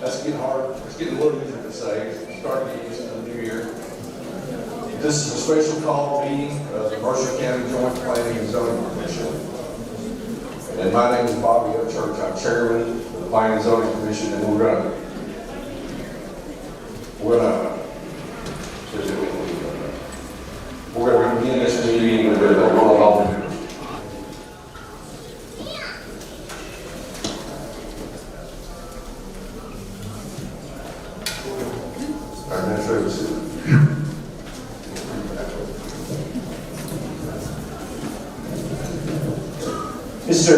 That's getting hard. It's getting a little easier to say. It's starting to get used to the new year. This is a special call meeting of the Mercer County Joint Planning and Zoning Commission. And my name is Bobby Upchurch. I'm chairman of the Planning and Zoning Commission, and we're gonna begin this meeting with a roll call. Our administrative assistant. Mr.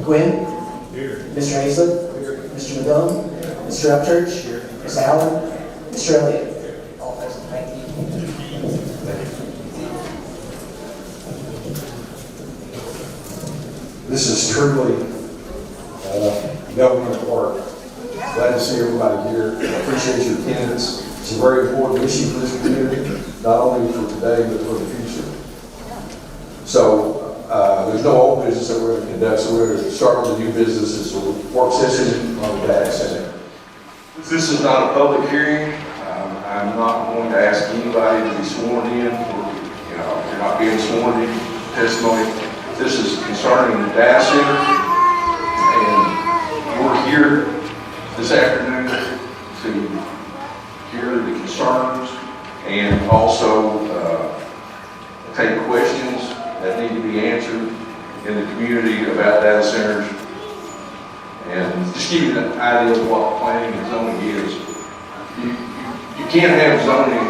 Quinn? Here. Mr. Hazlett? Here. Mr. McGowan? Mr. Upchurch? Here. Ms. Allen? Mr. Elliott? All present, thank you. This is truly government work. Glad to see everybody here. I appreciate your attendance. It's a very important issue for this community, not only for today, but for the future. So there's no old business that we're going to conduct, so we're going to start with the new business. It's a work session on the data center. This is not a public hearing. I'm not going to ask anybody to be sworn in. You're not being sworn in testimony. This is concerning the data center, and we're here this afternoon to hear the concerns and also take questions that need to be answered in the community about data centers, and just give you an idea of what planning and zoning is. You can't have zoning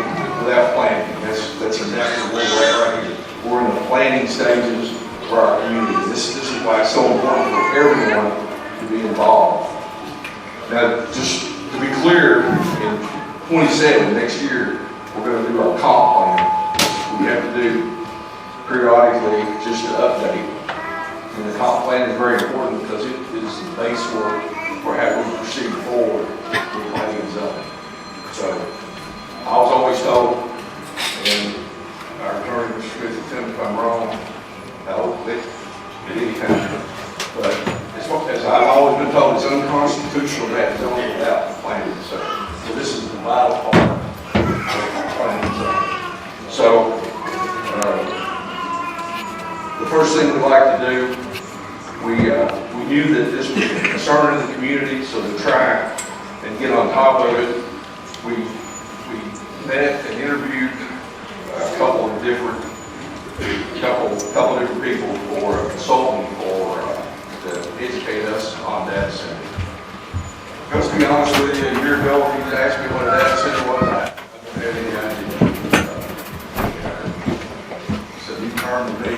without planning. That's exactly where we're at right here. We're in the planning stages for our community. This is why it's so important for everyone to be involved. Now, just to be clear, in 27, next year, we're going to do our comp plan. We have to do periodically just to update. And the comp plan is very important because it is the base for how we proceed forward with planning and zoning. So, I was always told, and our attorney, Mr. Smith, will tell me if I'm wrong, at any time, but as I've always been told, it's unconstitutional to have zoning without planning. So this is the vital part of planning and zoning. So the first thing we'd like to do, we knew that this was a concern in the community, so to try and get on top of it, we met and interviewed a couple of different people for a consultant to educate us on data center. Because to be honest with you, a year ago, if you asked me what a data center was, I didn't have any idea. It's a new term to me,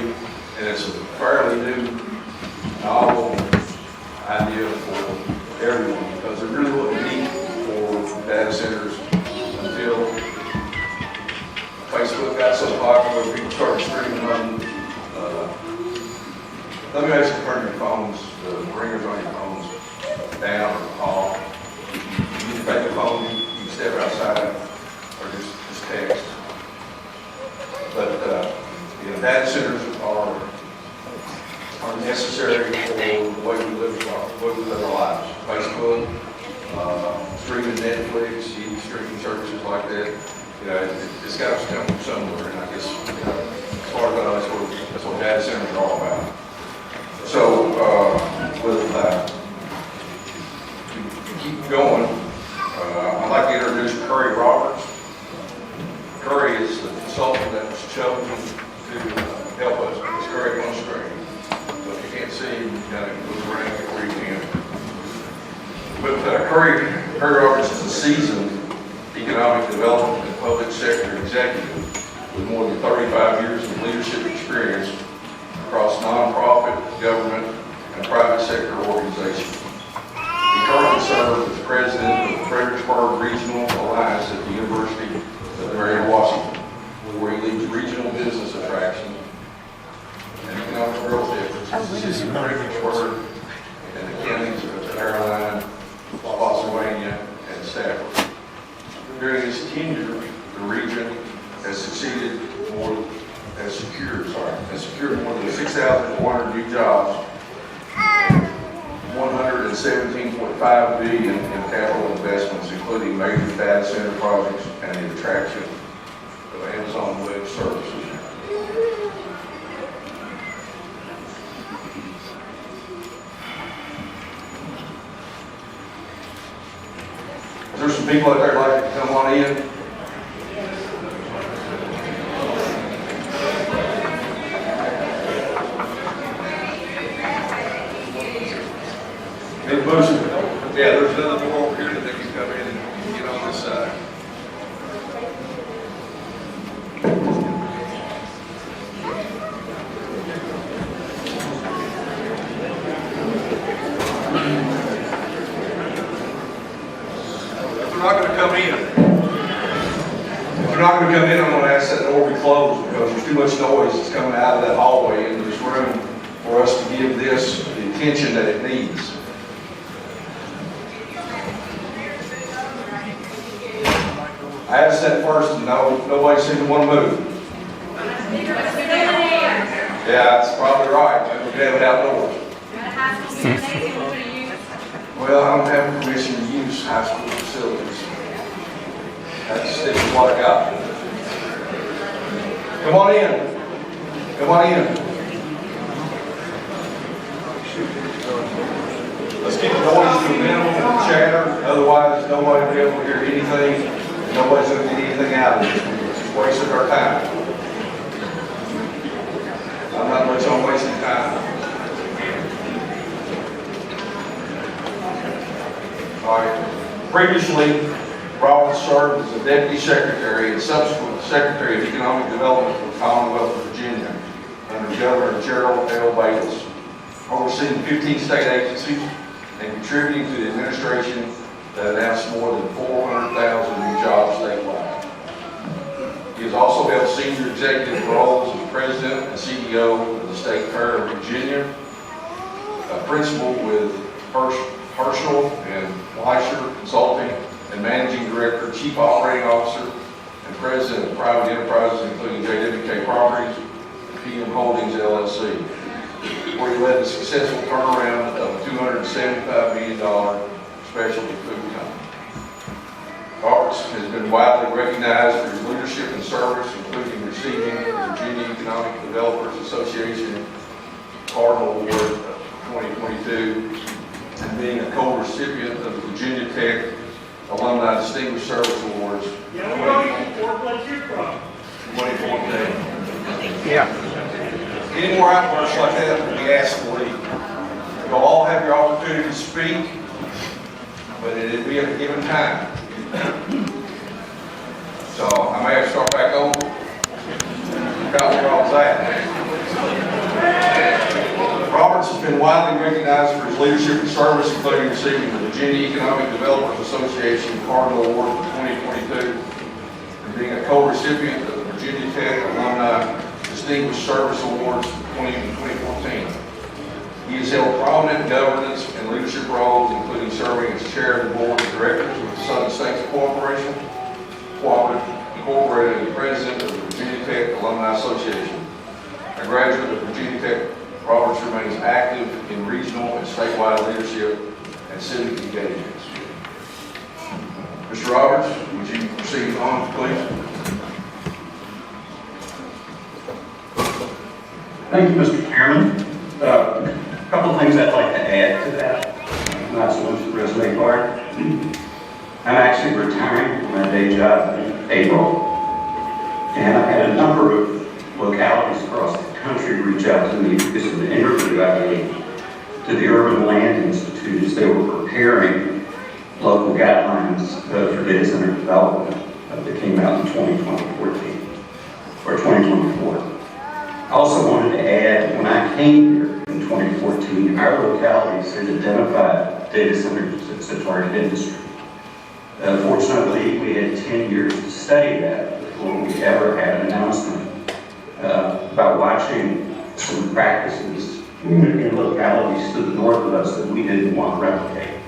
and it's a fairly new, novel idea for everyone, because it really wasn't neat for data centers until Facebook got so popular, people started streaming them. Let me ask you to turn your phones, the ringers on your phones, down or off. You can take the phone, you can step outside, or just text. But data centers are necessary for the way we live our lives. Facebook, streaming Netflix, even streaming services like that. It's got to come from somewhere, and I guess as far as I know, that's what data centers are all about. So, with that, to keep going, I'd like to introduce Curry Roberts. Curry is the consultant that was chosen to help us. It's Curry on screen. So if you can't see him, you got to move around before you can. But Curry Roberts is a seasoned economic development and public sector executive with more than 35 years of leadership experience across nonprofit, government, and private sector organizations. He currently serves as president of the Fredericksburg Regional Alliance at the University of Mary Washington, where he leads regional business attraction and economic growth efforts in the city of Fredericksburg and the counties of Caroline, Spotsylvania, and Stafford. During his tenure, the region has secured more than 6,400 new jobs, $117.5 billion in capital investment. data center projects and the attraction of Amazon Web Services. Is there some people out there that'd like to come on in? Need a motion? Yeah, there's another door over here that they can come in and get on this side. If they're not going to come in, I'm going to ask that door be closed because there's too much noise that's coming out of that hallway into this room for us to give this the attention that it needs. I asked that first and nobody seemed to want to move. Yeah, that's probably right. Maybe we could have it outdoors. Well, I don't have permission to use high school facilities. That's still what I got. Come on in. Come on in. Let's keep the noise to a minimum and chatter. Otherwise, nobody will be able to hear anything. Nobody's going to get anything out of it. It's just wasting our time. I'm not much on wasting time. All right. Previously, Robert served as the Deputy Secretary and subsequent Secretary of Economic Development for the Commonwealth of Virginia under Governor Gerald L. Bayless, overseeing 15 state agencies and contributing to the administration that announced more than 400,000 new jobs statewide. He has also held senior executive roles as President and CEO of the State Fair of Virginia, a principal with Herschel and Fleischer Consulting, and Managing Director, Chief Operating Officer, and President of private enterprises including JWK Properties and PM Holdings LLC, where he led the successful turnaround of a $275 million specialty food company. Roberts has been widely recognized for his leadership and service, including receiving the Virginia Economic Developers Association Cardinal Award of 2022 and being a co-recipient of the Virginia Tech Alumni Distinguished Service Awards 2014. Yeah. Any more outbursts like that will be asked to leave. You'll all have your opportunity to speak, but it'll be at a given time. So I may have to start back over. Got where I was at. Roberts has been widely recognized for his leadership and service, including receiving the Virginia Economic Developers Association Cardinal Award for 2022 and being a co-recipient of the Virginia Tech Alumni Distinguished Service Awards for 2014. He has held prominent governance and leadership roles, including serving as chair of the board of directors with the Southern States Corporation, Incorporated, and president of the Virginia Tech Alumni Association. A graduate of Virginia Tech, Roberts remains active in regional and statewide leadership and civic engagements. Mr. Roberts, would you proceed on, please? Thank you, Mr. Chairman. A couple of things I'd like to add to that, not so much the resume part. I'm actually retiring from my day job in April, and I've had a number of localities across the country reach out to me because of the interview I gave to the Urban Land Institute as they were preparing local guidelines for data center development that came out in 2014 or 2024. I also wanted to add, when I came here in 2014, our localities had identified data centers as a target industry. Fortunately, we had 10 years to study that before we ever had an announcement about watching some practices in localities to the north of us that we didn't want to replicate.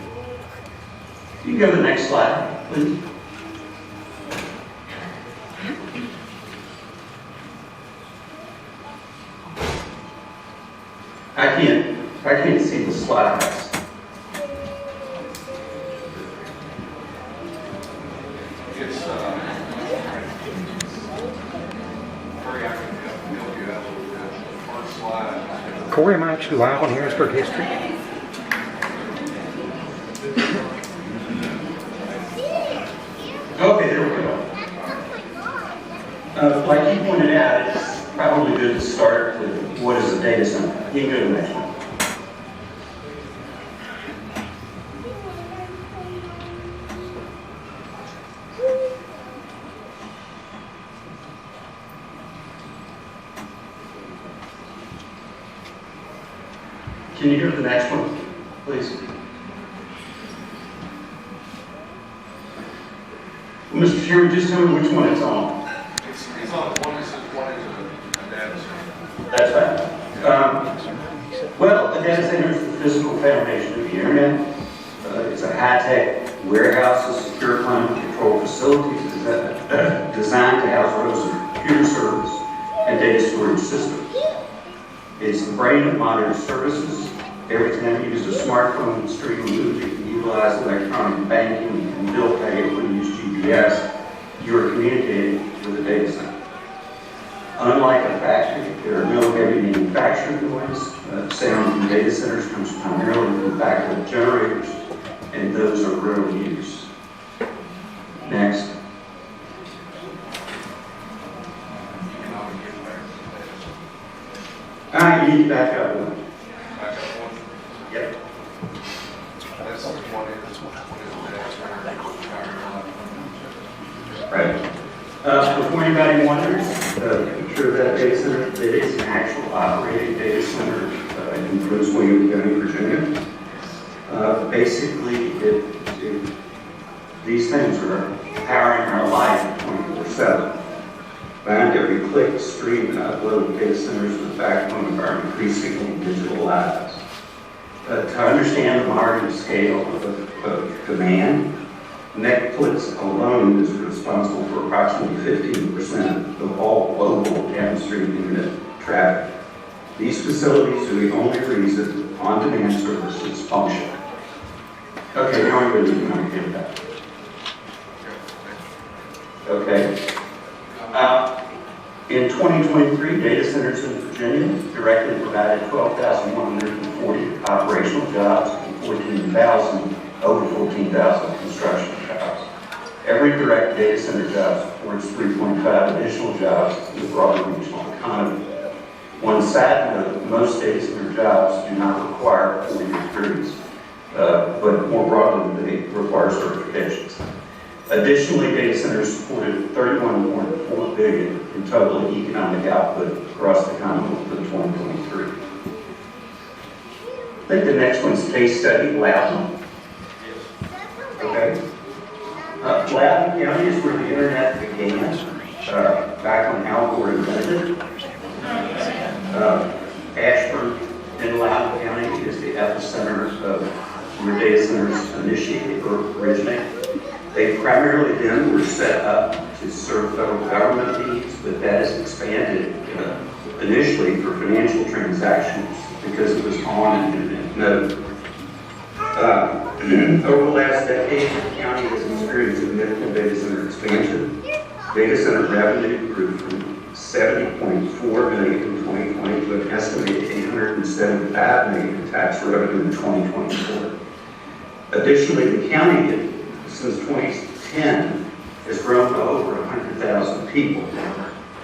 You can go to the next slide, please. I can't see the slides. It's, Corey, I can help you out with the first slide. Corey, am I actually live on Harrisburg History? Okay, there we go. Like you pointed out, it's probably good to start with what is a data center. You can go to the next one. Can you go to the next one, please? Well, Mr. Chairman, just tell me which one it's on. It's on one is a data center. That's fine. Well, a data center is the physical foundation of the internet. It's a high-tech warehouse, a secure climate control facilities designed to house rows of computer servers and data storage systems. It's the brain of modern services. Every time you use a smartphone and stream a movie, you utilize electronic banking and bill pay or use GPS, you are communicating with a data center. Unlike a factory, there are no heavy manufacturing noise. Sound from data centers comes primarily from backup generators, and those are rarely used. Next. You need to back up one. Back up one. Yep. That's what it is. Right. Before anybody wonders, I'm sure that data center, it is an actual operating data center in Prince William County, Virginia. Basically, these things are powering our life 24/7. Behind every click, stream, and upload, data centers are the backbone of our increasingly digital lives. To understand the modern scale of demand, Netflix alone is responsible for approximately 15% of all global downstream internet traffic. These facilities are the only reason on-demand services function. Okay, now I'm going to get that. Okay. In 2023, data centers in Virginia directly provided 12,140 operational jobs and over 14,000 construction jobs. Every direct data center job supports 3.5 additional jobs in the broader regional economy. One side note, most data center jobs do not require 4-year degrees, but more broadly, they require certifications. Additionally, data centers supported $31.4 billion in total economic output across the Commonwealth in 2023. I think the next one's case study, Loudon. Okay. Loudon County is where the internet began, back when Al Gore invented it. Ashburn in Loudon County is the epicenter of where data centers initiated or originated. They primarily then were set up to serve federal government needs, but that has expanded initially for financial transactions because it was on an internet node. Over the last decade, the county has experienced significant data center expansion. Data center revenue grew from $70.4 million in 2020 to an estimated $875 million in tax revenue in 2024. Additionally, the county, since 2010, has grown to over 100,000 people.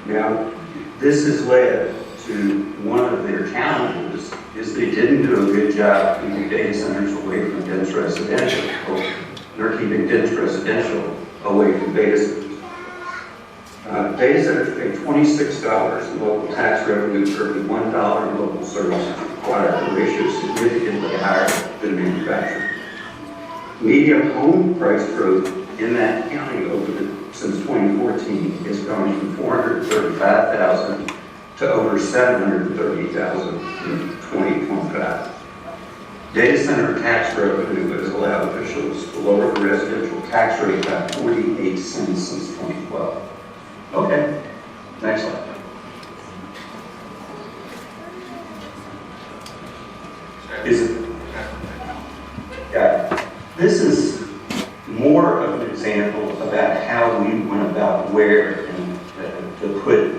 Now, this has led to one of their challenges is they didn't do a good job keeping data centers away from dense residential, or keeping dense residential away from data centers. Data centers pay $26 in local tax revenue for every $1 in local services required, a ratio significantly higher than manufacturing. Median home price growth in that county since 2014 has gone from $435,000 to over $730,000 in 2025. Data center tax revenue has allowed officials to lower the residential tax rate by 48 cents since 2012. Okay, next slide. Is it? Yeah. This is more of an example about how how we went about where and to put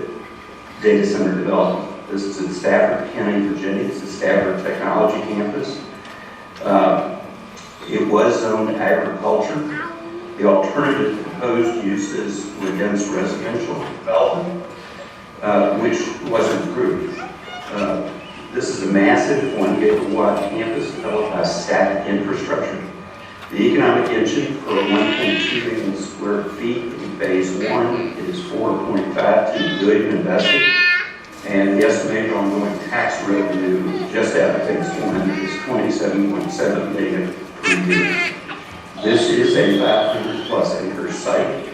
data center development. This is in Stafford County, Virginia. It's the Stafford Technology Campus. It was zoned agriculture. The alternative proposed uses were dense residential development, which wasn't approved. This is a massive 1 gigawatt campus developed by static infrastructure. The economic engine for 1.2 million square feet in phase 1 is $4.52 billion invested, and the estimated ongoing tax revenue just out of phase 1 is $27.7 million per year. This is a 500 plus acre site.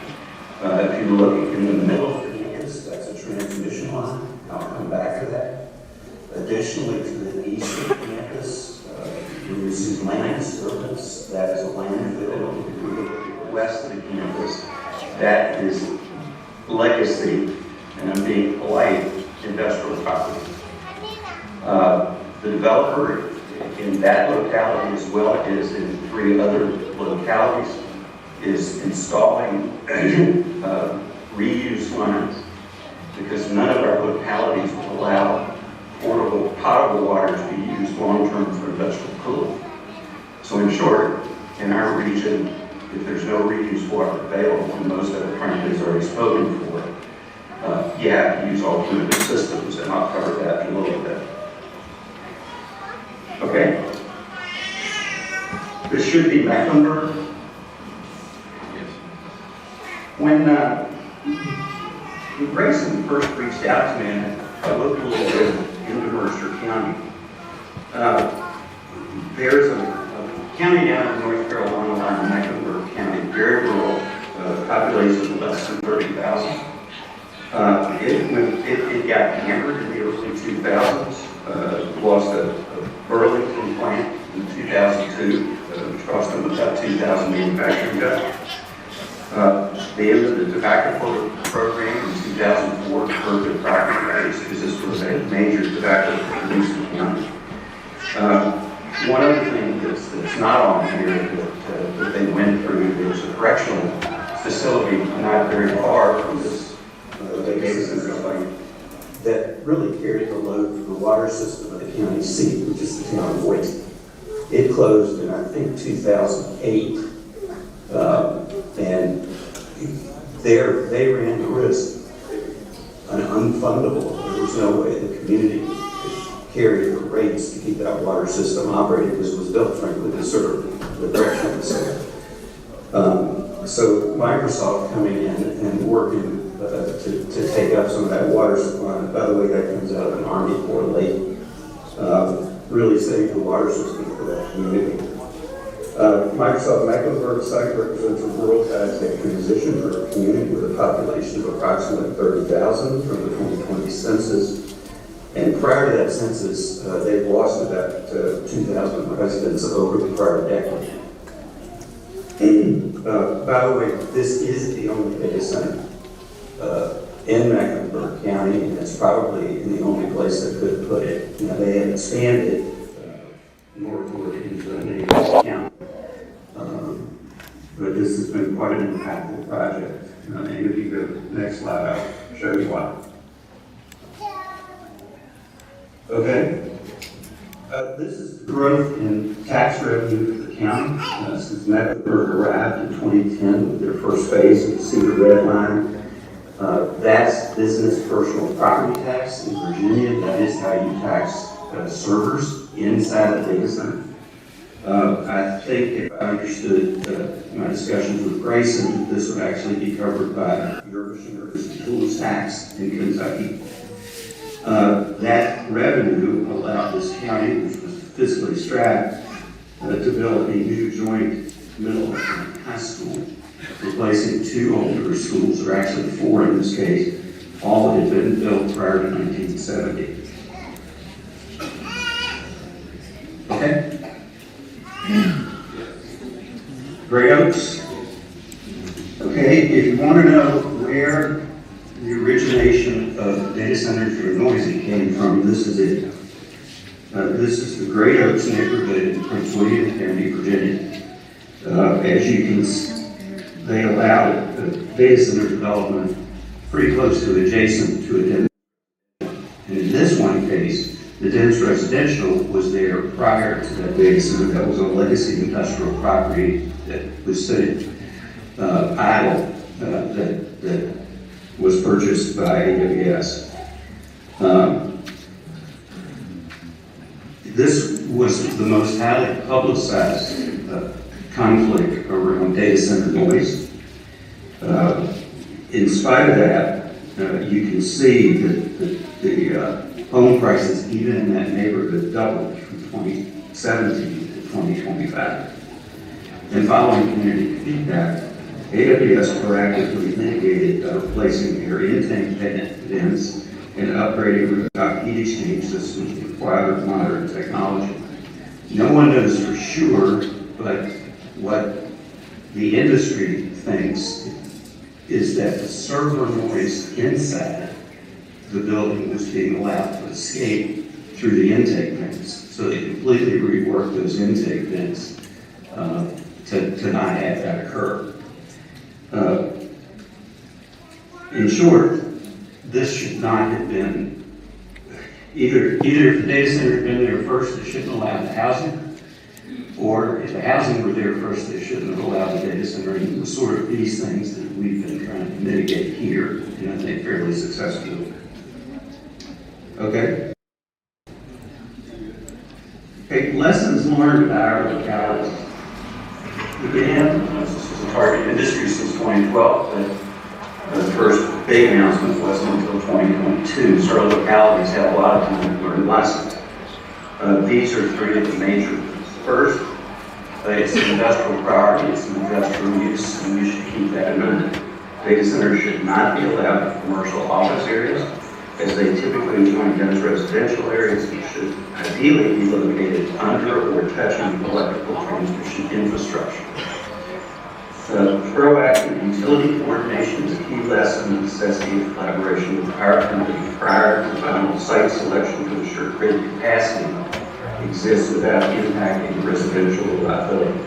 If you look in the middle of the campus, that's a transmission line. I'll come back to that. Additionally, to the east of the campus, you receive land disturbance. That is a landfill. If you look at the west of the campus, that is legacy, and I'm being polite, industrial property. The developer in that locality, as well as in 3 other localities, is installing reuse lines, because none of our localities will allow portable potable water to be used long-term for industrial cooling. So in short, in our region, if there's no reuse water available, and most of it frankly is already spoken for, you have to use alternative systems, and I'll cover that in a little bit. Okay. This should be Mecklenburg. When Grayson first reached out to me, I looked a little bit into Mercer County. There's a county down in North Carolina line, Mecklenburg County, very rural, population of less than 30,000. It got hammered in the early 2000s, lost a Burlington plant in 2002, which cost them about 2,000 manufacturing jobs. They ended the tobacco program in 2004 to curb the property rights, because this was a major tobacco producing county. One other thing that's not on here that they went through, there's a correctional facility not very far from this data center site that really carried the load for the water system of the county seat, which is the town of Boise. It closed in, I think, 2008, and they ran the risk, an unfundable. There was no way the community could carry the rates to keep that water system operating. This was built, frankly, to serve the correctional facility. So Microsoft coming in and working to take up some of that water supply. By the way, that comes out of an Army Corps lake. Really saved the water system for that community. Microsoft Mecklenburg site represents a rural tech transition for a community with a population of approximately 30,000 from the 2020 census. And prior to that census, they've lost about 2,000 residents over the prior decade. By the way, this is the only data center in Mecklenburg County, and it's probably the only place that could put it. Now, they have expanded northward into a neighboring county. But this has been quite an impactful project. And if you go to the next slide, I'll show you why. Okay. This is the growth in tax revenue for the county since Mecklenburg arrived in 2010 with their first phase of the Cedar Red Line. That's business personal property tax in Virginia. That is how you tax servers inside the data center. I think if I understood my discussions with Grayson, this would actually be covered by your tools tax in Kentucky. That revenue allowed this county, which was fiscally strapped, to build a new joint middle and high school, replacing 2 older schools, or actually 4 in this case, all had been built prior to 1970. Okay? Gray Oaks. Okay, if you want to know where the origination of data centers for Noisy came from, this is it. This is the Gray Oaks neighborhood in Prince William County, Virginia. As you can they allowed the data center development pretty close to adjacent to a dense. And in this one case, the dense residential was there prior to that data center. That was a legacy industrial property that was sitting idle that was purchased by AWS. This was the most highly publicized conflict around data center noise. In spite of that, you can see that the home prices, even in that neighborhood, doubled from 2017 to 2025. And following community feedback, AWS proactively mitigated by replacing their intake vents and upgrading rooftop heat exchange systems with modern technology. No one knows for sure, but what the industry thinks is that the server noise inside the building was being allowed to escape through the intake vents. So they completely reworked those intake vents to not have that occur. In short, this should not have been, either if the data center had been there first, they shouldn't allow the housing, or if the housing were there first, they shouldn't have allowed the data center. And it was sort of these things that we've been trying to mitigate here, and I think fairly successfully. Okay. Okay, lessons learned about our locality. Again, this is a target industry since 2012, but the first big announcement wasn't until 2022. So our localities have a lot of time to learn lessons. These are three of the major ones. First, it's an industrial priority, it's an industrial use, and you should keep that in mind. Data centers should not be allowed in commercial office areas, as they typically join dense residential areas and should ideally be located under or touching electrical transmission infrastructure. Proactive utility coordination is a key lesson in the necessity of collaboration with the power company prior to final site selection to ensure grid capacity exists without impacting residential reliability.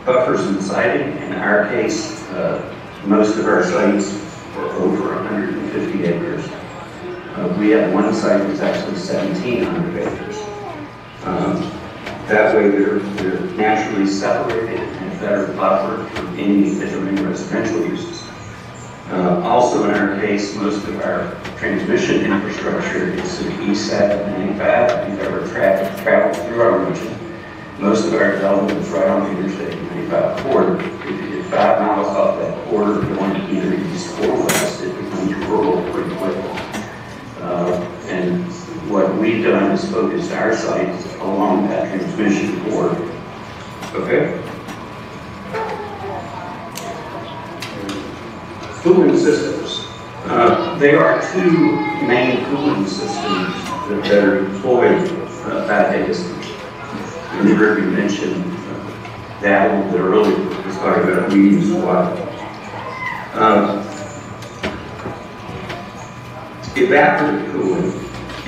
Buffers and siting, in our case, most of our sites were over 150 acres. We have one site that's actually 1,700 acres. That way they're naturally separated and better buffered from any adjoining residential uses. Also in our case, most of our transmission infrastructure is to the east side of 95. If you've ever traveled through our region, most of our development is right on the Interstate 95 corridor. If you get 5 miles off that corridor going either east or west, it becomes rural pretty quickly. And what we've done is focused our sites along that transmission corridor. Okay? Cooling systems. There are two main cooling systems that are employed by data centers. And you heard me mention that a little bit earlier. I was talking about we use water. Evaporative cooling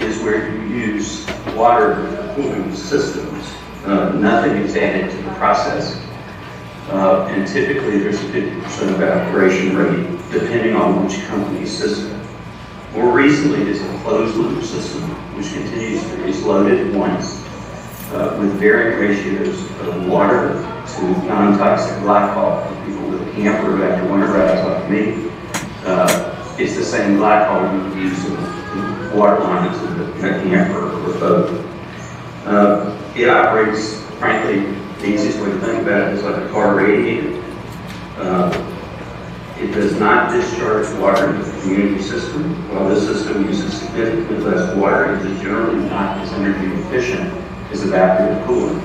is where you use water cooling systems. Nothing is added to the process. And typically there's a 50% evaporation rate, depending on which company's system. More recently is a closed loop system, which continues to be loaded once with varying ratios of water to non-toxic glycol for people with a camper after winterize like me. It's the same glycol you would use in water lines in a camper or a boat. It operates, frankly, the easiest way to think about it is like a car radiator. It does not discharge water into the community system. While this system uses significantly less water, it is generally not as energy efficient as evaporative cooling.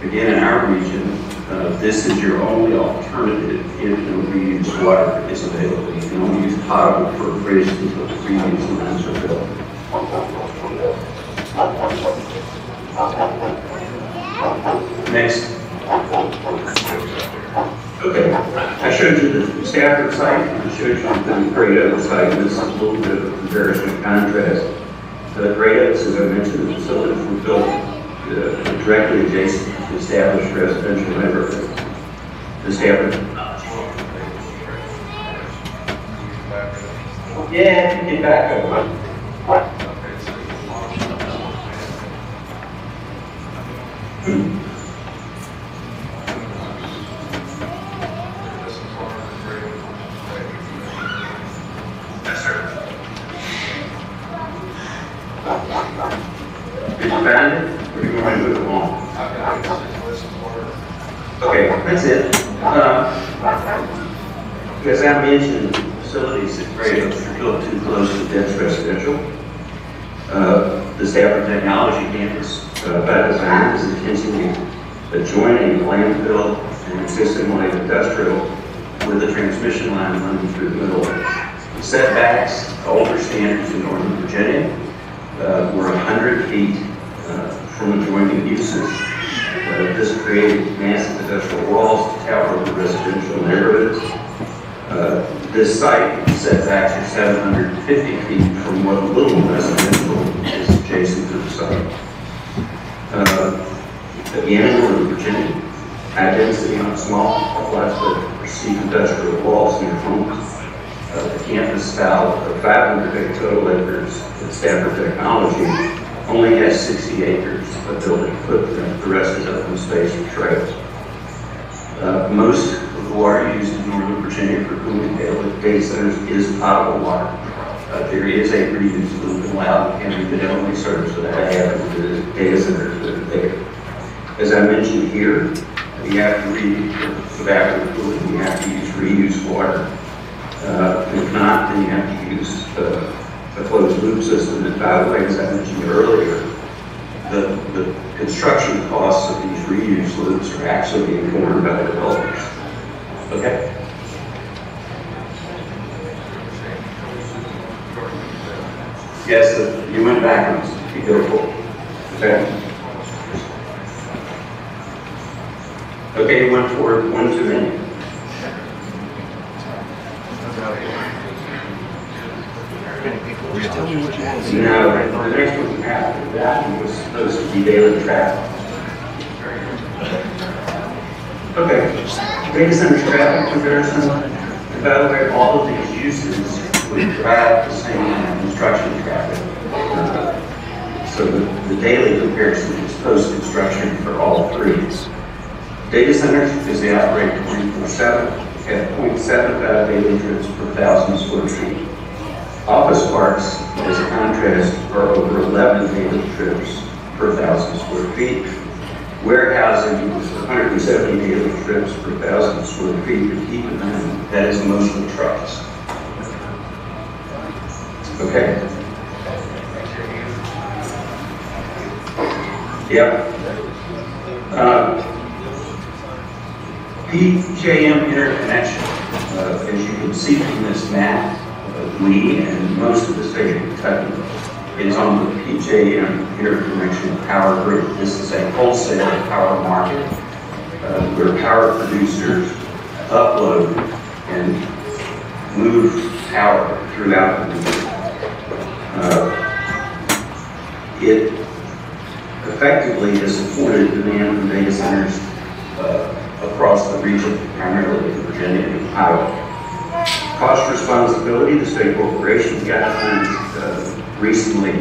Again, in our region, this is your only alternative if no reused water is available. You can only use potable perforation until the reused lines are built. Next. Okay, I showed you the Stafford site, and I showed you the Great Oaks site, and this is a little bit of a comparison and contrast. The Great Oaks, as I mentioned, the facilities were built directly adjacent to the established residential neighborhood. The Stafford, Yeah, get back over. Yes, sir. Did you find it? Or do you want to move along? Okay, that's it. As I mentioned, facilities at Gray Oaks are built too close to dense residential. The Stafford Technology Campus, by design, is intentionally adjoining a landfill and existing light industrial with a transmission line running through the middle. The setbacks, older standards in Northern Virginia, were 100 feet from adjoining uses. This created massive industrial walls to tower over residential neighborhoods. This site setbacks are 750 feet from what little residential is adjacent to the site. Again, in Northern Virginia, high density on small lots that receive industrial walls near homes. The campus style of 500 total acres at Stafford Technology only has 60 acres of building footprint. The rest is open space and trails. Most of the water used in Northern Virginia for cooling data centers is potable water. There is a reuse loop in Loudoun County that only serves for the data centers that are there. As I mentioned here, you have to evaporate cooling, you have to use reuse water. If not, then you have to use a closed loop system. And by the way, as I mentioned earlier, the construction costs of these reuse loops are actually being borne by the developers. Okay? Yes, you went backwards. You go forward. Okay. Okay, you went forward one too many. Just tell me what you want to see. No, the next one after that one was supposed to be daily traffic. Okay, data center traffic comparison. And by the way, all of these uses would drive the same construction traffic. So the daily comparison is post-construction for all three. Data centers, because they operate 24/7, have 0.75 daily trips per 1,000 square feet. Office parks, as a contrast, are over 11 daily trips per 1,000 square feet. Warehousing is 170 daily trips per 1,000 square feet, and keep in mind, that is mostly trucks. Okay? Yep. PJM interconnection, as you can see from this map, we and most of the state of Kentucky is on the PJM interconnection power grid. This is a wholesale power market where power producers upload and move power throughout the grid. It effectively has supported demand for data centers across the region, primarily in Virginia and Iowa. Cost responsibility, the state corporation guidelines recently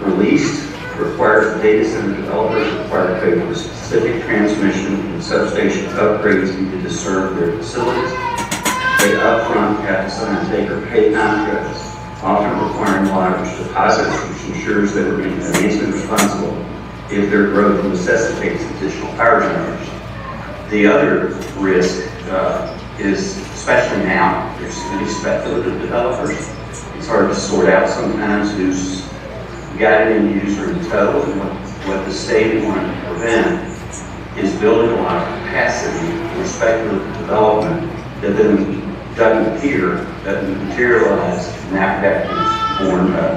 released requires the data center developers required to pay for specific transmission and substation upgrades needed to serve their facilities. They upfront have to sign take-or-pay contracts, often requiring large deposits, which ensures they remain financially responsible if their growth necessitates additional power generation. The other risk is, especially now, there's many speculative developers. It's hard to sort out sometimes who's got an end user in tow, and what the state wanted to prevent is building a lot of capacity for speculative development that then doesn't appear, doesn't materialize, and that is borne by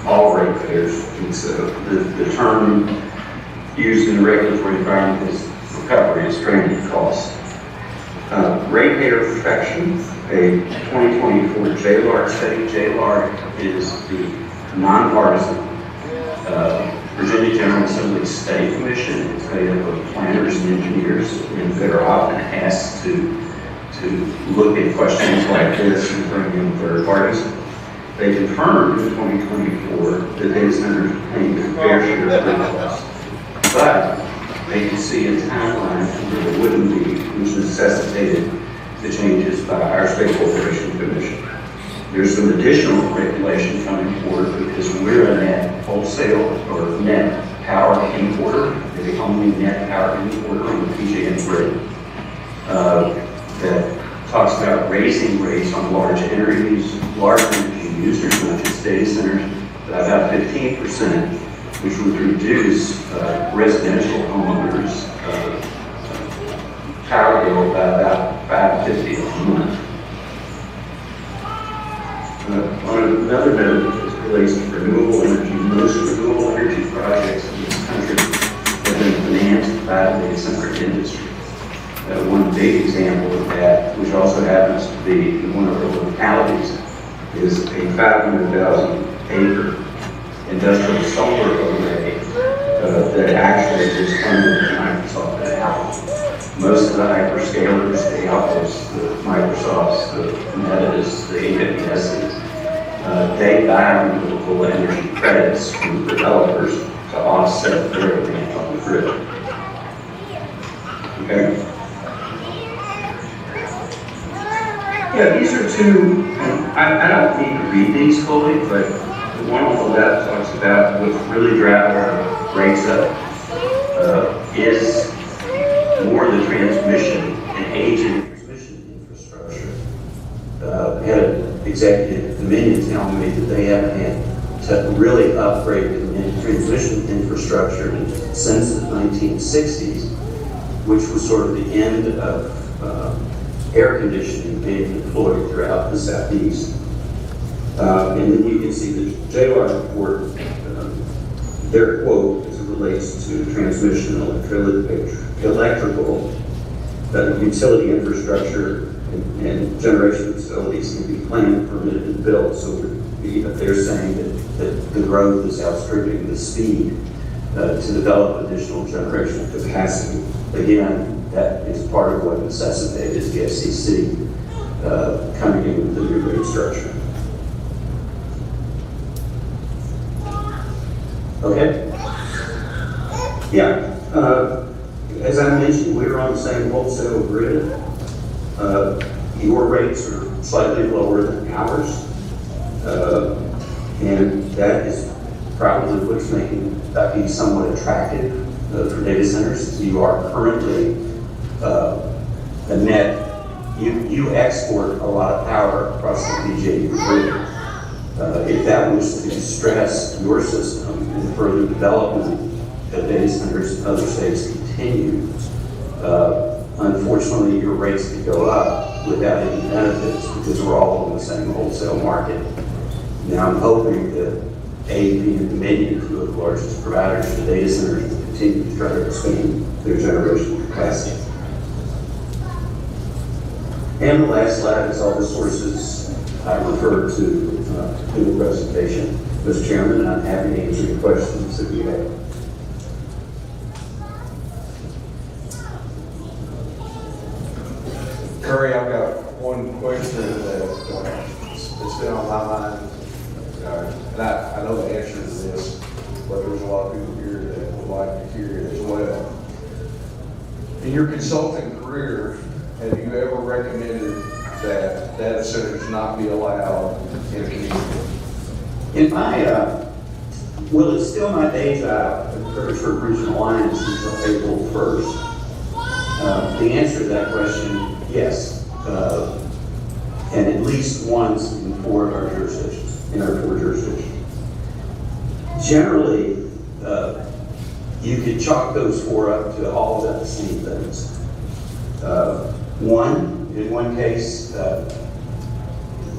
all ratepayers. And so the term used in the regulatory environment is recovery of stranded costs. Ratepayer perfection, a 2024 JLAR study. JLAR is the nonpartisan Virginia General Assembly Study Commission. It's made up of planners and engineers, and they're often asked to to look at questions like this and bring in third parties. They confirmed in 2024 that data centers are paying their fair share of grid costs. But they can see a timeline where there wouldn't be, which necessitated the changes by our State Corporation Commission. There's some additional regulation coming forward because we're a net wholesale or net power importer, the only net power importer on the PJM grid. That talks about raising rates on large energy users, not just data centers, by about 15%, which would reduce residential homeowners' power bill by about $550 a month. On another note, as it relates to renewable energy, most renewable energy projects in this country have been financed by the data center industry. One big example of that, which also happens to be in one of our localities, is a 500,000 acre industrial solar array that actually is funded by Microsoft and Apple. Most of the hyperscalers, the Apples, the Microsofts, the Metas, the AWSs, they buy renewable energy credits from developers to offset their demand on the grid. Okay? Yeah, these are two, I don't need to read these fully, but the one on the left talks about what's really driving our rates up is more the transmission and aging transmission infrastructure. Had an executive at Dominion tell me that they haven't had to really upgrade the transmission infrastructure since the 1960s, which was sort of the end of air conditioning being deployed throughout the Southeast. And then you can see the JLR report, their quote as it relates to transmission electrical, utility infrastructure and generation facilities can be planned, permitted, and built. So they're saying that the growth is outstripping the speed to develop additional generation capacity. Again, that is part of what necessitated the FCC coming in with the new rate structure. Okay? Yeah. As I mentioned, we're on the same wholesale grid. Your rates are slightly lower than ours. And that is probably what's making that be somewhat attractive for data centers. You are currently a net, you export a lot of power across the PJM grid. If that was to stress your system and further development of data centers in other states continue, unfortunately your rates could go up without any benefits because we're all in the same wholesale market. Now I'm hoping that AEP and Dominion, two of the largest providers of data centers, will continue to try to expand their generation capacity. And the last slide is all the sources I referred to in the presentation. Mr. Chairman, I'm happy to answer your questions if you have. Curry, I've got one question that's been on my mind. And I know the answer to this, but there's a lot of people here that would like to hear it as well. In your consulting career, have you ever recommended that data centers not be allowed in a community? In my, well, it's still my day job at Fredericksburg Regional Alliance until April 1st. The answer to that question, yes. And at least once in four of our jurisdictions, in our four jurisdictions. Generally, you could chalk those four up to all of the same things. In one case, the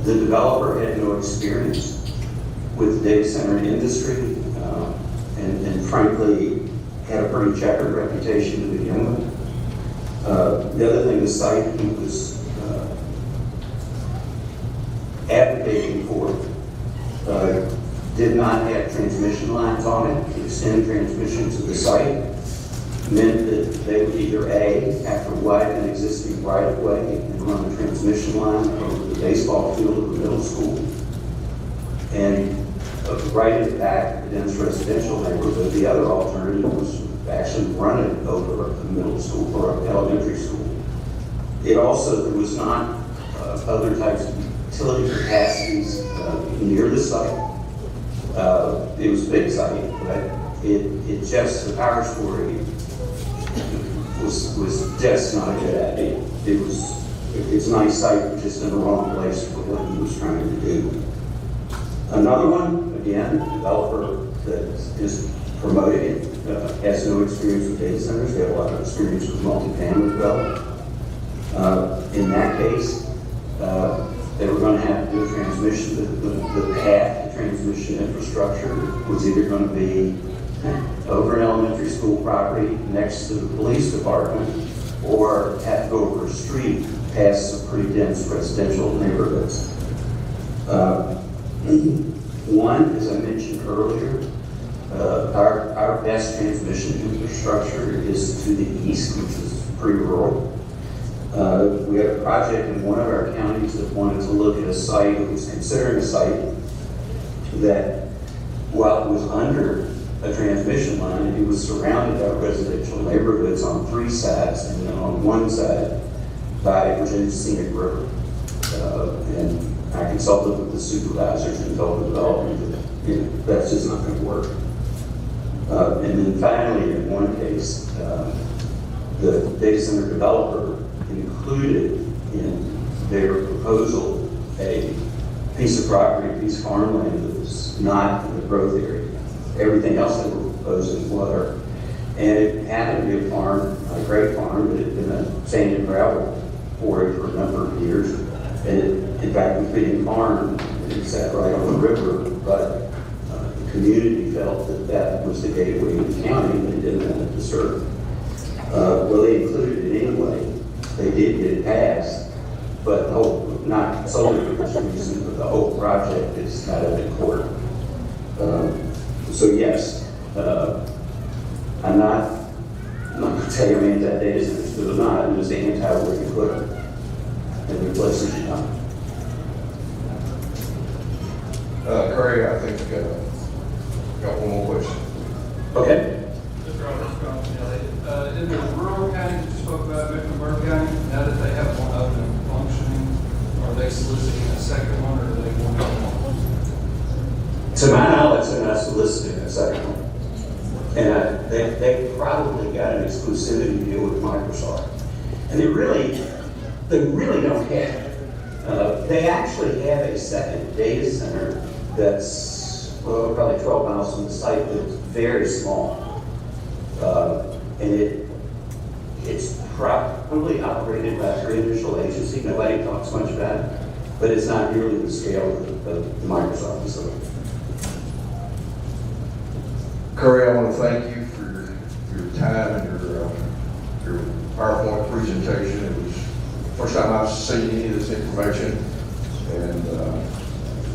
developer had no experience with the data center industry, and frankly, had a pretty checkered reputation to begin with. The other thing, the site he was advocating for did not have transmission lines on it to extend transmission to the site. meant that they would either A, have to widen an existing right-of-way and run a transmission line over the baseball field of the middle school, and right in the back of the dense residential neighborhood. The other alternative was actually run it over the middle school or elementary school. It also, there was not other types of utility capacities near the site. It was a big site, but it just, the power story was just not a good idea. It's a nice site, just in the wrong place for what he was trying to do. Another one, again, developer that is promoting it, has no experience with data centers. They have a lot of experience with multifamily development. In that case, they were going to have to do a transmission. The path to transmission infrastructure was either going to be over an elementary school property next to the police department, or have to go over a street past some pretty dense residential neighborhoods. One, as I mentioned earlier, our best transmission infrastructure is to the east, which is pretty rural. We had a project in one of our counties that wanted to look at a site, it was considering a site that, while it was under a transmission line, it was surrounded by residential neighborhoods on 3 sides, and then on one side by Virginia Scenic River. And I consulted with the supervisors and told the developer that that's just not going to work. And then finally, in one case, the data center developer included in their proposal a piece of property, a piece of farmland that was not in the growth area. Everything else they were proposing was, and it happened to be a farm, a great farm, that had been a sand and gravel quarry for a number of years. And it, in fact, was being farmed, it sat right on the river, but the community felt that that was the gateway to the county and they didn't want it disturbed. Well, they included it anyway. They did get it passed, but the whole, not solely for this reason, but the whole project is kind of in court. So yes, I'm not going to tell you I'm anti-data centers, because I'm not. I'm just anti where you put them and the places you don't. Curry, I think, got one more question. Okay. Mr. In the rural county that you spoke about, Mecklenburg County, now that they have one up and functioning, are they soliciting a second one, or are they one one? To my knowledge, they're not soliciting a second one. And they probably got an exclusivity deal with Microsoft. And they really don't care. They actually have a second data center that's, well, probably 12 miles from the site, that's very small. And it's probably operated by a traditional agency. Nobody talks much about it, but it's not nearly the scale of the Microsoft facility. Curry, I want to thank you for your time and your PowerPoint presentation. It was the first time I've seen any of this information, and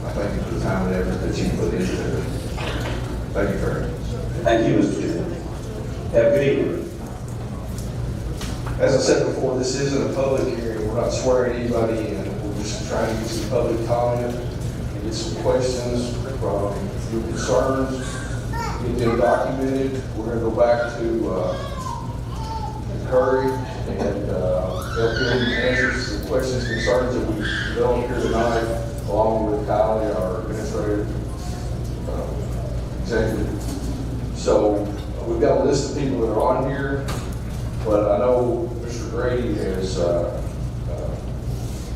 I thank you for the time and effort that you put into it. Thank you, Curry. Thank you, Mr. Chairman. Have a good evening. As I said before, this isn't a public hearing. We're not swearing anybody in. We're just trying to get some public comment and get some questions from your concerns, get them documented. We're going to go back to Curry and help him answer some questions, concerns that we developed here tonight, along with Kylie, our administrative executive. So we've got a list of people that are on here, but I know Mr. Grady has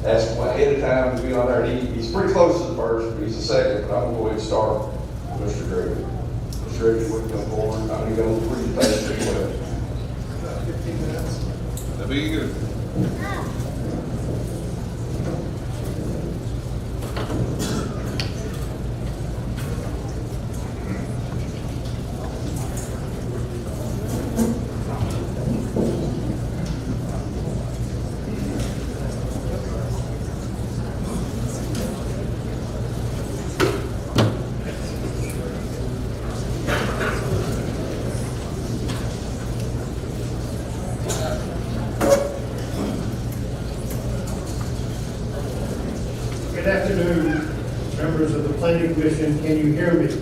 asked ahead of time to be on there. He's pretty close to the first, but he's the second, but I'm going to go ahead and start with Mr. Grady. Mr. Grady, we can go forward. I'm going to go with the presentation as well. 15 minutes. That'd be good. Good afternoon, members of the Planning Commission. Can you hear me?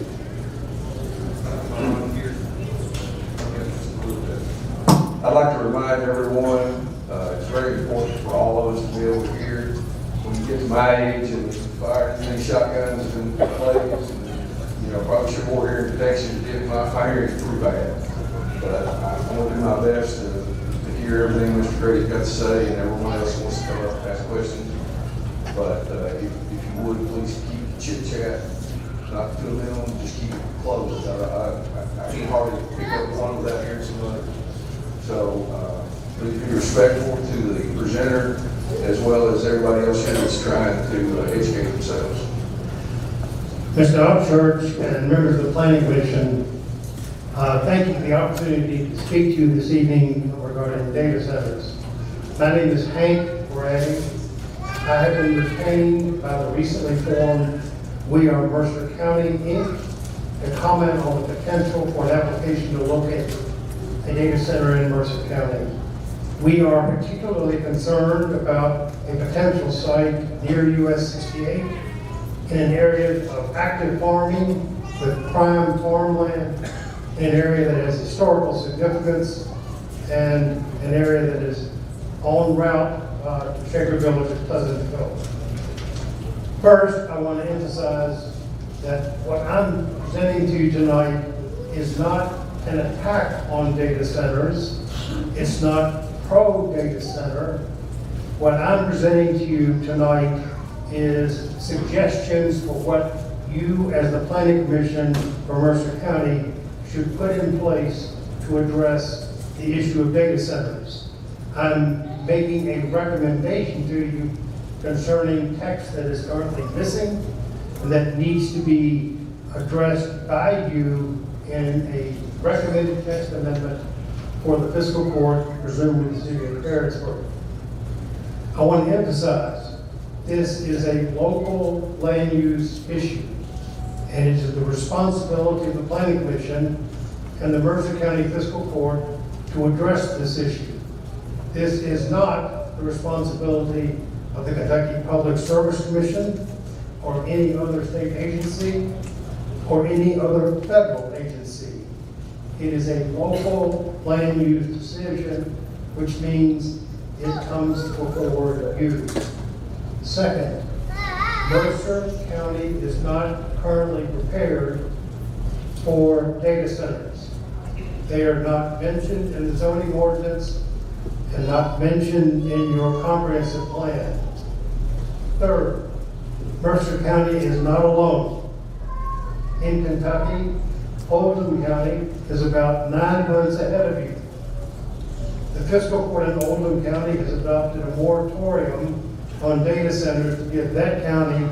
I'd like to remind everyone, it's very important for all of us to be able to hear. When you get to my age and fire many shotguns and plays, you know, probably should more hearing protection, my hearing is pretty bad. But I want to do my best to hear everything Mr. Grady's got to say, and everyone else wants to come up and ask questions. But if you would, please keep the chit chat, not too little, just keep it close. I can hardly pick up one without hearing some other. So please be respectful to the presenter as well as everybody else here that's trying to educate themselves. Mr. Upchurch and members of the Planning Commission, thank you for the opportunity to speak to you this evening regarding data centers. My name is Hank Ray. I have been retained by the recently formed We Are Mercer County, Inc. to comment on the potential for an application to locate a data center in Mercer County. We are particularly concerned about a potential site near US 68 in an area of active farming with prime farmland, in an area that has historical significance, and an area that is en route to Shaker Village at Pleasantville. First, I want to emphasize that what I'm presenting to you tonight is not an attack on data centers. It's not pro-data center. What I'm presenting to you tonight is suggestions for what you, as the Planning Commission for Mercer County, should put in place to address the issue of data centers. I'm making a recommendation to you concerning text that is currently missing and that needs to be addressed by you in a recommended text amendment for the fiscal court, presumably the city of Harrisburg. I want to emphasize this is a local land use issue, and it is the responsibility of the Planning Commission and the Mercer County Fiscal Court to address this issue. This is not the responsibility of the Kentucky Public Service Commission or any other state agency or any other federal agency. It is a local land use decision, which means it comes before you. Second, Mercer County is not currently prepared for data centers. They are not mentioned in the zoning ordinance and not mentioned in your comprehensive plan. Third, Mercer County is not alone. In Kentucky, Oldham County is about 9 months ahead of you. The fiscal court in Oldham County has adopted a moratorium on data centers to give that county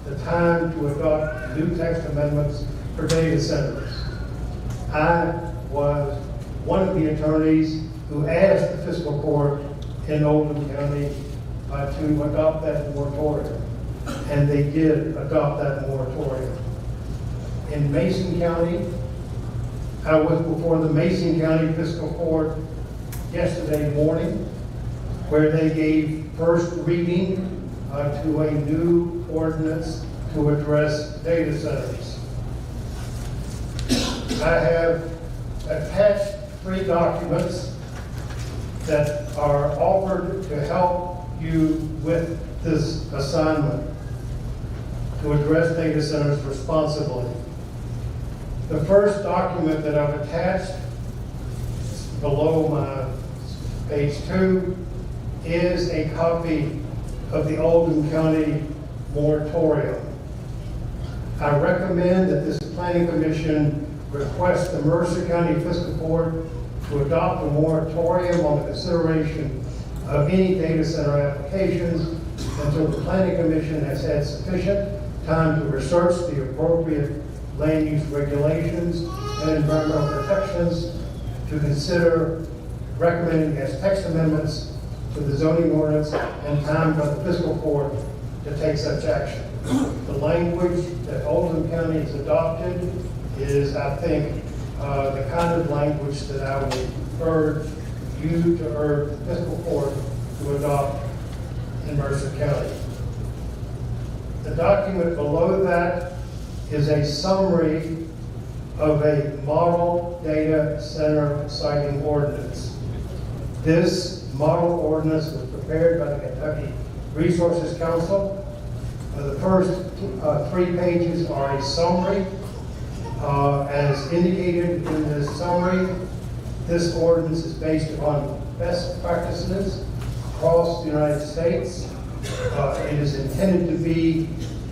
the time to adopt new text amendments for data centers. I was one of the attorneys who asked the fiscal court in Oldham County to adopt that moratorium, and they did adopt that moratorium. In Mason County, I was before the Mason County Fiscal Court yesterday morning, where they gave first reading to a new ordinance to address data centers. I have attached 3 documents that are offered to help you with this assignment to address data centers responsibly. The first document that I've attached below my page 2 is a copy of the Oldham County moratorium. I recommend that this Planning Commission request the Mercer County Fiscal Court to adopt a moratorium on the consideration of any data center applications until the Planning Commission has had sufficient time to research the appropriate land use regulations and environmental protections to consider recommending as text amendments to the zoning ordinance and time for the fiscal court to take such action. The language that Oldham County has adopted is, I think, the kind of language that I would urge you to urge the fiscal court to adopt in Mercer County. The document below that is a summary of a model data center siting ordinance. This model ordinance was prepared by the Kentucky Resources Council. The first 3 pages are a summary. As indicated in this summary, this ordinance is based upon best practices across the United States. It is intended to be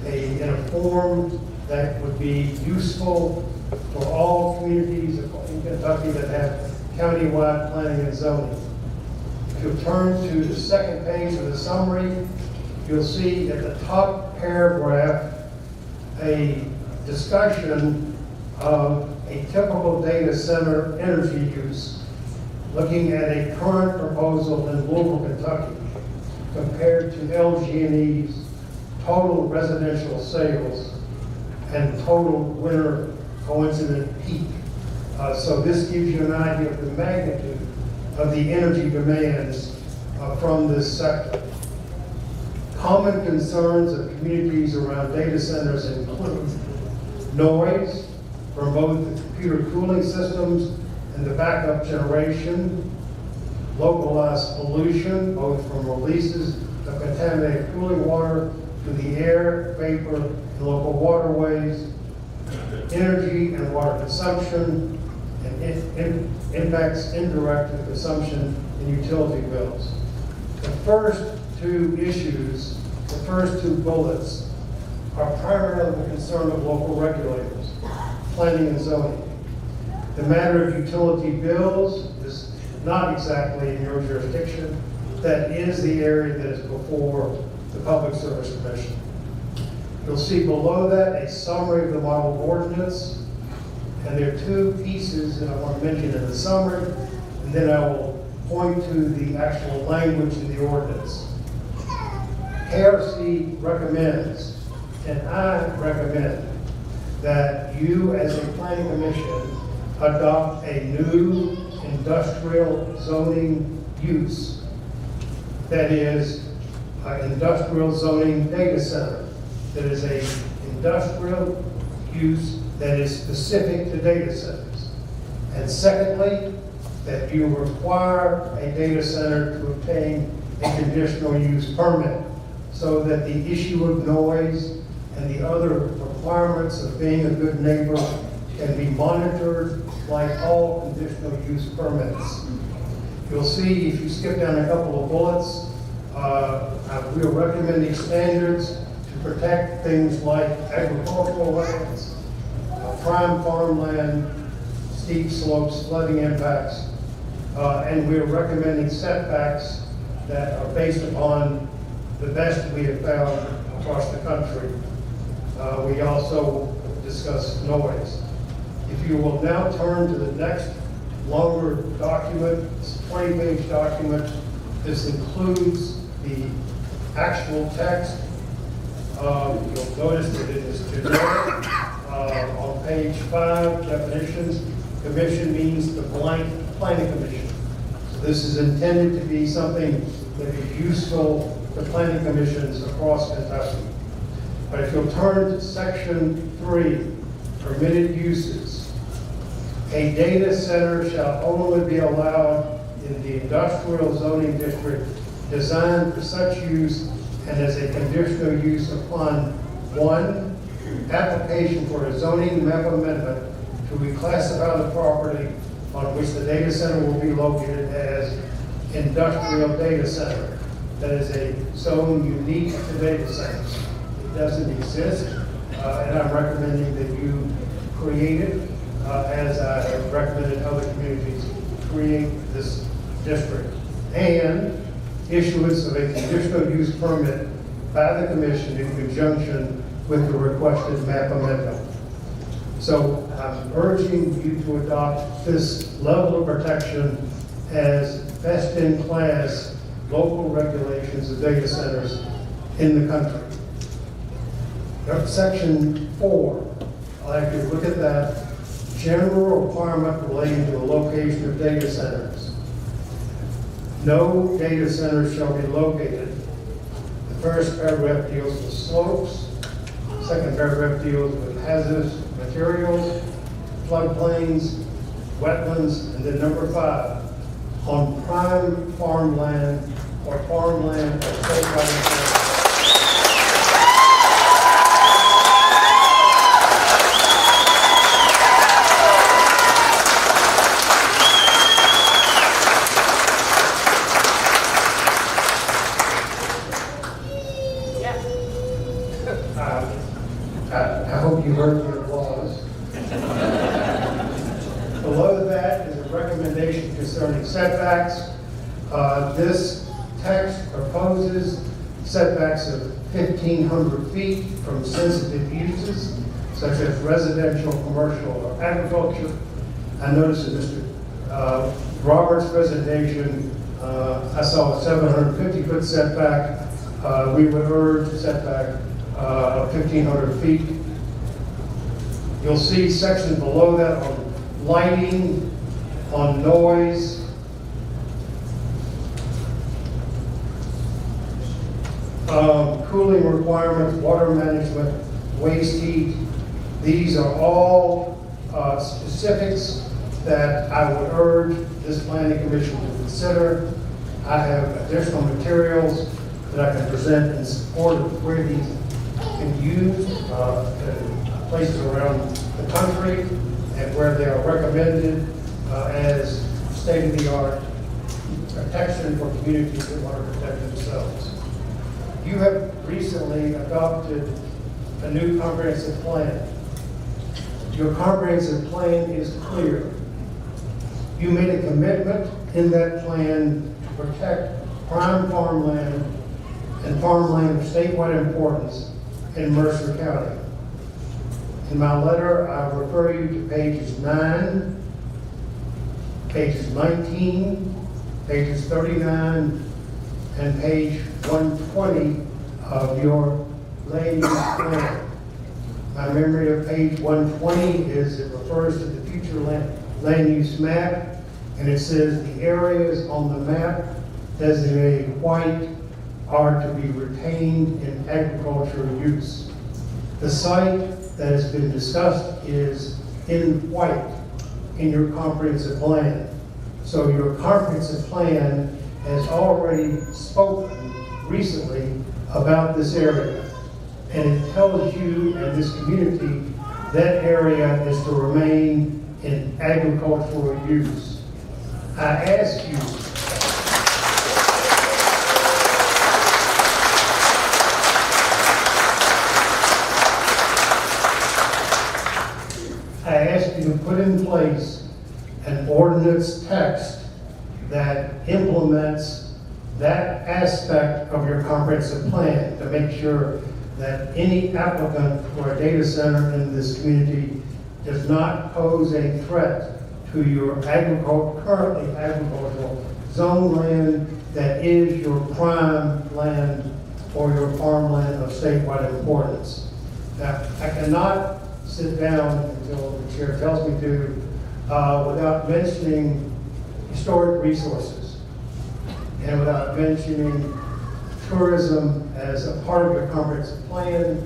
in a form that would be useful for all communities in Kentucky that have county-wide planning and zoning. If you'll turn to the second page of the summary, you'll see at the top paragraph a discussion of a typical data center energy use, looking at a current proposal in Louisville, Kentucky, compared to LG&E's total residential sales and total winter coincident peak. So this gives you an idea of the magnitude of the energy demands from this sector. Common concerns of communities around data centers include noise from both the computer cooling systems and the backup generation, localized pollution, both from releases of contaminated cooling water to the air, vapor, and local waterways, energy and water consumption, and impacts indirect to consumption and utility bills. The first 2 issues, the first 2 bullets, are primarily the concern of local regulators, planning and zoning. The matter of utility bills is not exactly in your jurisdiction. That is the area that is before the Public Service Commission. You'll see below that a summary of the model ordinance, and there are 2 pieces that I want to mention in the summary, and then I will point to the actual language in the ordinance. KRC recommends, and I recommend, that you as a planning commission adopt a new industrial zoning use. That is, an industrial zoning data center. That is a industrial use that is specific to data centers. And secondly, that you require a data center to obtain a conditional use permit so that the issue of noise and the other requirements of being a good neighbor can be monitored like all conditional use permits. You'll see, if you skip down a couple of bullets, we are recommending standards to protect things like agricultural lands, prime farmland, steep slopes, flooding impacts, and we are recommending setbacks that are based upon the best we have found across the country. We also discuss noise. If you will now turn to the next longer document, it's a 20-page document. This includes the actual text. You'll notice that it is generic. On page 5, definitions, commission means the blank planning commission. So this is intended to be something that is useful to planning commissions across Kentucky. But if you'll turn to section 3, permitted uses, a data center shall only be allowed in the industrial zoning district designed for such use and as a conditional use upon 1, application for a zoning map amendment to reclassify the property on which the data center will be located as industrial data center. That is a zone unique to data centers. It doesn't exist, and I'm recommending that you create it, as I have recommended other communities create this district. And issuance of a conditional use permit by the commission in conjunction with the requested map amendment. So I'm urging you to adopt this level of protection as best in class local regulations of data centers in the country. Section 4, I'd like you to look at that. General requirement relating to the location of data centers. No data centers shall be located. The first paragraph deals with slopes. second paragraph deals with hazardous materials, floodplains, wetlands, and then number 5, on prime farmland or farmland or state right. I hope you heard the applause. Below that is a recommendation concerning setbacks. This text proposes setbacks of 1,500 feet from sensitive uses such as residential, commercial, or agriculture. I noticed in Mr. Roberts' presentation, I saw a 750-foot setback. We would urge a setback of 1,500 feet. You'll see sections below that on lighting, on noise, cooling requirements, water management, waste heat. These are all specifics that I would urge this planning commission to consider. I have additional materials that I can present in support of where these can be used in places around the country and where they are recommended as state-of-the-art protection for communities that want to protect themselves. You have recently adopted a new comprehensive plan. Your comprehensive plan is clear. You made a commitment in that plan to protect prime farmland and farmland of statewide importance in Mercer County. In my letter, I refer you to pages 9, pages 19, pages 39, and page 120 of your land use plan. My memory of page 120 is it refers to the future land use map, and it says the areas on the map designated white are to be retained in agricultural use. The site that has been discussed is in white in your comprehensive plan. So your comprehensive plan has already spoken recently about this area. And it tells you and this community that area is to remain in agricultural use. I ask you, to put in place an ordinance text that implements that aspect of your comprehensive plan to make sure that any applicant for a data center in this community does not pose a threat to your currently agricultural zone land that is your prime land or your farmland of statewide importance. Now, I cannot sit down until the chair tells me to without mentioning historic resources and without mentioning tourism as a part of your comprehensive plan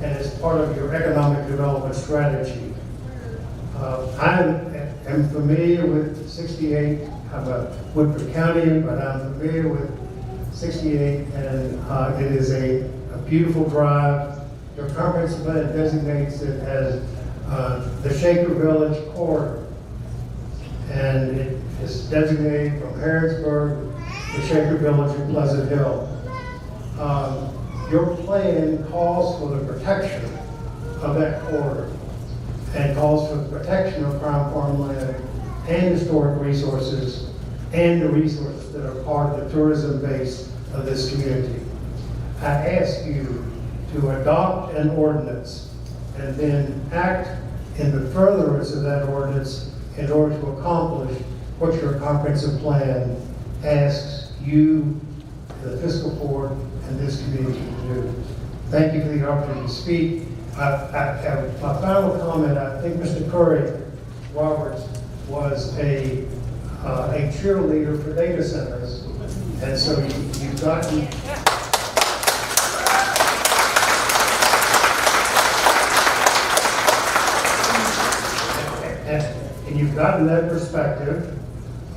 and as part of your economic development strategy. I am familiar with 68. I'm a Woodford County, but I'm familiar with 68, and it is a beautiful drive. Your comprehensive plan designates it as the Shaker Village corridor, and it is designated from Harrodsburg to Shaker Village in Pleasant Hill. Your plan calls for the protection of that corridor and calls for the protection of prime farmland and historic resources and the resources that are part of the tourism base of this community. I ask you to adopt an ordinance and then act in the furtherance of that ordinance in order to accomplish what your comprehensive plan asks you, the fiscal board, and this community to do. Thank you for the opportunity to speak. My final comment, I think Mr. Curry Roberts was a cheerleader for data centers, and so you've gotten not in that perspective,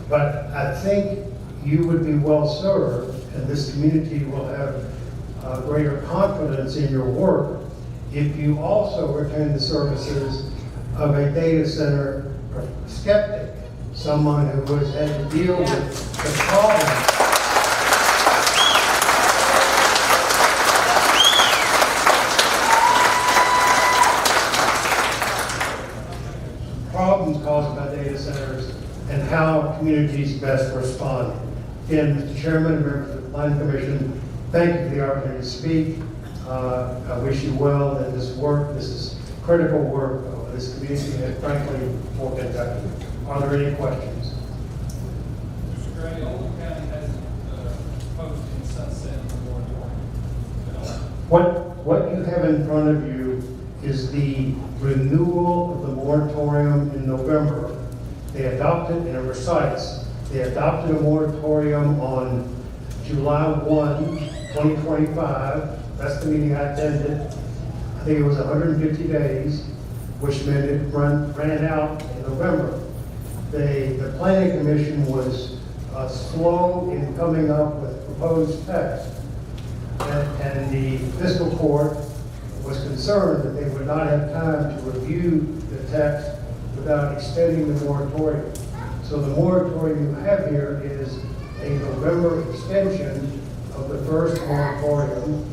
but I think you would be well served, and this community will have greater confidence in your work if you also retain the services of a data center skeptic, someone who has had to deal with the problems. Problems caused by data centers and how communities best respond. Again, Mr. Chairman, members of the Planning Commission, thank you for the opportunity to speak. I wish you well in this work. This is critical work of this community and frankly for Kentucky. Are there any questions? Mr. Gray, Oldham County hasn't posted sunset moratorium. What you have in front of you is the renewal of the moratorium in November. They adopted, and it recites, they adopted a moratorium on July 1, 2025. That's the meeting I attended. I think it was 150 days, which meant it ran out in November. The Planning Commission was slow in coming up with proposed text. And the fiscal court was concerned that they would not have time to review the text without extending the moratorium. So the moratorium you have here is a November extension of the first moratorium.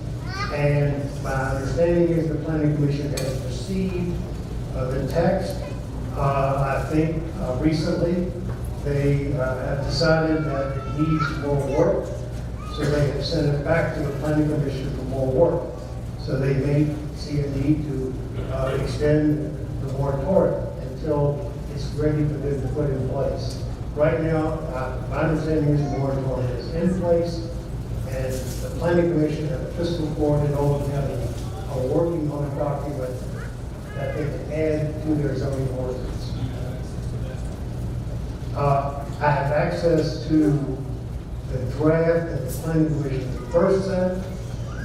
And my understanding is the Planning Commission has received the text. I think recently they have decided that it needs more work. So they have sent it back to the Planning Commission for more work. So they may see a need to extend the moratorium until it's ready for them to put in place. Right now, my understanding is the moratorium is in place, and the Planning Commission and the Fiscal Court in Oldham County are working on a document that they can add to their zoning ordinance. I have access to the draft that the Planning Commission first sent.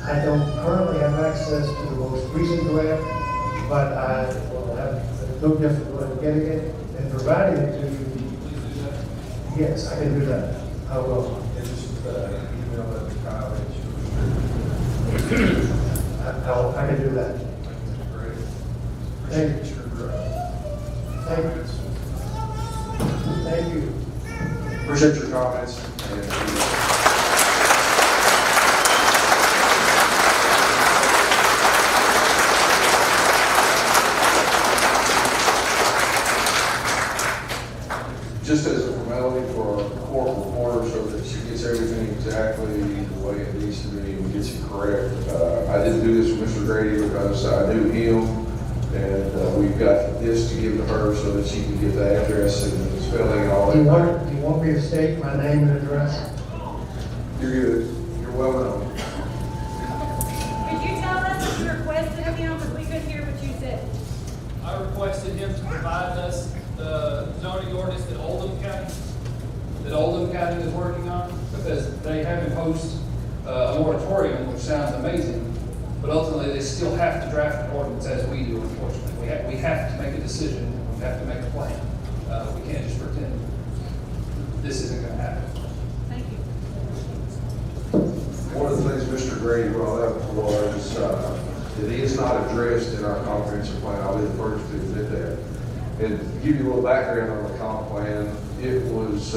I don't currently have access to the most recent draft, but I will have no difficulty getting it and providing it to you. Yes, I can do that. I will. And just email that to college. I can do that. Great. Thank you. Thank you. Thank you. Appreciate your comments. And just as a formality for our court reporter, so that she gets everything exactly the way it needs to be and gets it correct. I didn't do this with Mr. Grady because I knew him, and we've got this to give to her so that she can get the address and the spelling and all Do that. you want me to state my name and address? You're good. You're well known. Could you tell us what you requested of him, because we couldn't hear what you said? I requested him to provide us the zoning ordinance that Oldham County is working on, because they have imposed a moratorium, which sounds amazing, but ultimately they still have to draft an ordinance as we do, unfortunately. We have to make a decision, we have to make a plan. We can't just pretend this isn't gonna happen. Thank you. One of the things Mr. Grady brought up was it is not addressed in our comprehensive plan. I'll be the first to admit that. And to give you a little background on the comp plan, it was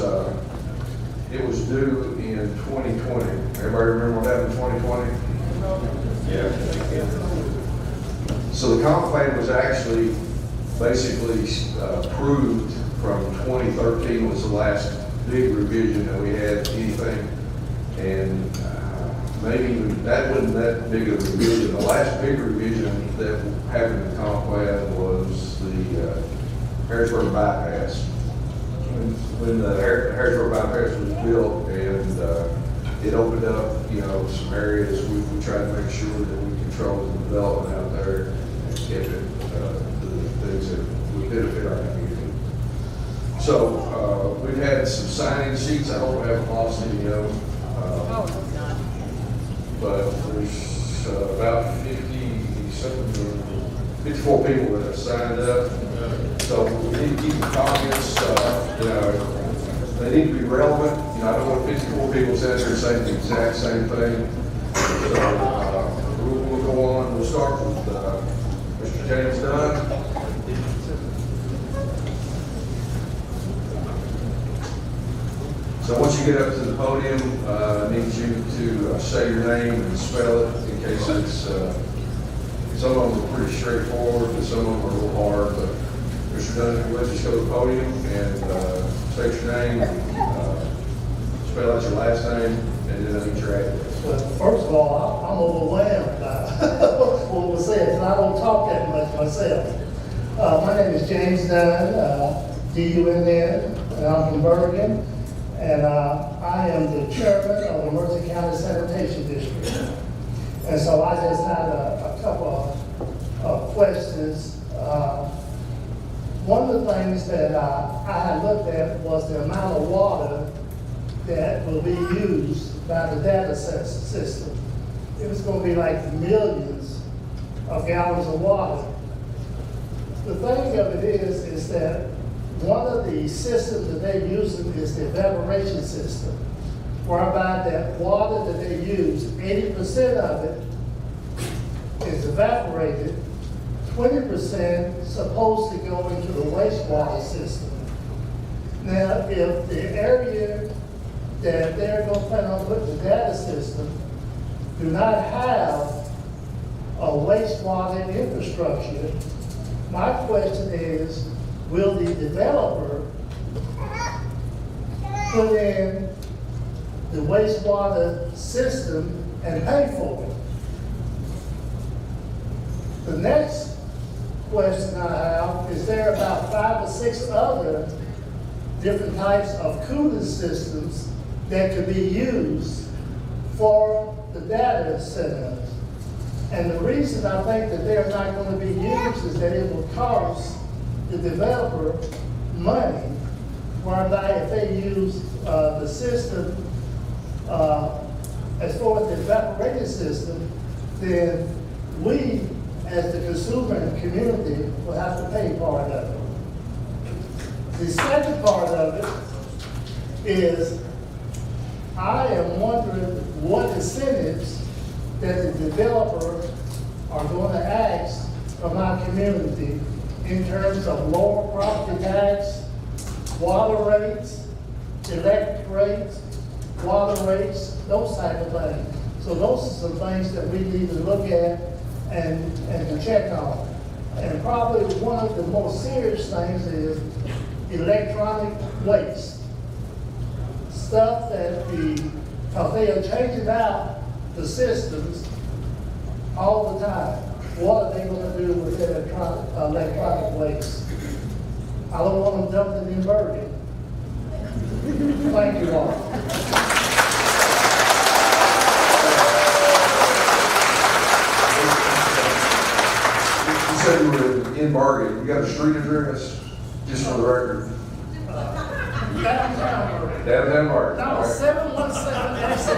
due in 2020. Everybody remember what happened in 2020? Yeah. So the comp plan was actually basically approved from 2013 was the last big revision that we had anything. And maybe even that wasn't that big of a revision. The last big revision that happened in the comp plan was the Harrisburg bypass. When the Harrisburg bypass was built and it opened up, some areas, we tried to make sure that we controlled the development out there and kept it to the things that would benefit our community. So we've had some signing sheets. I hope I haven't lost any of them. But there's about 50 something 54 people that have signed up. So we need to keep the comments, they need to be relevant. I don't want 54 people sitting there saying the exact same thing. So we'll go on. We'll start with Mr. James Dunn. So once you get up to the podium, I need you to say your name and spell it in case it's, some of them are pretty straightforward and some of them are a little hard, but Mr. Dunn, if you would just go to the podium and state your name, spell out your last name, and then I need your address. Well, first of all, I'm overwhelmed by what was said, and I don't talk that much myself. My name is James Dunn, D-U-N-N, and I'm from Bergen. And I am the chairman of the Mercer County Sanitation District. And so I just had a couple of questions. One of the things that I had looked at was the amount of water that will be used by the data system. It was going to be like millions of gallons of water. The thing of it is that one of the systems that they're using is the evaporation system, whereby that water that they use, 80% of it is evaporated, 20% supposed to go into the wastewater system. Now, if the area that they're going to plan on putting the data system do not have a wastewater infrastructure, my question is, will the developer put in the wastewater system and pay for it? The next question I have is there about 5 or 6 other different types of cooling systems that could be used for the data centers. And the reason I think that they're not going to be used is that it will cost the developer money, whereby if they use the system as far as the evaporating system, then we, as the consumer and community, will have to pay part of it. The second part of it is, I am wondering what incentives that the developer are going to ask from our community in terms of lower property tax, water rates, electric rates, water rates, those type of things. So those are some things that we need to look at and to check on. And probably one of the most serious things is electronic waste. Stuff that because they are changing out the systems all the time. What are they going to do with electronic waste? I don't want them dumping in Bergen. Thank you all. You said you were in Bargain. You got a street address, just for the record? Downtown Bergen. Downtown Bargain. No, 717 exit.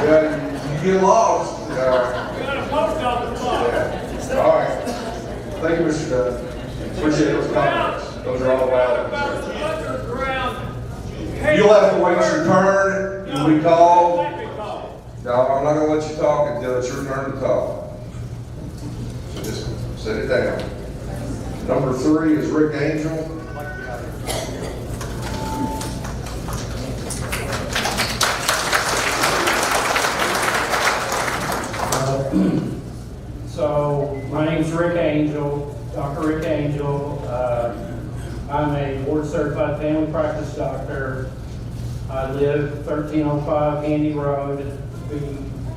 Yeah, you get lost. All right. Thank you, Mr. Dunn. Appreciate those comments. Those are all valid. You'll have to wait your turn. You'll be called. No, I'm not gonna let you talk until it's your turn to talk. So just sit it down. Number 3 is Rick Angel. So my name's Rick Angel, Dr. Rick Angel. I'm a board certified family practice doctor. I live 1305 Handy Road. We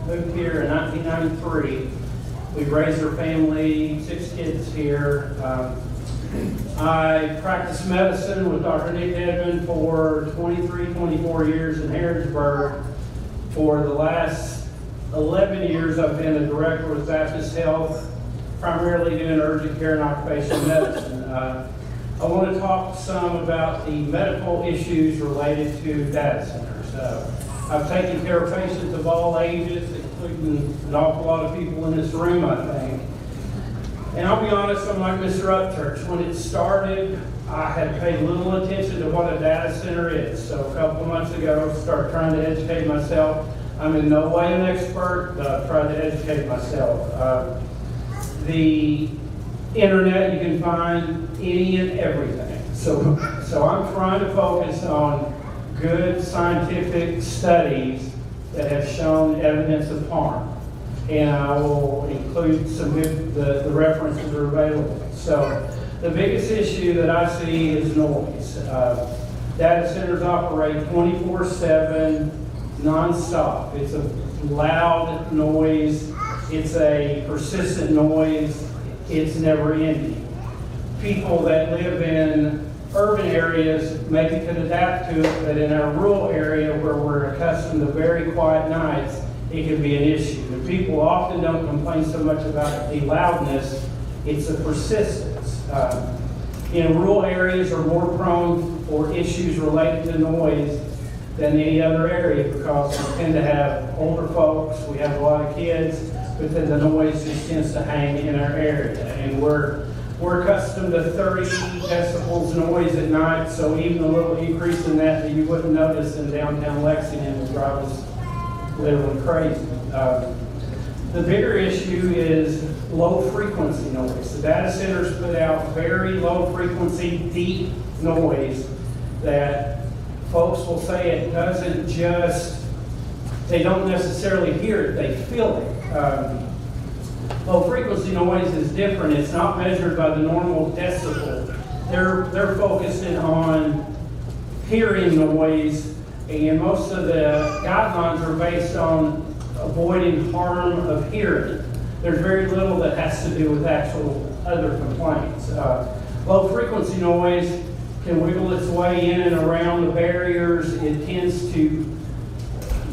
moved here in 1993. We raised our family, 6 kids here. I practiced medicine with Dr. Nick Edmond for 23, 24 years in Harrisburg. For the last 11 years, I've been a director with Baptist Health, primarily doing urgent care and occupational medicine. I want to talk some about the medical issues related to data centers. I've taken care of patients of all ages, including an awful lot of people in this room, I think. And I'll be honest, I'm like Mr. Upchurch. When it started, I had paid little attention to what a data center is. So a couple of months ago, I started trying to educate myself. I'm in no way an expert, but I've tried to educate myself. The internet, you can find any and everything. So I'm trying to focus on good scientific studies that have shown evidence of harm. And I will include some of the references are available. So the biggest issue that I see is noise. Data centers operate 24/7, nonstop. It's a loud noise. It's a persistent noise. It's never ending. People that live in urban areas maybe could adapt to it, but in our rural area where we're accustomed to very quiet nights, it can be an issue. And people often don't complain so much about the loudness, it's the persistence. In rural areas are more prone for issues related to noise than any other area because we tend to have older folks, we have a lot of kids, but then the noise just tends to hang in our area. And we're accustomed to 30 decibels noise at night, so even a little increase in that you wouldn't notice in downtown Lexington would drive us literally crazy. The bigger issue is low frequency noise. The data centers put out very low frequency, deep noise that folks will say it doesn't just, they don't necessarily hear it, they feel it. Low frequency noise is different. It's not measured by the normal decibel. They're focusing on hearing noise, and most of the guidelines are based on avoiding harm of hearing. There's very little that has to do with actual other complaints. Low frequency noise can wiggle its way in and around the barriers. It tends to,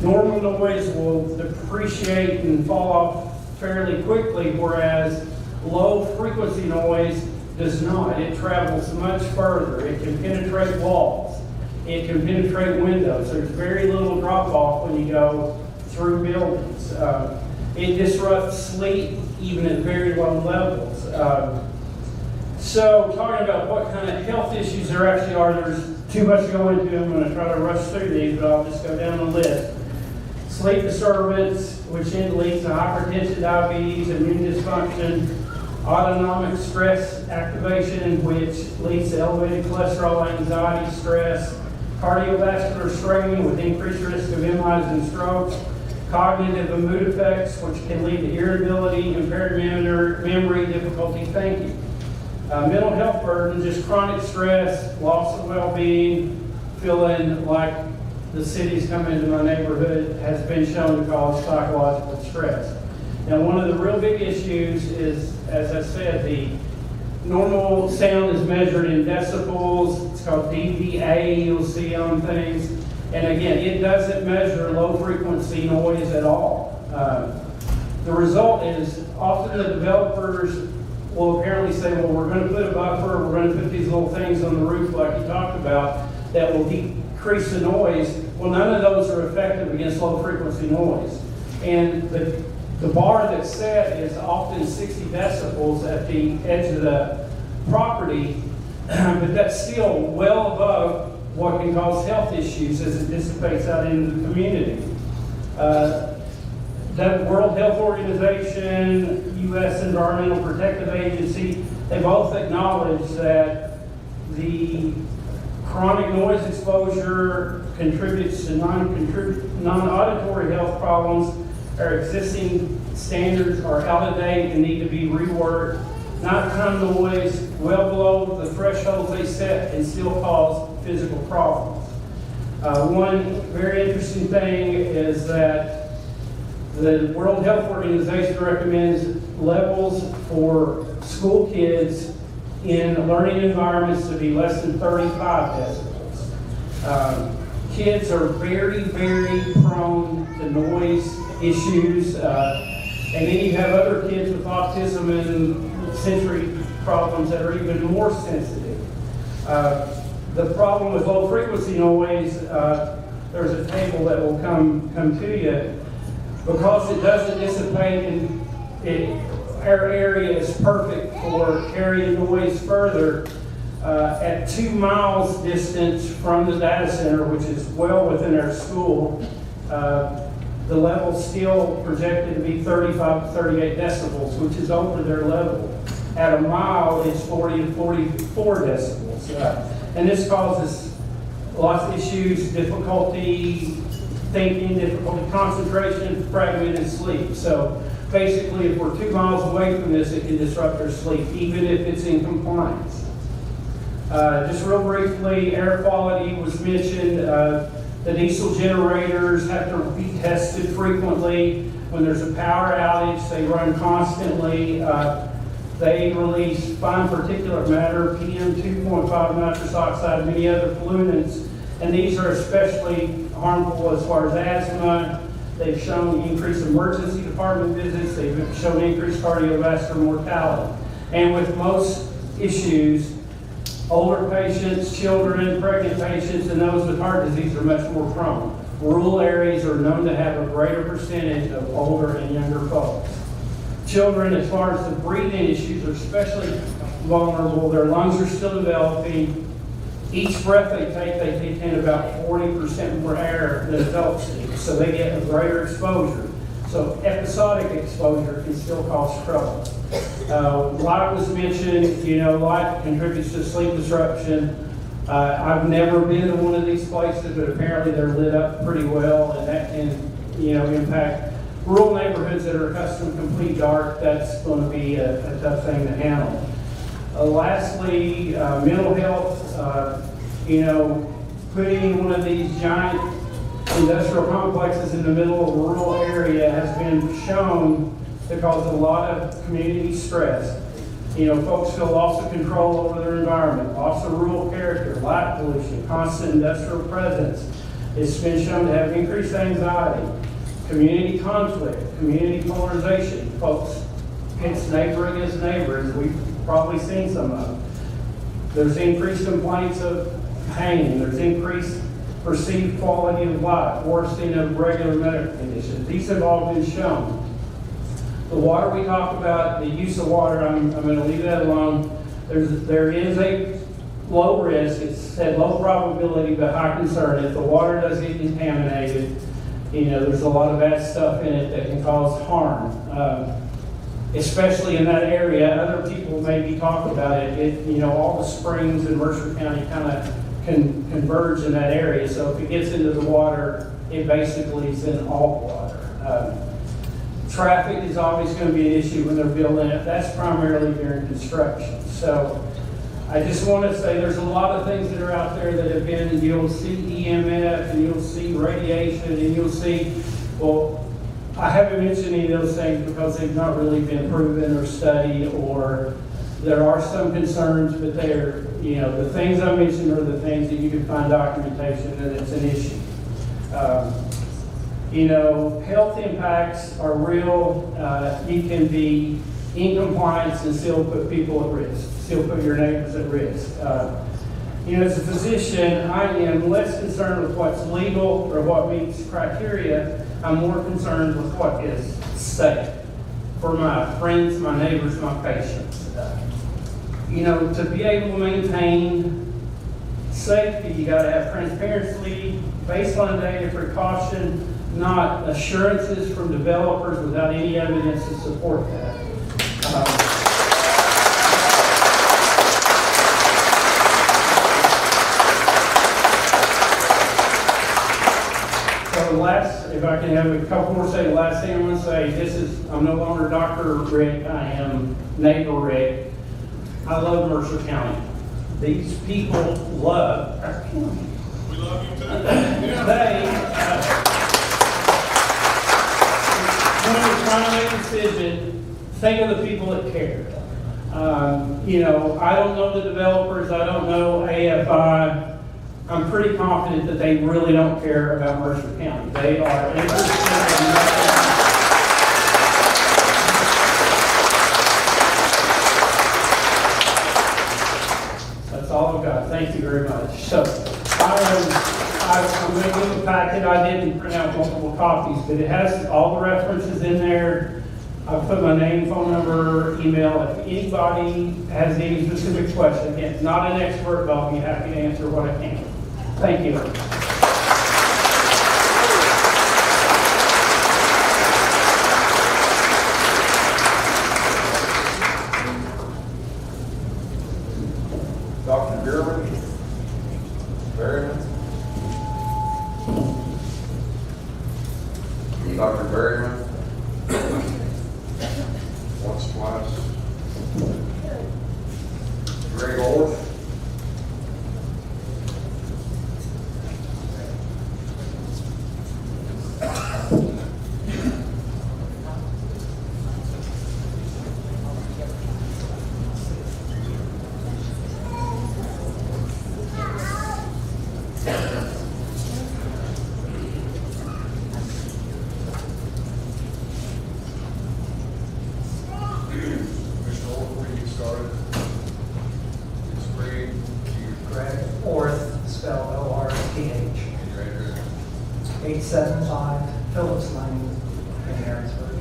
normal noise will depreciate and fall off fairly quickly, whereas low frequency noise does not. It travels much further. It can penetrate walls. It can penetrate windows. There's very little drop off when you go through buildings. It disrupts sleep even at very low levels. So talking about what kind of health issues there actually are, there's too much to go into. I'm going to try to rush through these, but I'll just go down the list. Sleep disturbance, which then leads to hypertension, diabetes, immune dysfunction, autonomic stress activation, which leads to elevated cholesterol, anxiety, stress, cardiovascular strain with increased risk of MIs and strokes, cognitive and mood effects, which can lead to irritability, impaired memory, difficulty thinking. Mental health burden, just chronic stress, loss of well-being, feeling like the city's coming into my neighborhood has been shown to cause psychological stress. Now, one of the real big issues is, as I said, the normal sound is measured in decibels. It's called dBA, you'll see on things. And again, it doesn't measure low frequency noise at all. The result is often the developers will apparently say, well, we're going to put a buffer, we're going to put these little things on the roof like you talked about that will decrease the noise. Well, none of those are effective against low frequency noise. And the bar that's set is often 60 decibels at the edge of the property, but that's still well above what can cause health issues as it dissipates out into the community. The World Health Organization, U.S. Environmental Protective Agency, they both acknowledge that the chronic noise exposure contributes to non-auditory health problems. Our existing standards are out of date and need to be reworked. Nighttime noise, well below the thresholds they set, and still cause physical problems. One very interesting thing is that the World Health Organization recommends levels for school kids in learning environments to be less than 35 decibels. Kids are very, very prone to noise issues. And then you have other kids with autism and sensory problems that are even more sensitive. The problem with low frequency noise, there's a table that will come to you. Because it doesn't dissipate our area is perfect for carrying noise further. At 2 miles distance from the data center, which is well within our school, the level's still projected to be 35 to 38 decibels, which is over their level. At a mile, it's 40 to 44 decibels. And this causes lots of issues, difficulty thinking, difficulty concentration, fragmented sleep. So basically, if we're 2 miles away from this, it can disrupt their sleep, even if it's in compliance. Just real briefly, air quality was mentioned. The diesel generators have to be tested frequently. When there's a power outage, they run constantly. They release fine particulate matter, PM 2.5 nitrous oxide, many other pollutants, and these are especially harmful as far as asthma. They've shown increased emergency department visits. They've shown increased cardiovascular mortality. And with most issues, older patients, children, pregnant patients, and those with heart disease are much more prone. Rural areas are known to have a greater percentage of older and younger folks. Children, as far as the breathing issues, are especially vulnerable. Their lungs are still developing. Each breath they take in about 40% more air than adults do, so they get a greater exposure. So episodic exposure can still cause trouble. Light was mentioned. Light contributes to sleep disruption. I've never been to one of these places, but apparently they're lit up pretty well, and that can, impact rural neighborhoods that are accustomed to complete dark. That's going to be a tough thing to handle. Lastly, mental health. Putting one of these giant industrial complexes in the middle of a rural area has been shown to cause a lot of community stress. Folks feel loss of control over their environment, loss of rural character, light pollution, constant industrial presence. It's been shown to have increased anxiety, community conflict, community polarization. Folks, it's neighbor against neighbor, as we've probably seen some of. There's increased complaints of pain. There's increased perceived quality of life, worsening of regular medical conditions. These have all been shown. The water we talk about, the use of water, I'm going to leave that alone. There is a low risk. It's said low probability, but high concern. If the water does get contaminated, there's a lot of bad stuff in it that can cause harm. Especially in that area, other people maybe talk about it. All the springs in Mercer County kind of can converge in that area. So if it gets into the water, it basically is in all water. Traffic is always going to be an issue when they're building it. That's primarily during construction. So I just want to say there's a lot of things that are out there that have been, you'll see EMF, and you'll see radiation, and you'll see, well, I haven't mentioned any of those things because they've not really been proven or studied, or there are some concerns, but they're, the things I mentioned are the things that you can find documentation that it's an issue. Health impacts are real. You can be in compliance and still put people at risk, still put your neighbors at risk. As a physician, I am less concerned with what's legal or what meets criteria. I'm more concerned with what is safe for my friends, my neighbors, my patients. To be able to maintain safety, you got to have transparency, baseline data, precaution, not assurances from developers without any evidence to support that. If I can have a couple more seconds, last thing I'm going to say, I'm no longer Dr. Rick, I am neighbor Rick. I love Mercer County. These people love our county. We love you too. When we're trying to make a decision, think of the people that care. I don't know the developers, I don't know AFI. I'm pretty confident that they really don't care about Mercer County. They are interested in nothing. That's all I've got. Thank you very much. So I'm going to give a packet. I didn't print out multiple copies, but it has all the references in there. I've put my name, phone number, email. If anybody has any specific question, again, not an expert, but I'll be happy to answer what I can. Thank you. Dr. German? Berryman? Dr. Berryman? Once, twice. Greg Orth? Mr. Orth, before you get started, please read Greg Orth, spelled O-R-T-H. your address. 875 Phillips Lane in Harrisburg.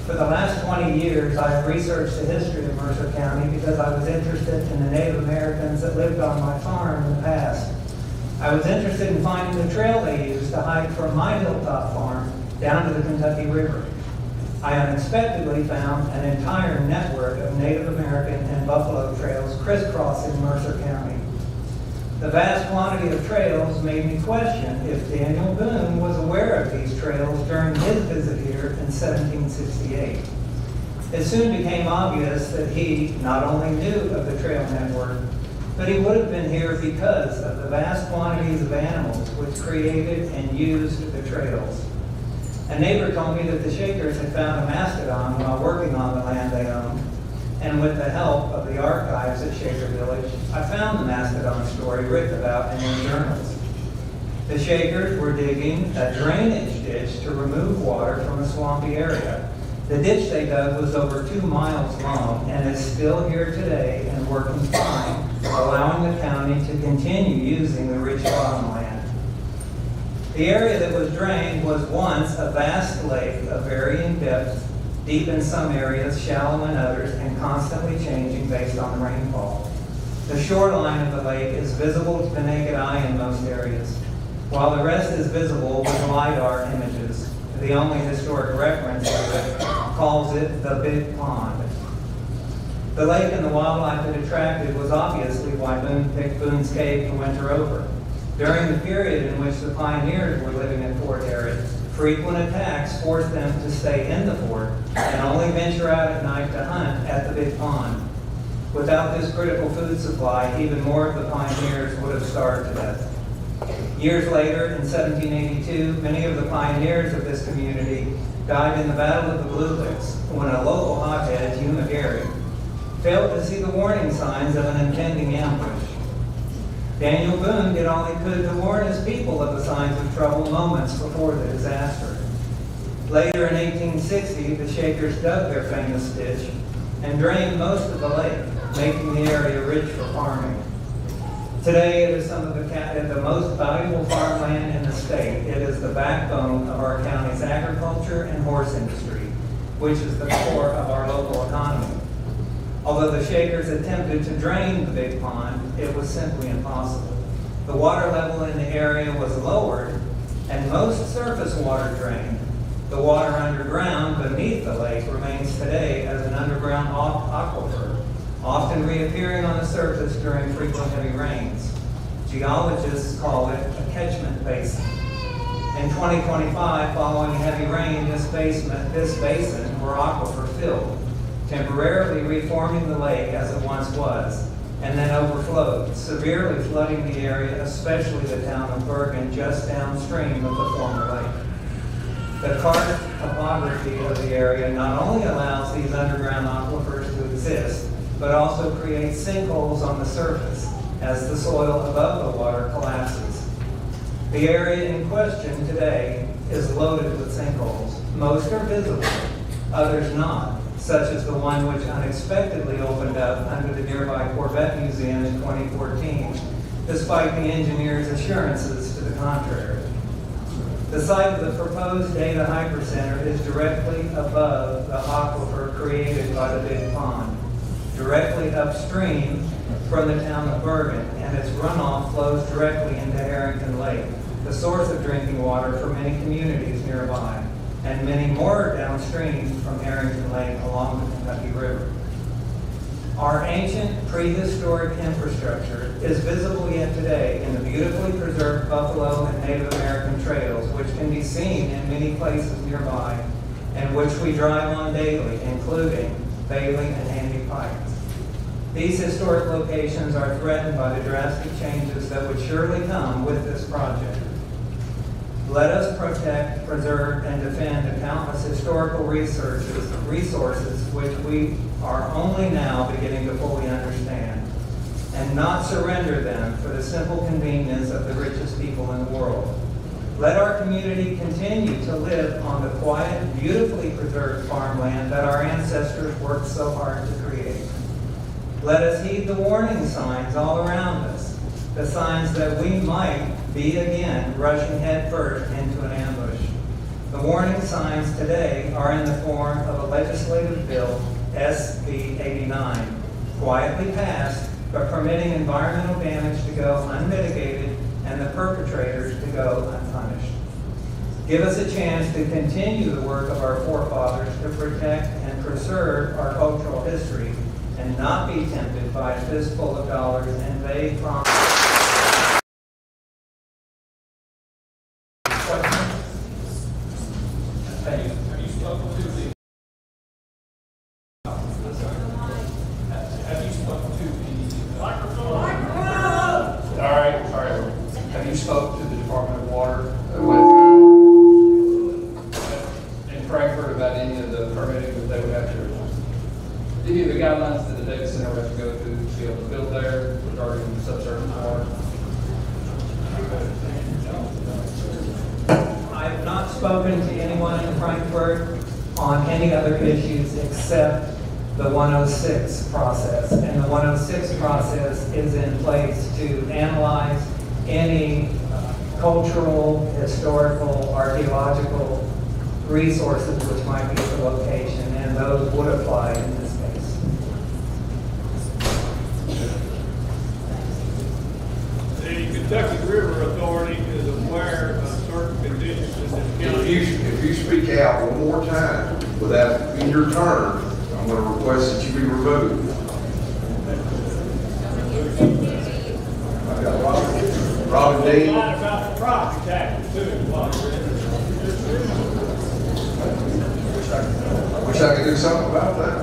For the last 20 years, I've researched the history of Mercer County because I was interested in the Native Americans that lived on my farm in the past. I was interested in finding the trail they used to hike from my hilltop farm down to the Kentucky River. I unexpectedly found an entire network of Native American and buffalo trails crisscrossing Mercer County. The vast quantity of trails made me question if Daniel Boone was aware of these trails during his visit here in 1768. It soon became obvious that he not only knew of the trail network, but he would have been here because of the vast quantities of animals which created and used the trails. A neighbor told me that the Shakers had found a mastodon while working on the land they owned, and with the help of the archives at Shaker Village, I found the mastodon story written about in their journals. The Shakers were digging a drainage ditch to remove water from a swampy area. The ditch they dug was over 2 miles long and is still here today and working fine, allowing the county to continue using the rich bottomland. The area that was drained was once a vast lake of varying depth, deep in some areas, shallow in others, and constantly changing based on the rainfall. The shoreline of the lake is visible to the naked eye in most areas, while the rest is visible with LiDAR images. The only historic reference of it calls it the Big Pond. The lake and the wildlife it attracted was obviously why Boone picked Boone's Cave to winter over. During the period in which the pioneers were living at Fort Harrod, frequent attacks forced them to stay in the fort and only venture out at night to hunt at the Big Pond. Without this critical food supply, even more of the pioneers would have starved to death. Years later, in 1782, many of the pioneers of this community died in the Battle of the Blue Licks when a local hothead, Hugh McGarry, failed to see the warning signs of an impending ambush. Daniel Boone did all he could to warn his people of the signs of trouble moments before the disaster. Later in 1860, the Shakers dug their famous ditch and drained most of the lake, making the area rich for farming. Today, it is some of the most valuable farmland in the state. It is the backbone of our county's agriculture and horse industry, which is the core of our local economy. Although the Shakers attempted to drain the Big Pond, it was simply impossible. The water level in the area was lowered, and most surface water drained. The water underground beneath the lake remains today as an underground aquifer, often reappearing on the surface during frequent heavy rains. Geologists call it a catchment basin. In 2025, following heavy rain, this basin or aquifer filled, temporarily reforming the lake as it once was, and then overflowed, severely flooding the area, especially the town of Bergen, just downstream of the former lake. The karst topography of the area not only allows these underground aquifers to exist, but also creates sinkholes on the surface as the soil above the water collapses. The area in question today is loaded with sinkholes. Most are visible, others not, such as the one which unexpectedly opened up under the nearby Corvette Museum in 2014, despite the engineer's assurances to the contrary. The site of the proposed data hypercenter is directly above the aquifer created by the Big Pond, directly upstream from the town of Bergen, and its runoff flows directly into Harrington Lake, the source of drinking water for many communities nearby, and many more downstream from Harrington Lake along the Kentucky River. Our ancient prehistoric infrastructure is visible yet today in the beautifully preserved buffalo and Native American trails, which can be seen in many places nearby and which we drive on daily, including Bailey and Handy Pike. These historic locations are threatened by the drastic changes that would surely come with this project. Let us protect, preserve, and defend the countless historical resources which we are only now beginning to fully understand, and not surrender them for the simple convenience of the richest people in the world. Let our community continue to live on the quiet, beautifully preserved farmland that our ancestors worked so hard to create. Let us heed the warning signs all around us, the signs that we might be again rushing headfirst into an ambush. The warning signs today are in the form of a legislative bill, SB 89, quietly passed, but permitting environmental damage to go unmitigated and the perpetrators to go unpunished. Give us a chance to continue the work of our forefathers to protect and preserve our cultural history and not be tempted by a fistful of dollars and vague promises. Have you spoken to the? Have you spoken to the? Microphone. All right. Have you spoken to the Department of Water in Frankfurt about any of the permitting that they would have to? Any of the guidelines that the data center would have to go through to be able to build there regarding subsurface water? I have not spoken to anyone in Frankfurt on any other issues except the 106 process. And the 106 process is in place to analyze any cultural, historical, archaeological resources which might be at the location, and those would apply in this case. The Kentucky River Authority is aware of certain conditions in this county. If you speak out one more time without in your turn, I'm going to request that you be removed. I've got Robin Dean. Line about the property taxes too. I wish I could do something about that.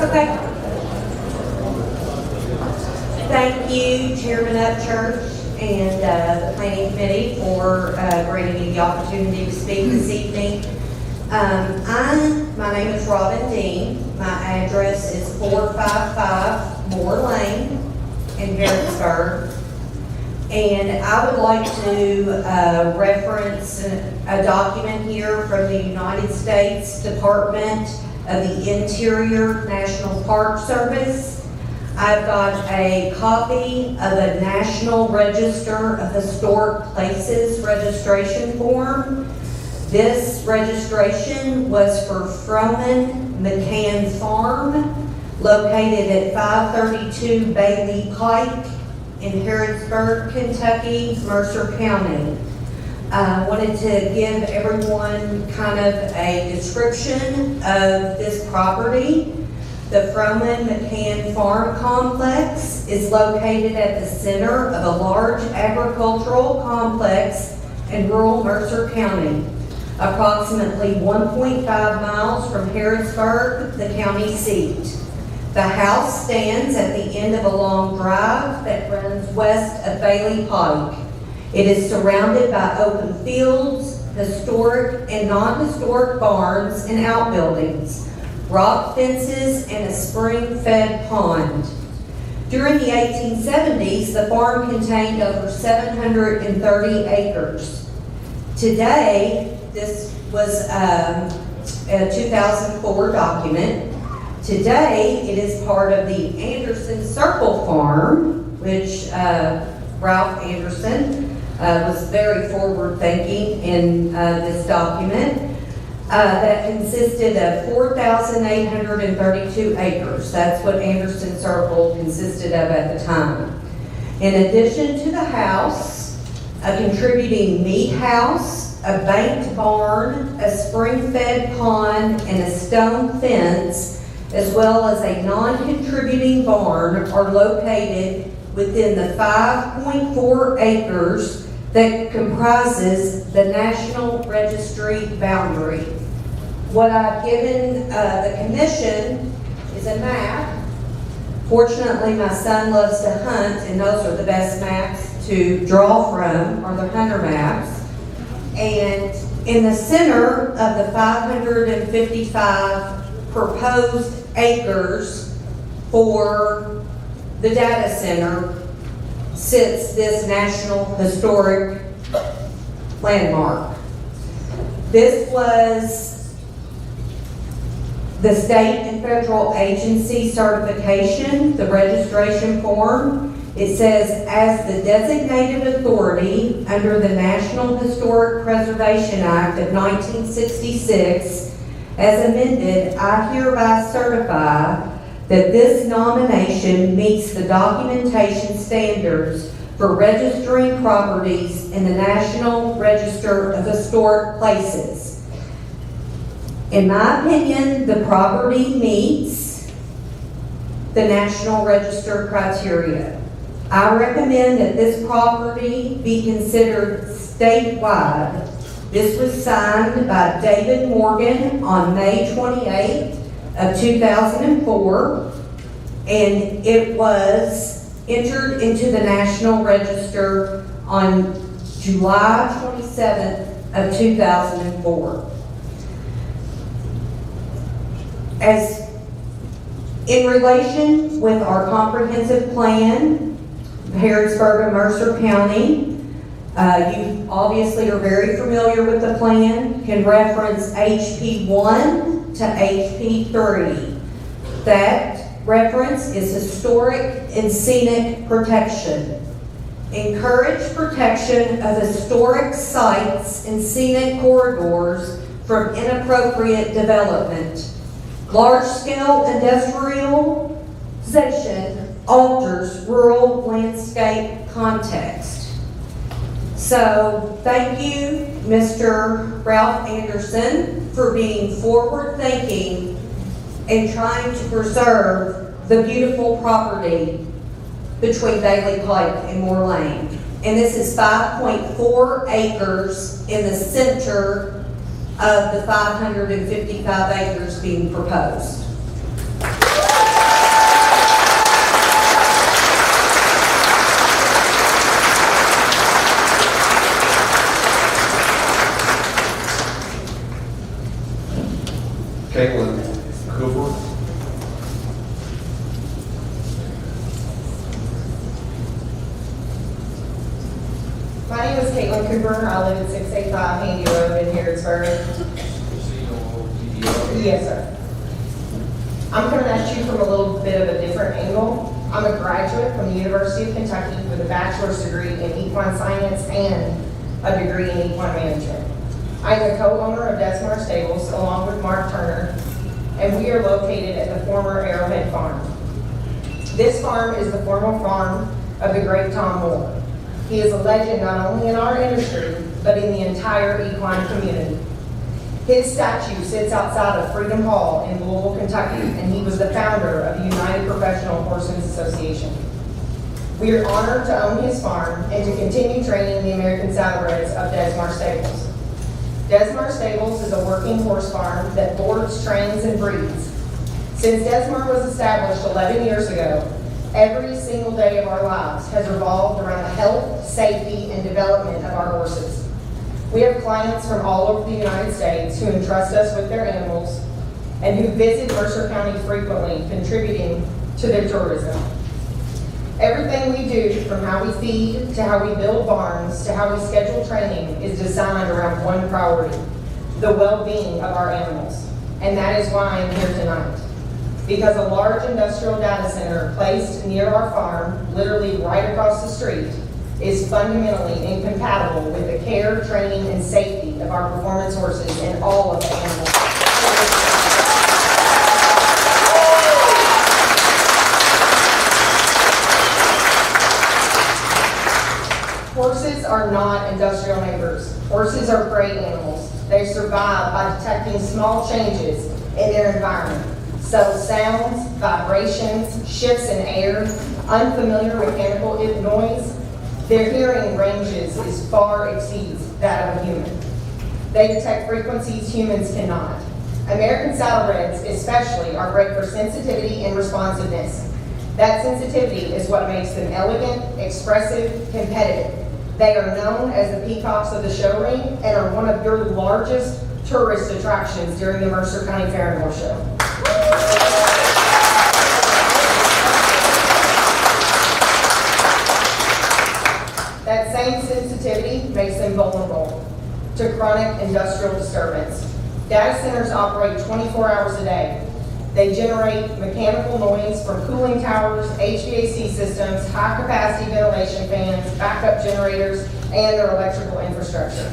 Okay. Thank you, Chairman Upchurch and the Planning Committee for granting me the opportunity to speak this evening. My name is Robin Dean. My address is 455 Moore Lane in Harrisburg. And I would like to reference a document here from the United States Department of the Interior National Park Service. I've got a copy of a National Register of Historic Places registration form. This registration was for Froman McCann Farm, located at 532 Bailey Pike in Harrisburg, Kentucky, Mercer County. I wanted to give everyone kind of a description of this property. The Froman McCann Farm Complex is located at the center of a large agricultural complex in rural Mercer County, approximately 1.5 miles from Harrisburg, the county seat. The house stands at the end of a long drive that runs west of Bailey Pike. It is surrounded by open fields, historic and non-historic barns and outbuildings, rock fences, and a spring-fed pond. During the 1870s, the farm contained over 730 acres. Today, this was a 2004 document. Today, it is part of the Anderson Circle Farm, which Ralph Anderson was very forward-thinking in this document. That consisted of 4,832 acres. That's what Anderson Circle consisted of at the time. In addition to the house, a contributing meat house, a banked barn, a spring-fed pond, and a stone fence, as well as a non-contributing barn, are located within the 5.4 acres that comprises the National Registry boundary. What I've given the commission is a map. Fortunately, my son loves to hunt, and those are the best maps to draw from, are the hunter maps. And in the center of the 555 proposed acres for the data center sits this National Historic Landmark. This was the state and federal agency certification, the registration form. It says, as the designated authority under the National Historic Preservation Act of 1966, as amended, I hereby certify that this nomination meets the documentation standards for registering properties in the National Register of Historic Places. In my opinion, the property meets the National Register criteria. I recommend that this property be considered statewide. This was signed by David Morgan on May 28th of 2004, and it was entered into the National Register on July 27th of 2004. As in relation with our comprehensive plan, Harrodsburg and Mercer County, you obviously are very familiar with the plan, can reference HP 1 to HP 3. That reference is historic and scenic protection. Encourage protection of historic sites and scenic corridors from inappropriate development. Large-scale industrialization alters rural landscape context. So, thank you, Mr. Ralph Anderson, for being forward-thinking and trying to preserve the beautiful property between Bailey Pike and Moore Lane. And this is 5.4 acres in the center of the 555 acres being proposed. Caitlin Cooper. My name is Caitlin Cooper. I live at 685 Handy Road in Harrodsburg. Yes, sir. I'm coming at you from a little bit of a different angle. I'm a graduate from the University of Kentucky with a bachelor's degree in equine science and a degree in equine management. I'm the co-owner of Desmar Stables along with Mark Turner, and we are located at the former Arrowhead Farm. This farm is the former farm of the great Tom Moore. He is a legend not only in our industry, but in the entire equine community. His statue sits outside of Freedom Hall in Louisville, Kentucky, and he was the founder of the United Professional Horsemen's Association. We are honored to own his farm and to continue training the American Saddlebreds of Desmar Stables. Desmar Stables is a working horse farm that boards, trains, and breeds. Since Desmar was established 11 years ago, every single day of our lives has revolved around the health, safety, and development of our horses. We have clients from all over the United States who entrust us with their animals and who visit Mercer County frequently, contributing to their tourism. Everything we do, from how we feed, to how we build barns, to how we schedule training, is designed around one priority: the well-being of our animals. And that is why I'm here tonight. Because a large industrial data center placed near our farm, literally right across the street, is fundamentally incompatible with the care, training, and safety of our performance horses and all of the animals. Horses are not industrial neighbors. Horses are prey animals. They survive by detecting small changes in their environment. Subtle sounds, vibrations, shifts in air, unfamiliar mechanical noise. Their hearing ranges far exceeds that of a human. They detect frequencies humans cannot. American Saddlereds especially are bred for sensitivity and responsiveness. That sensitivity is what makes them elegant, expressive, competitive. They are known as the peacocks of the show ring and are one of your largest tourist attractions during the Mercer County Fair and Horse Show. That same sensitivity makes them vulnerable to chronic industrial disturbance. Data centers operate 24 hours a day. They generate mechanical noise from cooling towers, HVAC systems, high-capacity ventilation fans, backup generators, and their electrical infrastructure.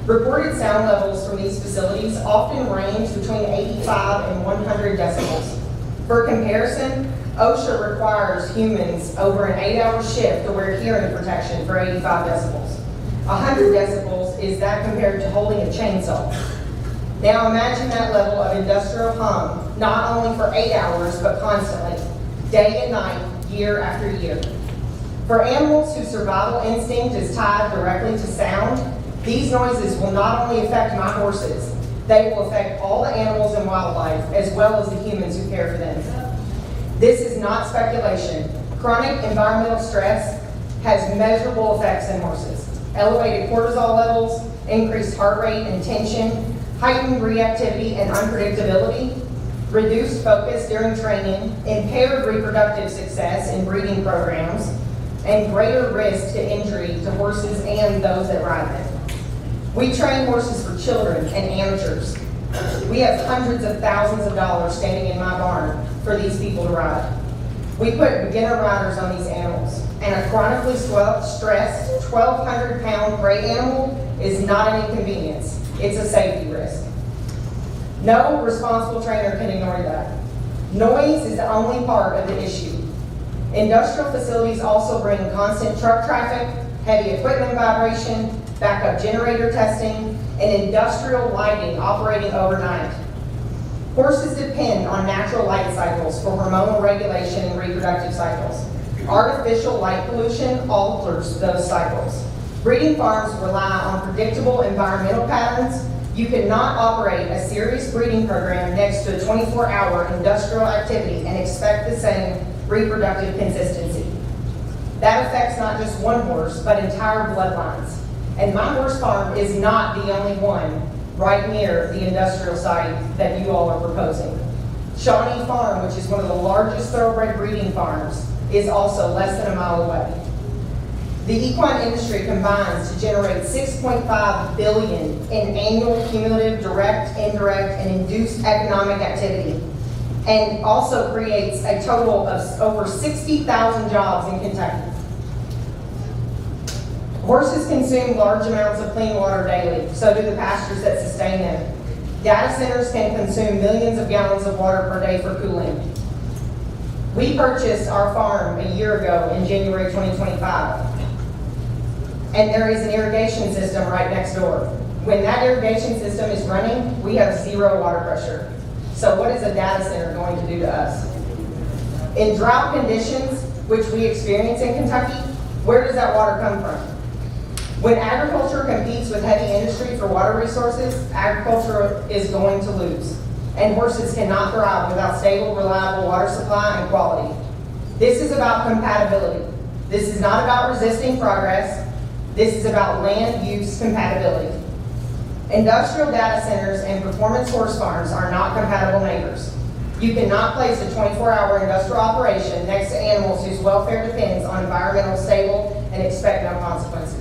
Reported sound levels from these facilities often range between 85 and 100 decibels. For comparison, OSHA requires humans over an 8-hour shift to wear hearing protection for 85 decibels. 100 decibels is that compared to holding a chainsaw. Now imagine that level of industrial hum, not only for 8 hours, but constantly, day and night, year after year. For animals whose survival instinct is tied directly to sound, these noises will not only affect my horses, they will affect all the animals and wildlife, as well as the humans who care for them. This is not speculation. Chronic environmental stress has measurable effects in horses. Elevated cortisol levels, increased heart rate and tension, heightened reactivity and unpredictability, reduced focus during training, impaired reproductive success in breeding programs, and greater risk to injury to horses and those that ride them. We train horses for children and amateurs. We have hundreds of thousands of dollars standing in my barn for these people to ride. We put beginner riders on these animals, and a chronically stressed 1,200-pound prey animal is not an inconvenience. It's a safety risk. No responsible trainer can ignore that. Noise is the only part of the issue. Industrial facilities also bring constant truck traffic, heavy equipment vibration, backup generator testing, and industrial lighting operating overnight. Horses depend on natural light cycles for hormonal regulation and reproductive cycles. Artificial light pollution alters those cycles. Breeding farms rely on predictable environmental patterns. You cannot operate a serious breeding program next to a 24-hour industrial activity and expect the same reproductive consistency. That affects not just one horse, but entire bloodlines. And my horse farm is not the only one right near the industrial site that you all are proposing. Shawnee Farm, which is one of the largest thoroughbred breeding farms, is also less than a mile away. The equine industry combines to generate $6.5 billion in annual cumulative direct, indirect, and induced economic activity, and also creates a total of over 60,000 jobs in Kentucky. Horses consume large amounts of clean water daily, so do the pastures that sustain them. Data centers can consume millions of gallons of water per day for cooling. We purchased our farm a year ago in January 2025. And there is an irrigation system right next door. When that irrigation system is running, we have zero water pressure. So what is a data center going to do to us? In drought conditions, which we experience in Kentucky, where does that water come from? When agriculture competes with heavy industry for water resources, agriculture is going to lose. And horses cannot thrive without stable, reliable water supply and quality. This is about compatibility. This is not about resisting progress. This is about land use compatibility. Industrial data centers and performance horse farms are not compatible neighbors. You cannot place a 24-hour industrial operation next to animals whose welfare depends on environmental stable and expect no consequences.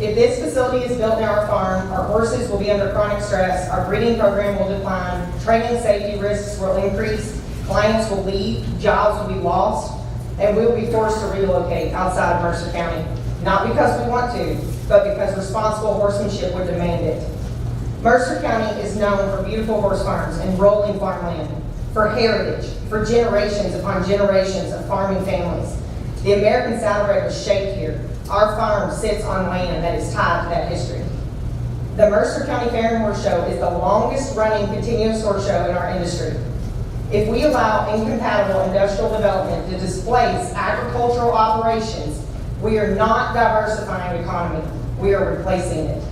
If this facility is built near our farm, our horses will be under chronic stress, our breeding program will decline, training safety risks will increase, clients will leave, jobs will be lost, and we will be forced to relocate outside of Mercer County. Not because we want to, but because responsible horsemanship would demand it. Mercer County is known for beautiful horse farms and rolling farmland, for heritage, for generations upon generations of farming families. The American saddlebred was shaped here. Our farm sits on land that is tied to that history. The Mercer County Fair and Horse Show is the longest running continuous horse show in our industry. If we allow incompatible industrial development to displace agricultural operations, we are not diversifying the economy, we are replacing it.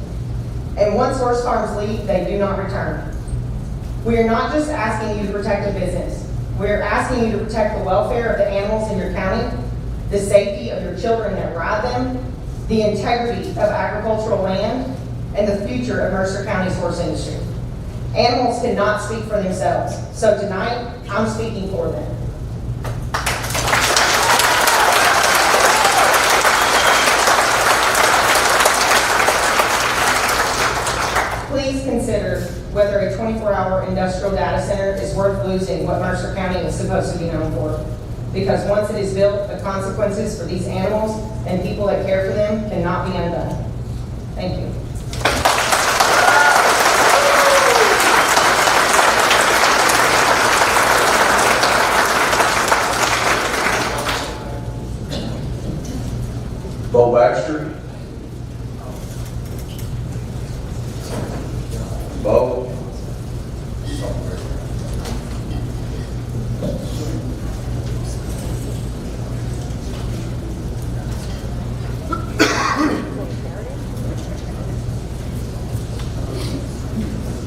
And once horse farms leave, they do not return. We are not just asking you to protect a business, we are asking you to protect the welfare of the animals in your county, the safety of your children that ride them, the integrity of agricultural land, and the future of Mercer County's horse industry. Animals cannot speak for themselves, so tonight, I'm speaking for them. Please consider whether a 24-hour industrial data center is worth losing what Mercer County is supposed to be known for. Because once it is built, the consequences for these animals and people that care for them cannot be undone. Thank you. Bo Baxter. Bo.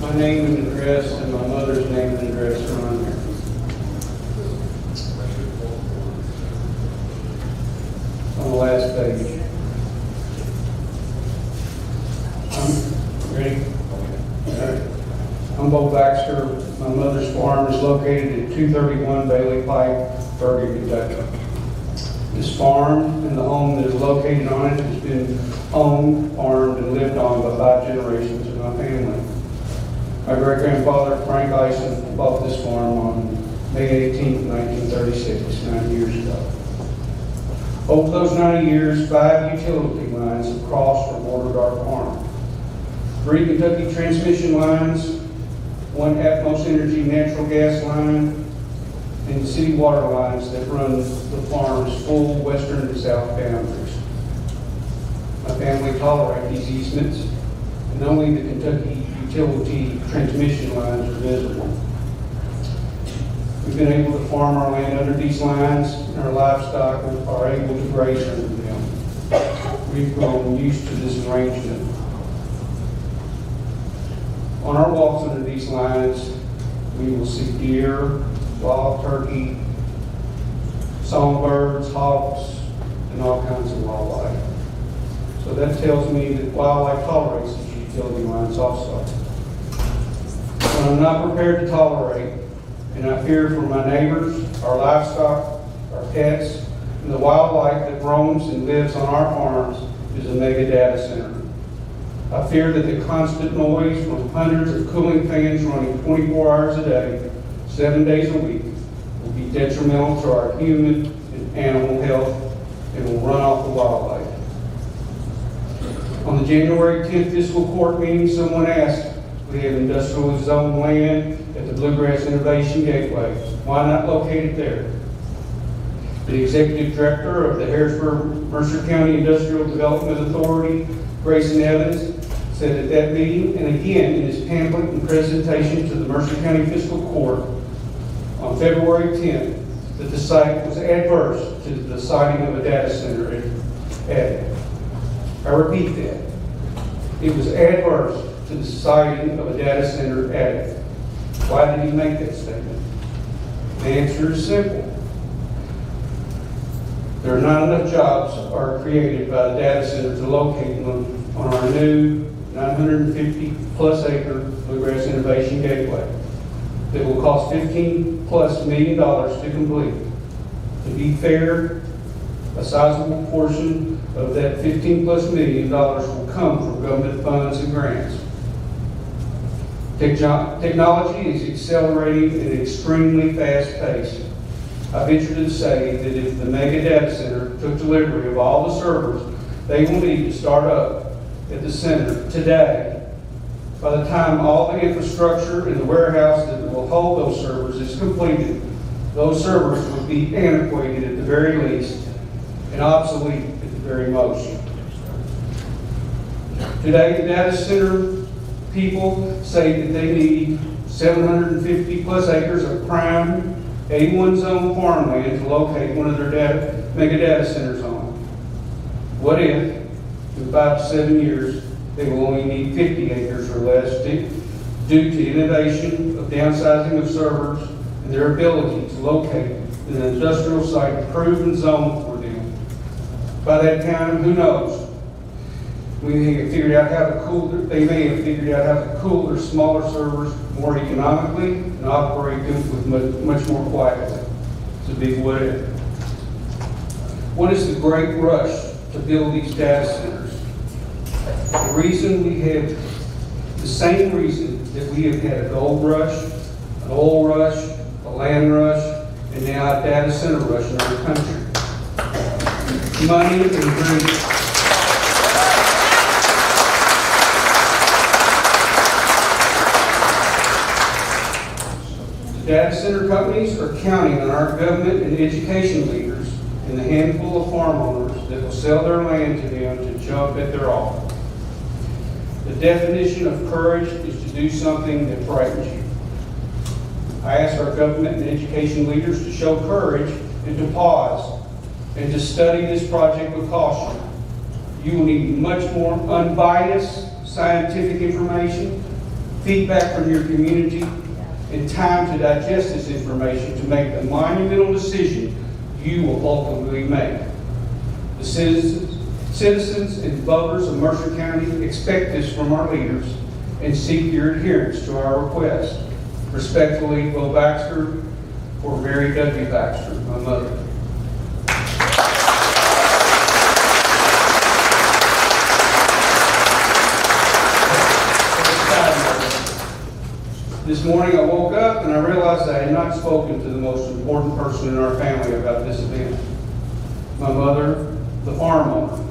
My name and address and my mother's name and address are on there. On the last page. Ready? I'm Bo Baxter. My mother's farm is located at 231 Bailey Pike, Bergen, Kentucky. This farm and the home that is located on it has been owned, farmed, and lived on by 5 generations of my family. My great-grandfather, Frank Eisen, bought this farm on May 18, 1936, 9 years ago. Over those 90 years, 5 utility lines have crossed or bordered our farm. 3 Kentucky transmission lines, 1 Atmos Energy natural gas line, and the city water lines that run the farm's full western and south boundaries. My family tolerate these easements, and only the Kentucky utility transmission lines are visible. We've been able to farm our land under these lines, and our livestock are able to graze under them. We've grown used to this arrangement. On our walks under these lines, we will see deer, wild turkey, songbirds, hawks, and all kinds of wildlife. So that tells me that wildlife tolerates these utility lines also. What I'm not prepared to tolerate, and I fear for my neighbors, our livestock, our pets, and the wildlife that roams and lives on our farms, is a mega data center. I fear that the constant noise from hundreds of cooling fans running 24 hours a day, 7 days a week, will be detrimental to our human and animal health and will run off the wildlife. On the January 10th fiscal court meeting, someone asked, we have industrial zone land at the Bluegrass Innovation Gateway. Why not locate it there? The executive director of the Harrisburg-Mercer County Industrial Development Authority, Grayson Evans, said at that meeting, and again in his pamphlet and presentation to the Mercer County Fiscal Court on February 10th, that the site was adverse to the siting of a data center at it. I repeat that. It was adverse to the siting of a data center at it. Why did he make that statement? The answer is simple. There are not enough jobs are created by the data center to locate them on our new 950-plus acre Bluegrass Innovation Gateway that will cost $15+ million to complete. To be fair, a sizable portion of that $15+ million will come from government funds and grants. Technology is accelerating at an extremely fast pace. I venture to say that if the mega data center took delivery of all the servers they will need to start up at the center today, by the time all the infrastructure in the warehouse that will hold those servers is completed, those servers would be antiquated at the very least and obsolete at the very most. Today, the data center people say that they need 750+ acres of prime A1 zone farmland to locate one of their mega data centers on. What if, in 5 to 7 years, they will only need 50 acres or less due to innovation of downsizing of servers and their ability to locate an industrial site approved and zoned for them? By that time, who knows? They may have figured out how to cool their smaller servers more economically and operate them with much more quietly. It's a big what if. What is the great rush to build these data centers? The reason we have the same reason that we have had a gold rush, an oil rush, a land rush, and now a data center rush in our country. Money and greed. Data center companies are counting on our government and education leaders and the handful of farm owners that will sell their land to them to jump at their offer. The definition of courage is to do something that frightens you. I ask our government and education leaders to show courage and to pause and to study this project with caution. You will need much more unbiased scientific information, feedback from your community, and time to digest this information to make the monumental decision you will ultimately make. The citizens and voters of Mercer County expect this from our leaders and seek your adherence to our request. Respectfully, Will Baxter, for Mary W. Baxter, my mother. This morning I woke up and I realized I had not spoken to the most important person in our family about this event. My mother, the farm owner.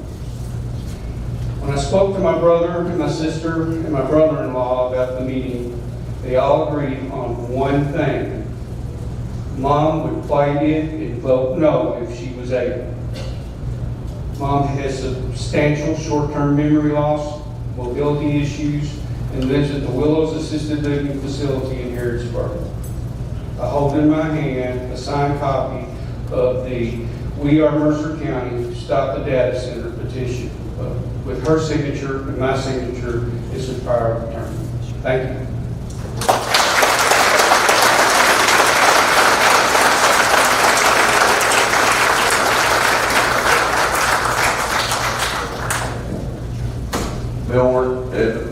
When I spoke to my brother and my sister and my brother-in-law about the meeting, they all agreed on one thing. Mom would fight it and vote no if she was able. Mom has substantial short-term memory loss, mobility issues, and lives at the Willows Assisted Living Facility in Harrisburg. I hold in my hand a signed copy of the We Are Mercer County Stop the Data Center petition with her signature and my signature as the power of attorney. Thank you. Millward, Ed.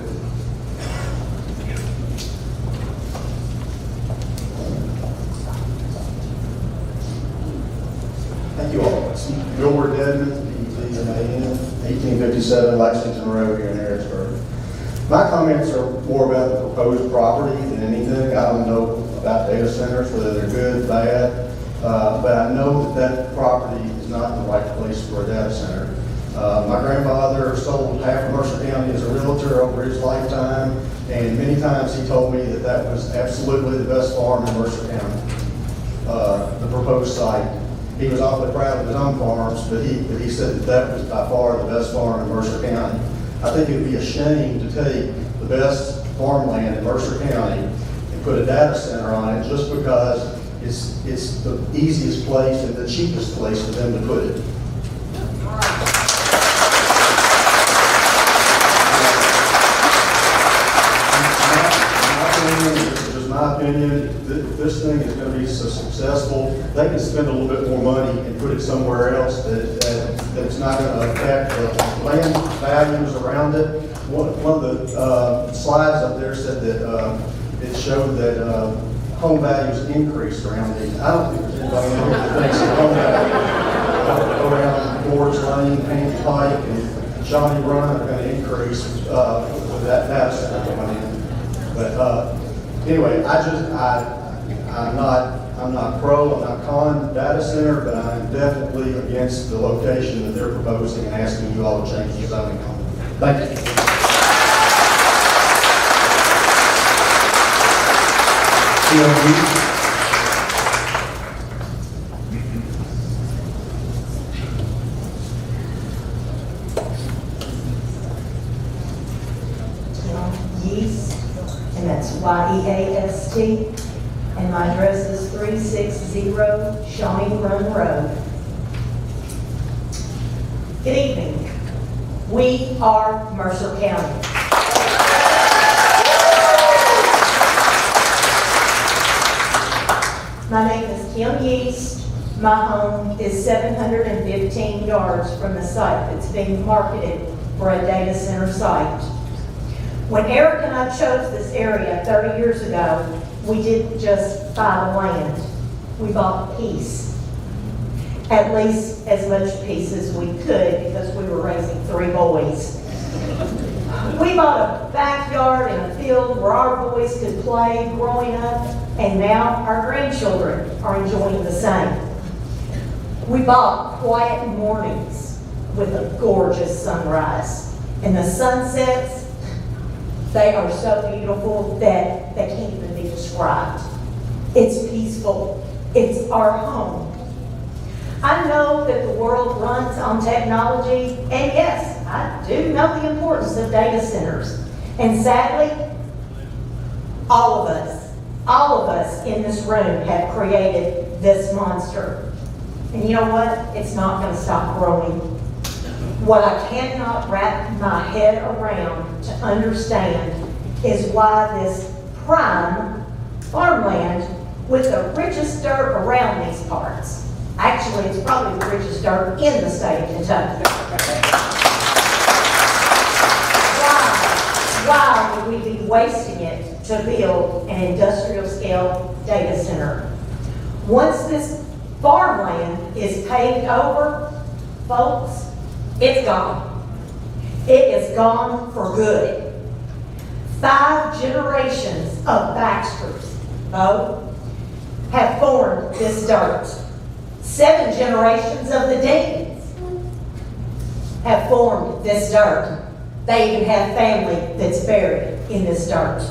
Thank you all. It's Millward Dedman, D-E-D-M-A-N, 1857 Lexington Road here in Harrisburg. My comments are more about the proposed property than anything. I don't know about data centers, whether they're good, bad, but I know that property is not the right place for a data center. My grandfather sold half of Mercer County as a realtor over his lifetime, and many times he told me that that was absolutely the best farm in Mercer County, the proposed site. He was awfully proud of his own farms, but he said that was by far the best farm in Mercer County. I think it would be a shame to take the best farmland in Mercer County and put a data center on it just because it's the easiest place and the cheapest place for them to put it. My opinion, if this thing is going to be so successful, they can spend a little bit more money and put it it somewhere else that's not going to affect the land values around it. One of the slides up there said that it showed that home values increased around these. I don't think there's anybody in here that thinks that home values around George Lane, Paint Pike, and Johnny Run are going to increase with that data center going in. But anyway, I'm not pro, I'm not con data center, but I'm definitely against the location that they're proposing and asking you all to change the zoning on. Thank you. Yeast, and that's Y-E-A-S-T, and my address is 360 Shawnee Run Road. Good evening. We are Mercer County. My name is Kim Yeast. My home is 715 yards from the site that's being marketed for a data center site. When Eric and I chose this area 30 years ago, we didn't just buy the land. We bought a piece. At least as much piece as we could because we were raising 3 boys. We bought a backyard and a field where our boys could play growing up, and now our grandchildren are enjoying the same. We bought quiet mornings with a gorgeous sunrise. And the sunsets, they are so beautiful that they can't even be described. It's peaceful. It's our home. I know that the world runs on technology, and yes, I do know the importance of data centers. And sadly, all of us in this room have created this monster. And you know what? It's not going to stop growing. What I cannot wrap my head around to understand is why this prime farmland with the richest dirt around these parts, actually it's probably the richest dirt in the state of Kentucky. Why would we be wasting it to build an industrial scale data center? Once this farmland is paved over, folks, it's gone. It is gone for good. 5 generations of Baxters, have formed this dirt. 7 generations of the Deans have formed this dirt. They even have family that's buried in this dirt.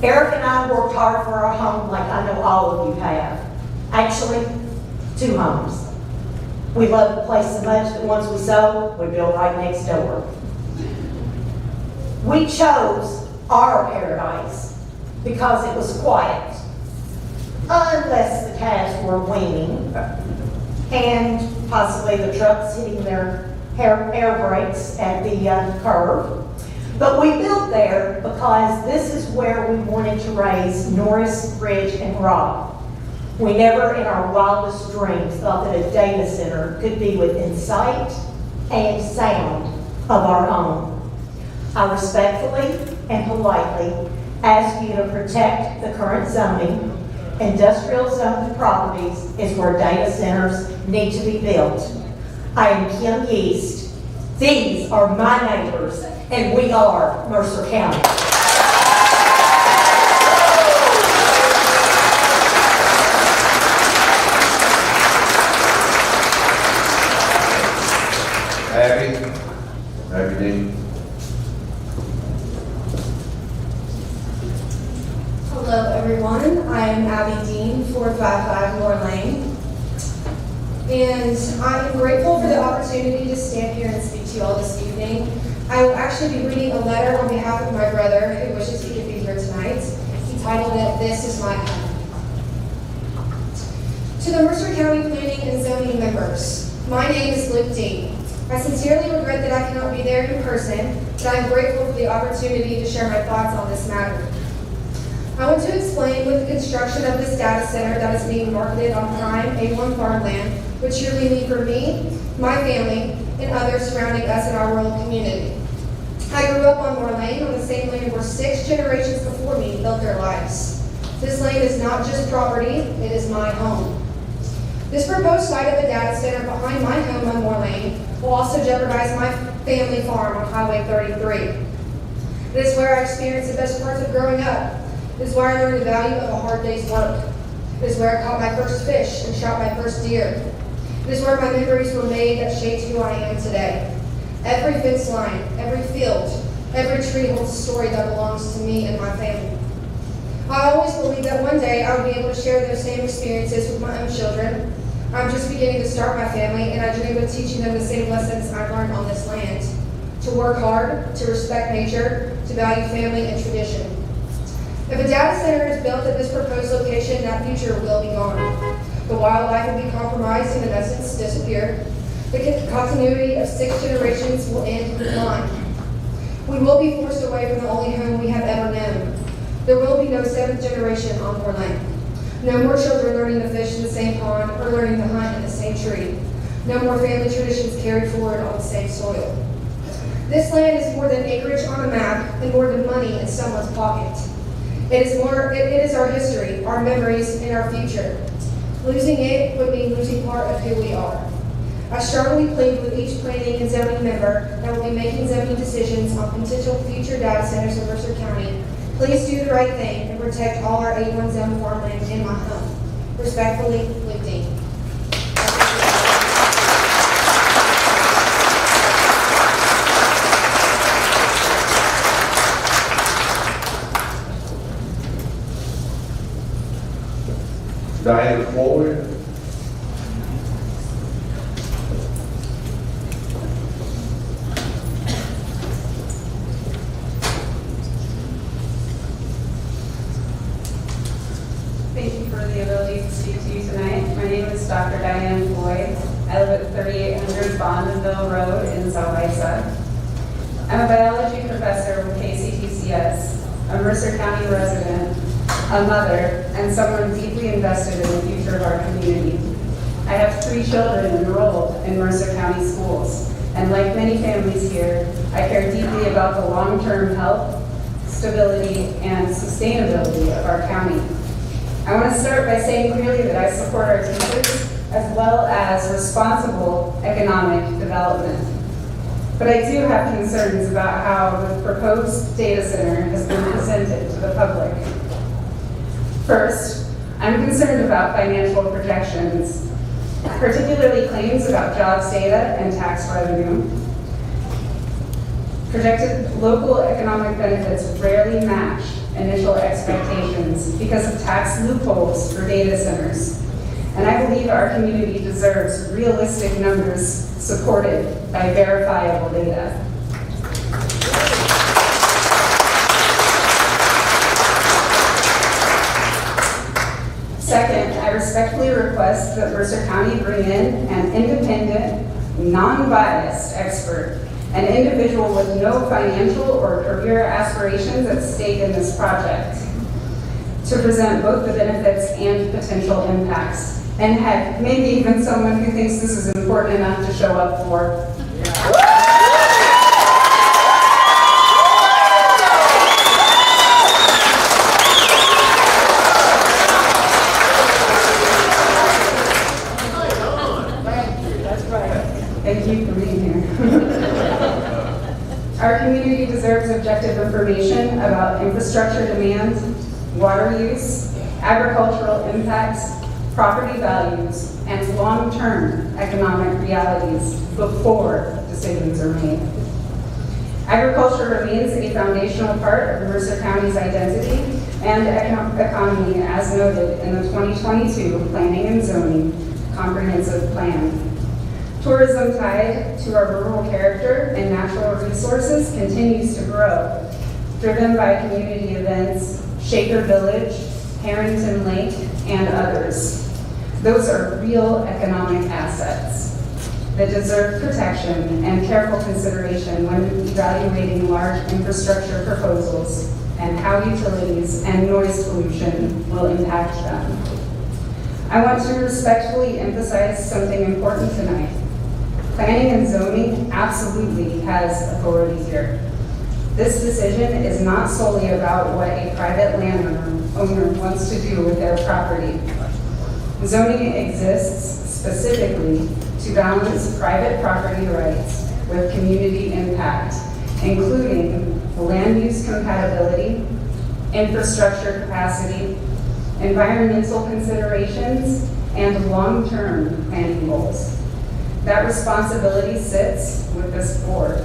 Eric and I worked hard for our home like I know all of you have. Actually, 2 homes. We love the place so much that once we sold, we built right next door. We chose our paradise because it was quiet, unless the calves were weaning and possibly the trucks hitting their air brakes at the curve. But we built there because this is where we wanted to raise Norris, Ridge, and Rob. We never in our wildest dreams thought that a data center could be within sight and sound of our home. I respectfully and politely ask you to protect the current zoning. Industrial zoned properties is where data centers need to be built. I am Kim Yeast. These are my neighbors, and we are Mercer County. Abby Dean. Hello, everyone. I am Abby Dean, 455 Moore Lane. And I am grateful for the opportunity to stand here and speak to you all this evening. I will actually be reading a letter on behalf of my brother who wishes he could be here tonight. He titled it, "This is My Home." To the Mercer County Planning and Zoning members, my name is Luke Dean. I sincerely regret that I cannot be there in person, but I am grateful for the opportunity to share my thoughts on this matter. I want to explain with the construction of this data center that is being marketed on prime A1 farmland would truly mean for me, my family, and others surrounding us in our rural community. I grew up on Moore Lane, on the same land where 6 generations before me built their lives. This land is not just property, it is my home. This proposed site of a data center behind my home on Moore Lane will also jeopardize my family farm on Highway 33. It is where I experienced the best parts of growing up. It is where I learned the value of a hard day's work. It is where I caught my first fish and shot my first deer. It is where my memories were made that shaped who I am today. Every fence line, every field, every tree holds a story that belongs to me and my family. I always believed that one day I would be able to share those same experiences with my own children. I'm just beginning to start my family, and I dream of teaching them the same lessons I learned on this land. To work hard, to respect nature, to value family and tradition. If a data center is built at this proposed location, that future will be gone. The wildlife will be compromised and in essence disappear. The continuity of 6 generations will end in decline. We will be forced away from the only home we have ever known. There will be no 7th generation on Moore Lane. No more children learning to fish in the same pond or learning to hunt in the same tree. No more family traditions carried forward on the same soil. This land is more than acreage on a map and more than money in someone's pocket. It is our history, our memories, and our future. Losing it would mean losing part of who we are. I strongly plead with each planning and zoning member that will be making zoning decisions on potential future data centers in Mercer County. Please do the right thing and protect all our A1 zone farmland in my home. Respectfully, Luke Dean. Diana Floyd. Thank you for the ability to speak to you tonight. My name is Dr. Diane Floyd. I live at 3800 Bondville Road in South Isa. I'm a biology professor with KCTCS, a Mercer County resident, a mother, and someone deeply invested in the future of our community. I have 3 children enrolled in Mercer County schools, and like many families here, I care deeply about the long-term health, stability, and sustainability of our county. I want to start by saying clearly that I support our teachers as well as responsible economic development. But I do have concerns about how the proposed data center has been presented to the public. First, I'm concerned about financial projections, particularly claims about jobs data and tax revenue. Projected local economic benefits rarely match initial expectations because of tax loopholes for data centers. And I believe our community deserves realistic numbers supported by verifiable data. Second, I respectfully request that Mercer County bring in an independent, non-biased expert, an individual with no financial or career aspirations at stake in this project, to present both the benefits and potential impacts. And heck, maybe even someone who thinks this is important enough to show up for. Thank you for being here. Our community deserves objective information about infrastructure demand, water use, agricultural impacts, property values, and long-term economic realities before decisions are made. Agriculture remains a foundational part of Mercer County's identity and economy, as noted in the 2022 Planning and Zoning Comprehensive Plan. Tourism tied to our rural character and natural resources continues to grow, driven by community events, Shaker Village, Harrington Lake, and others. Those are real economic assets that deserve protection and careful consideration when evaluating large infrastructure proposals and how utilities and noise pollution will impact them. I want to respectfully emphasize something important tonight. Planning and zoning absolutely has authority here. This decision is not solely about what a private landowner wants to do with their property. Zoning exists specifically to balance private property rights with community impact, including land use compatibility, infrastructure capacity, environmental considerations, and long-term planning goals. That responsibility sits with this board.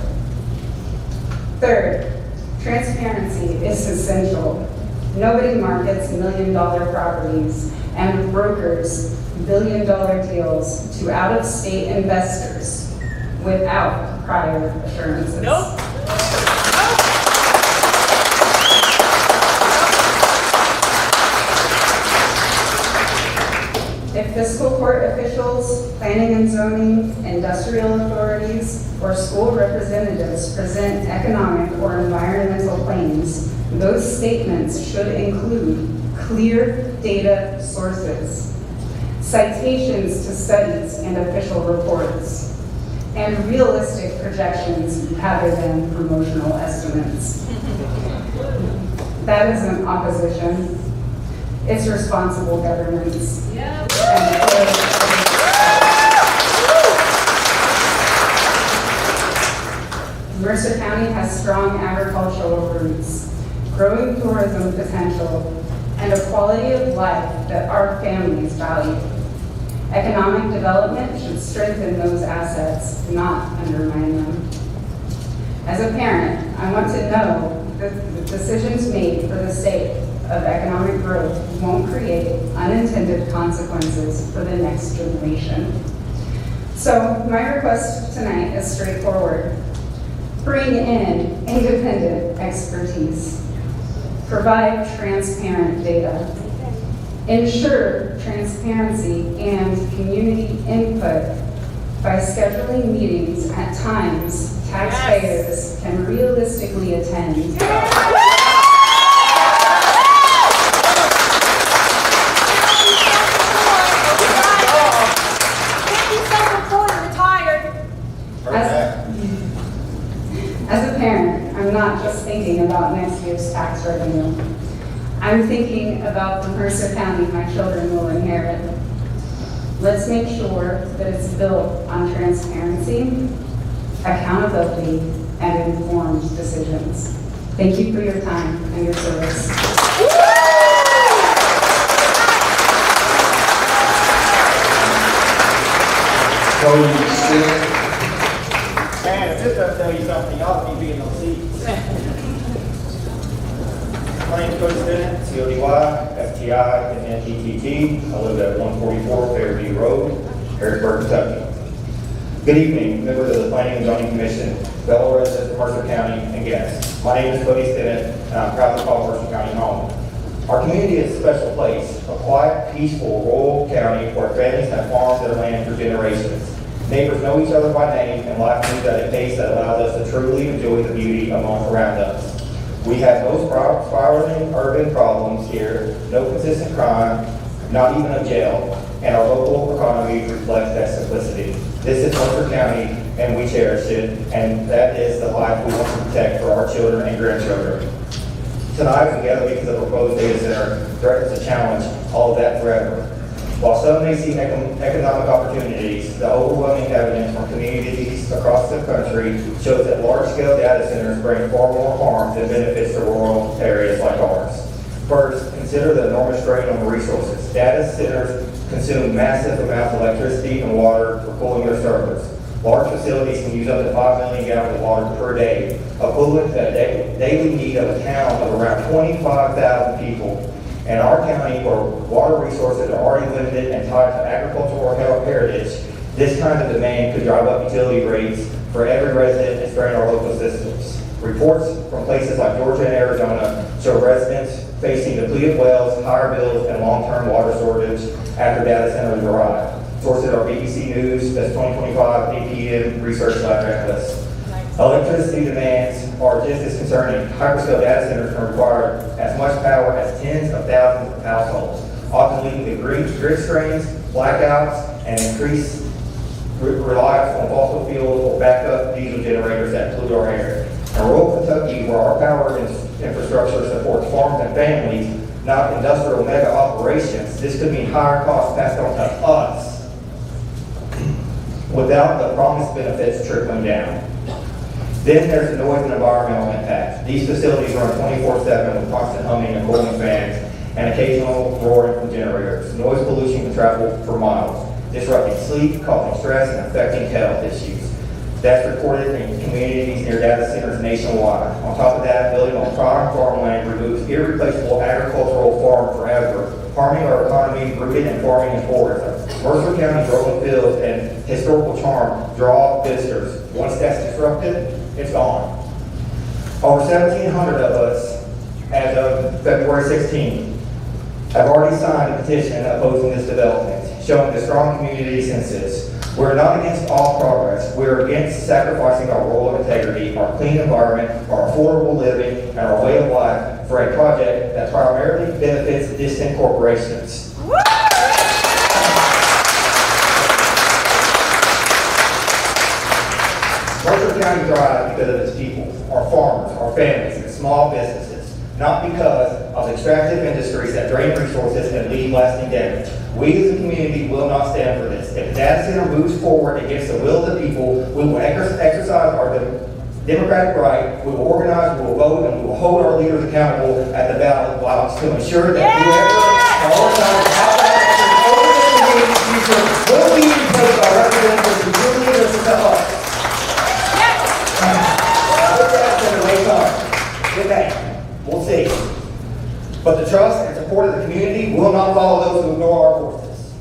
Third, transparency is essential. Nobody markets million-dollar properties and brokers billion-dollar deals to out-of-state investors without prior assurances. Nope. If fiscal court officials, planning and zoning, industrial authorities, or school representatives present economic or environmental claims, those statements should include clear data sources, citations to studies and official reports, and realistic projections rather than promotional estimates. That isn't opposition. It's responsible governance. Yeah. Mercer County has strong agricultural roots, growing tourism potential, and a quality of life that our families value. Economic development should strengthen those assets, not undermine them. As a parent, I want to know that the decisions made for the sake of economic growth won't create unintended consequences for the next generation. So my request tonight is straightforward. Bring in independent expertise. Provide transparent data. Ensure transparency and community input by scheduling meetings at times taxpayers can realistically attend. As a parent, I'm not just thinking about next year's tax revenue. I'm thinking about the Mercer County my children will inherit. Let's make sure that it's built on transparency, accountability, and informed decisions. Thank you for your time and your service. Man, if this doesn't tell you something, y'all need to be in those seats. My name's Cody Stinnett, C-O-D-Y-S-T-I-N-N-E-T-T. I live at 144 Fairview Road, Harrisburg, Kentucky. Good evening, members of the Planning and Zoning Commission, fellow residents of Mercer County, and guests. My name is Cody Stinnett, and I'm proud to call Mercer County home. Our community is a special place, a quiet, peaceful, rural county where families have farmed their land for generations. Neighbors know each other by name, and life moves at a pace that allows us to truly enjoy the beauty around us. We have no spiraling urban problems here, no consistent crime, not even a jail, and our local economy reflects that simplicity. This is Mercer County, and we cherish it, and that is the life we want to protect for our children and grandchildren. Tonight, together because of the proposed data center, threatens to challenge all of that forever. While some may see economic opportunities, the overwhelming evidence from communities across the country shows that large-scale data centers bring far more harm than benefits to rural areas like ours. First, consider the enormous strain on the resources. Data centers consume massive amounts of electricity and water for cooling their servers. Large facilities can use up to 5 million gallons of water per day, equivalent to a daily need of a town of around 25,000 people. In our county, where water resources are already limited and tied to agricultural heritage, this kind of demand could drive up utility rates for every resident and strain our local systems. Reports from places like Georgia and Arizona show residents facing depleted wells, higher bills, and long-term water shortage after data centers arrive. Sources are BBC News, that's 2025 APM Research Lab Atlas. Electricity demands are just as concerning. Hyperscale data centers can require as much power as tens of thousands of households. often leading to grid strains, blackouts, and increased reliance on fossil fuels or backup diesel generators that pollute our air. In rural Kentucky, where our power infrastructure supports farms and families, not industrial mega operations, this could mean higher costs passed on to us without the promised benefits trickling down. Then there's the noise and environmental impact. These facilities run 24/7 with constant humming and cooling fans and occasional roaring from generators. Noise pollution can travel for miles, disrupting sleep, causing stress, and affecting health issues. That's reported in communities near data centers nationwide. On top of that, building on prime farmland removes irreplaceable agricultural farm forever, harming our economy rooted in farming and tourism. Mercer County's rolling fields and historical charm draw visitors. Once that's disrupted, it's gone. Over 1,700 of us, as of February 16th, have already signed a petition opposing this development, showing the strong community census. We're not against all progress. We're against sacrificing our role of integrity, our clean environment, our affordable living, and our way of life for a project that primarily benefits distant corporations. Mercer County thrives because of its people, our farmers, our families, and small businesses, not because of extractive industries that drain resources and leave lasting damage. We as a community will not stand for this. If the data center moves forward against the will of the people, we will exercise our democratic right, we will organize, we will vote, and we will hold our leaders accountable at the ballot box to ensure that whoever prioritizes how that over the community's future will be replaced by representatives who truly listen to us. Okay, we'll see. But the trust and support of the community will not follow those who ignore our forces.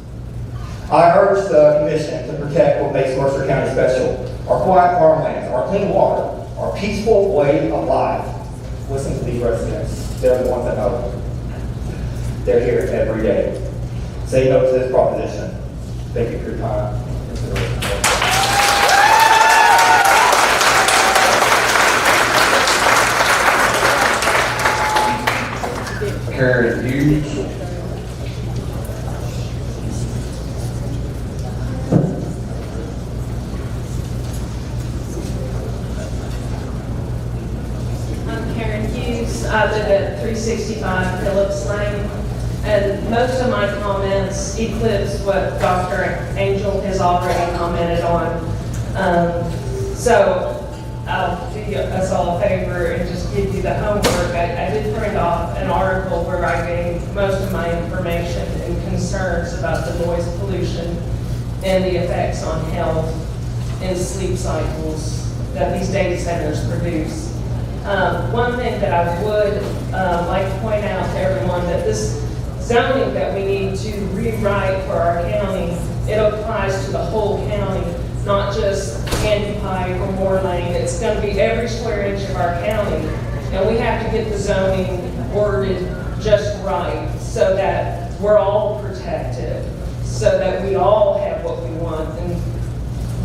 I urge the Commission to protect what makes Mercer County special: our quiet farmlands, our clean water, our peaceful way of life. Listen to these residents. They're the ones that know. They're here every day. Say no to this proposition. Thank you for your time. Karen Hughes. I'm Karen Hughes. I live at 365 Phillips Lane, and most of my comments eclipse what Dr. Angel has already commented on. So I'll do us all a favor and just give you the homework. I did print off an article where I gave most of my information and concerns about the noise pollution and the effects on health and sleep cycles that these data centers produce. One thing that I would like to point out to everyone, that this zoning that we need to rewrite for our county, it applies to the whole county, not just Candy Pike or Moore Lane. It's going to be every square inch of our county. And we have to get the zoning worded just right so that we're all protected, so that we all have what we want. And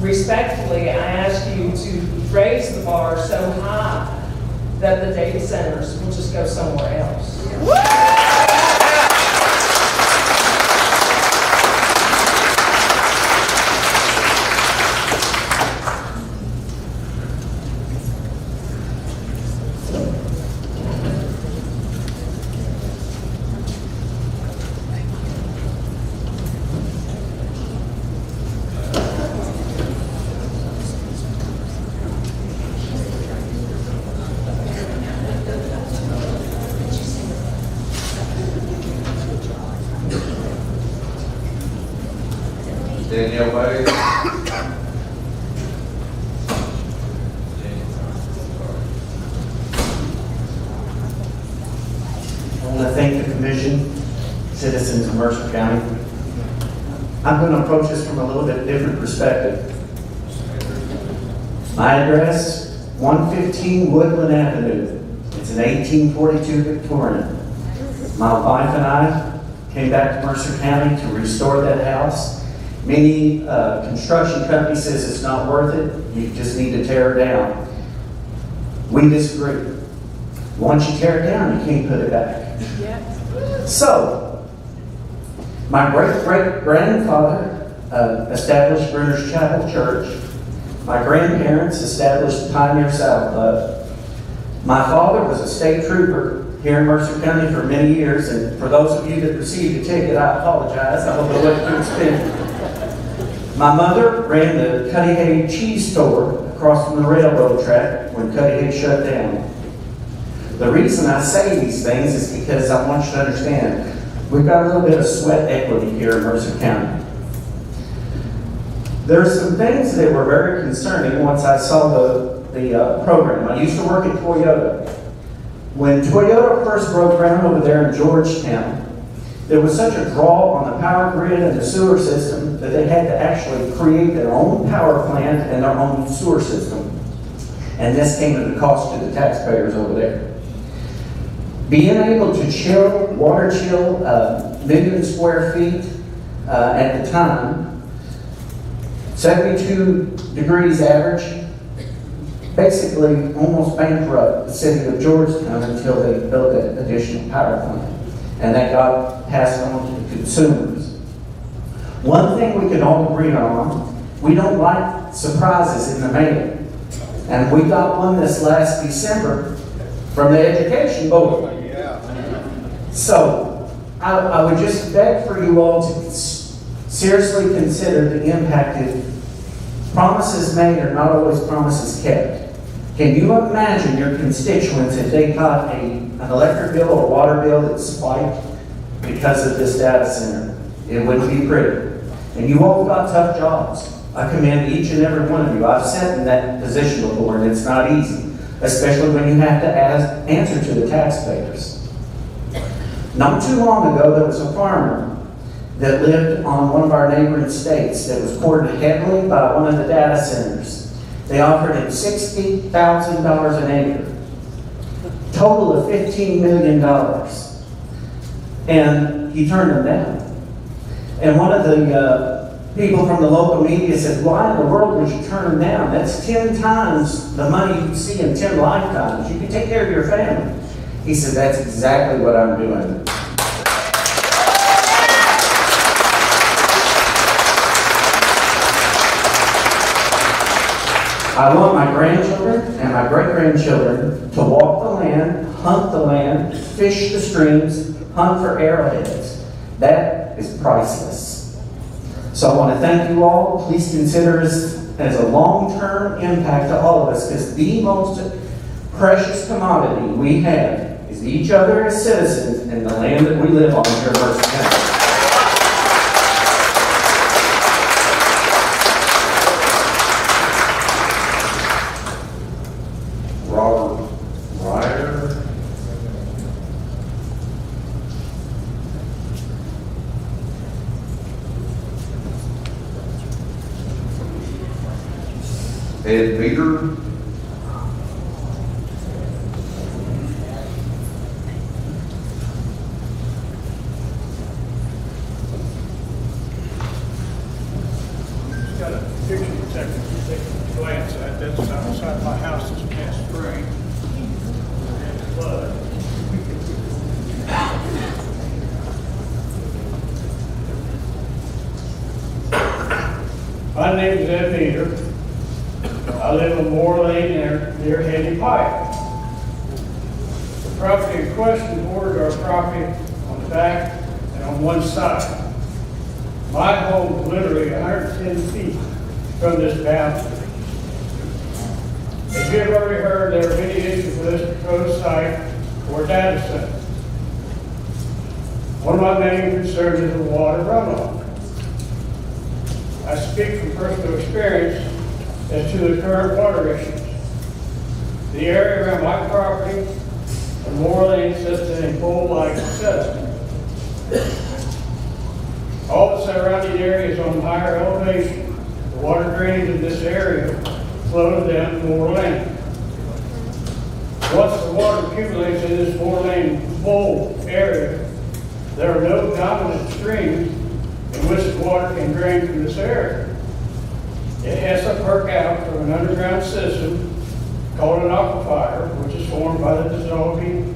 respectfully, I ask you to raise the bar so high that the data centers will just go somewhere else. Danielle Bay. I want to thank the commission, citizens of Mercer County. I'm going to approach this from a little bit different perspective. My address, 115 Woodland Avenue. It's an 1842 Victorian. My wife and I came back to Mercer County to restore that house. Many construction companies says it's not worth it. You just need to tear it down. We disagree. Once you tear it down, you can't put it back. So, My great-great-grandfather established Brunner's Chapel Church. My grandparents established Pioneer South Club. My father was a state trooper here in Mercer County for many years, and for those of you that received a ticket, I apologize. I hope it wasn't too expensive. My mother ran the Cuddy Hay cheese store across from the railroad track when Cuddy Hay shut down. The reason I say these things is because I want you to understand, we've got a little bit of sweat equity here in Mercer County. There are some things that were very concerning once I saw the program. I used to work at Toyota. When Toyota first broke ground over there in Georgetown, there was such a draw on the power grid and the sewer system that they had to actually create their own power plant and their own sewer system. And this came at a cost to the taxpayers over there. Being able to chill, water chill, 1 million square feet at the time, 72 degrees average, basically almost bankrupt the city of Georgetown until they built that additional power plant. And that got passed on to the consumers. One thing we can all agree on, we don't like surprises in the mail. And we got one this last December from the Education Board. So, I would just beg for you all to seriously consider the impact if promises made are not always promises kept. Can you imagine your constituents if they got an electric bill or water bill that spiked because of this data center? It wouldn't be pretty. And you all got tough jobs. I commend each and every one of you. I've sat in that position before, and it's not easy, especially when you have to answer to the taxpayers. Not too long ago, there was a farmer that lived on one of our neighboring estates that was courted heavily by one of the data centers. They offered him $60,000 an acre, total of $15 million. And he turned them down. And one of the people from the local media said, why in the world would you turn them down? That's 10 times the money you see in 10 lifetimes. You can take care of your family. He said, that's exactly what I'm doing. I want my grandchildren and my great-grandchildren to walk the land, hunt the land, fish the streams, hunt for arrowheads. That is priceless. So I want to thank you all. Please consider us as a long-term impact to all of us, because the most precious commodity we have is each other as citizens and the land that we live on here in Mercer County. Ed Beater. Just got a picture of that, take a glance at. That's outside my house this past spring. And flood. My name is Ed Beater. I live in Moore Lane near Handy Pike. The property in question borders our property on the back and on one side. My home is literally 110 feet from this boundary. As you have already heard, there are many issues with this proposed site for a data center. One of my main concerns is the water runoff. I speak from personal experience as to the current water issues. The area around my property and Moore Lane sits in a bowl-like setup. All the surrounding areas on higher elevation. The water drainage in this area flows down to Moore Lane. Once the water accumulates in this Moore Lane bowl area, there are no dominant streams in which the water can drain from this area. It has to perk out from an underground system called an aquifer, which is formed by the dissolving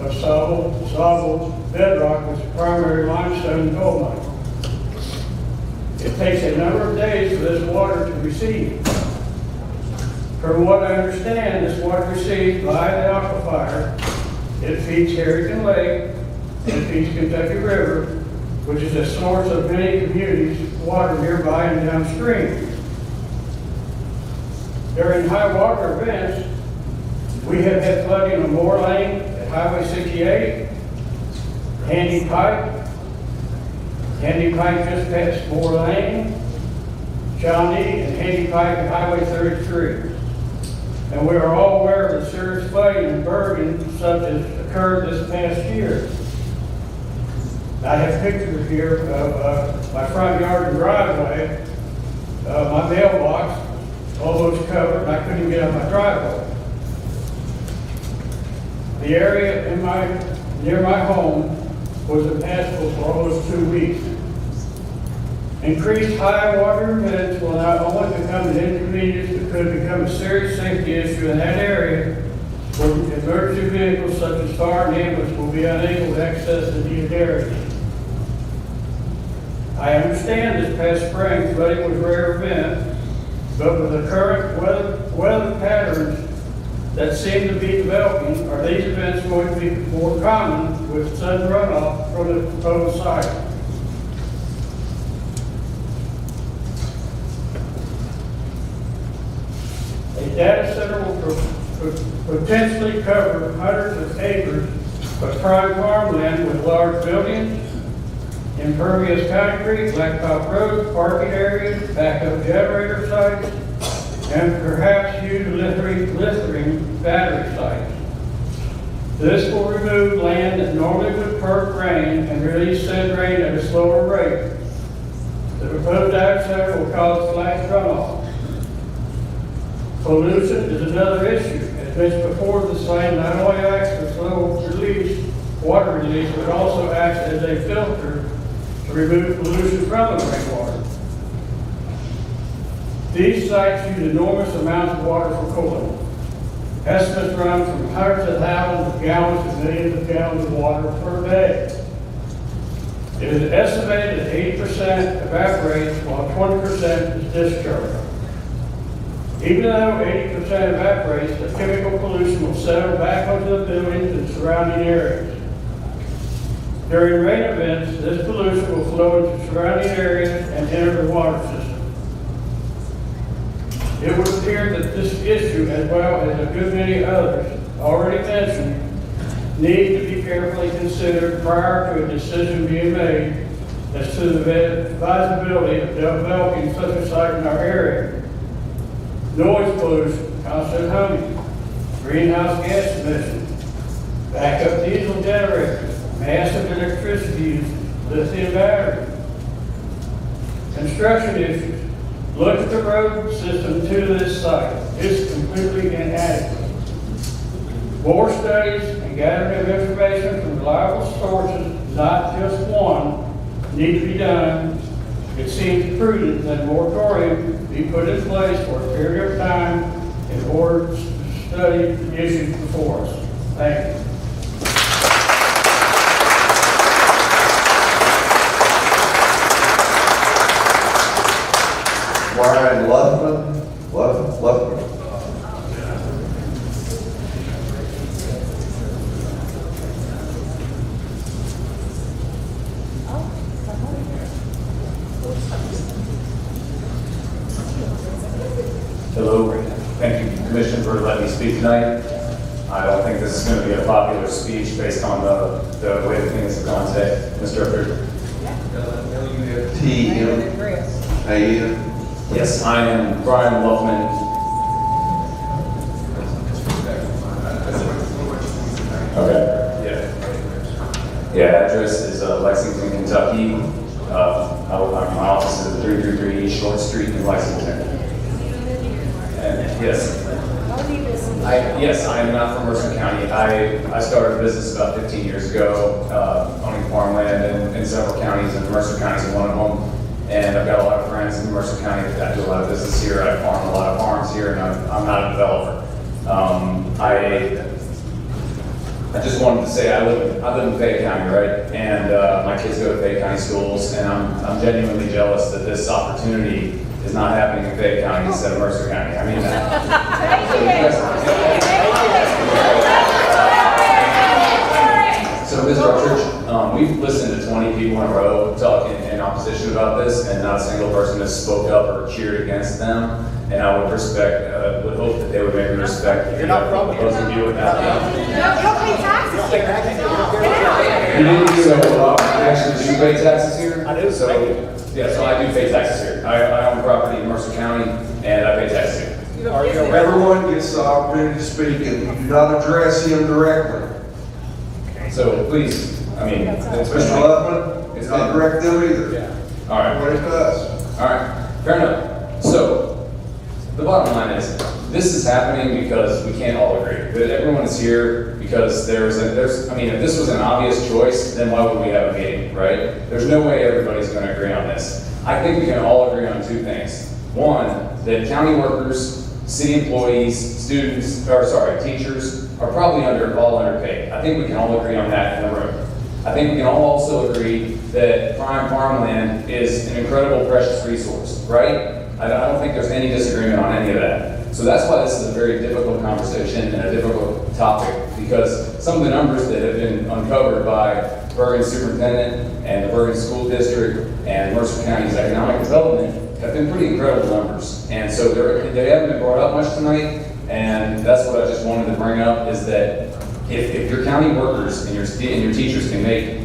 of soluble bedrock, which is primary limestone and gold mine. It takes a number of days for this water to recede. From what I understand, this water received by the aquifer. It feeds Harrington Lake, it feeds Kentucky River, which is a source of many communities' water nearby and downstream. During high water events, we have had flooding on Moore Lane at Highway 68, Handy Pike just past Moore Lane, Shawnee, and Handy Pike at Highway 33. And we are all aware of the serious flooding in Bergen such as occurred this past year. I have pictures here of my front yard and driveway, my mailbox, almost covered, and I couldn't even get out my driveway. The area near my home was impassable for almost 2 weeks. Increased high water events will not only become an inconvenience, but could become a serious safety issue in that area where emergency vehicles such as fire and ambulance will be unable to access the needed areas. I understand this past spring flooding was a rare event, but with the current weather patterns that seem to be developing, are these events going to be more common with sudden runoff from the proposed site? A data center will potentially cover hundreds of acres of prime farmland with large buildings, impervious concrete, blacktop roads, parking areas, backup generator sites, and perhaps huge lithium battery sites. This will remove land that normally would perk rain and release said rain at a slower rate. The proposed data center will cause flash runoff. Pollution is another issue. As mentioned before, the site not only acts for slow water release, but also acts as a filter to remove pollution from the rainwater. These sites use enormous amounts of water for cooling. Estimates run from hundreds of thousands of gallons to millions of gallons of water per day. It is estimated that 80% evaporates while 20% is discharged. Even though 80% evaporates, the chemical pollution will settle back onto the buildings and surrounding areas. During rain events, this pollution will flow into surrounding areas and enter the water system. It would appear that this issue, as well as a good many others already mentioned, need to be carefully considered prior to a decision being made as to the advisability of developing such a site in our area. Noise pollution, constant humming, greenhouse gas emissions, backup diesel generators, massive electricity use, lithium batteries, construction issues. Look at the road system to this site. It's completely inadequate. More studies and gathering of information from reliable sources, not just one, need to be done. It seems prudent that a moratorium be put in place for a period of time in order to study the issues before us. Thank you. Brian Luffman. Hello, thank you, Commission, for letting me speak tonight. I don't think this is going to be a popular speech based on the way that things have gone today. Mr. Upton. L-U-F-T-M-A-N. Yes, I am Brian Luffman. Okay. Yeah, address is Lexington, Kentucky. My office is at 333 East Short Street in Lexington. And yes, I am not from Mercer County. I started a business about 15 years ago, owning farmland in several counties, and Mercer County is one of them. And I've got a lot of friends in Mercer County that do a lot of business here. I farm a lot of farms here, and I'm not a developer. I just wanted to say I live in Fayette County, right? And my kids go to Fayette County schools, and I'm genuinely jealous that this opportunity is not happening in Fayette County instead of Mercer County. I mean, so Mr. Partridge, we've listened to 20 people in a row talking in opposition about this, and not a single person has spoke up or cheered against them. And I would would hope that they would maybe respect the opposing view of that. You'll pay taxes So, actually, do you pay taxes here? I do. So, yeah, so I do pay taxes here. I own property in Mercer County, and I pay taxes here. Everyone gets the opportunity to speak, and you do not address him directly. So, please, I mean, it's been Mr. Luckman, it's not direct them either. Yeah. All right. What it does. All right. Fair enough. So, the bottom line is, this is happening because we can't all agree. That everyone is here because I mean, if this was an obvious choice, then why would we have a meeting, right? There's no way everybody's going to agree on this. I think we can all agree on two things. One, that county workers, city employees, teachers are probably all underpaid. I think we can all agree on that in the room. I think we can all also agree that prime farmland is an incredible precious resource, right? I don't think there's any disagreement on any of that. So that's why this is a very difficult conversation and a difficult topic, because some of the numbers that have been uncovered by Bergen Superintendent and the Bergen School District and Mercer County's economic development have been pretty incredible numbers. And so they haven't been brought up much tonight, and that's what I just wanted to bring up, is that if your county workers and your teachers can make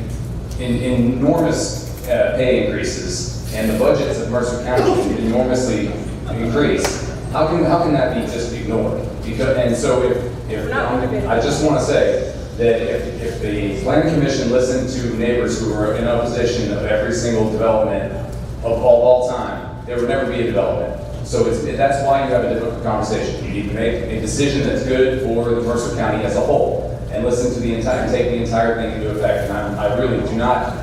enormous pay increases, and the budgets of Mercer County can enormously increase, how can that be just ignored? And so I just want to say that if the Planning Commission listened to neighbors who are in opposition of every single development of all time, there would never be a development. So that's why you have a difficult conversation. You need to make a decision that's good for the Mercer County as a whole, and listen to the entire, take the entire thing into effect. And I really do not,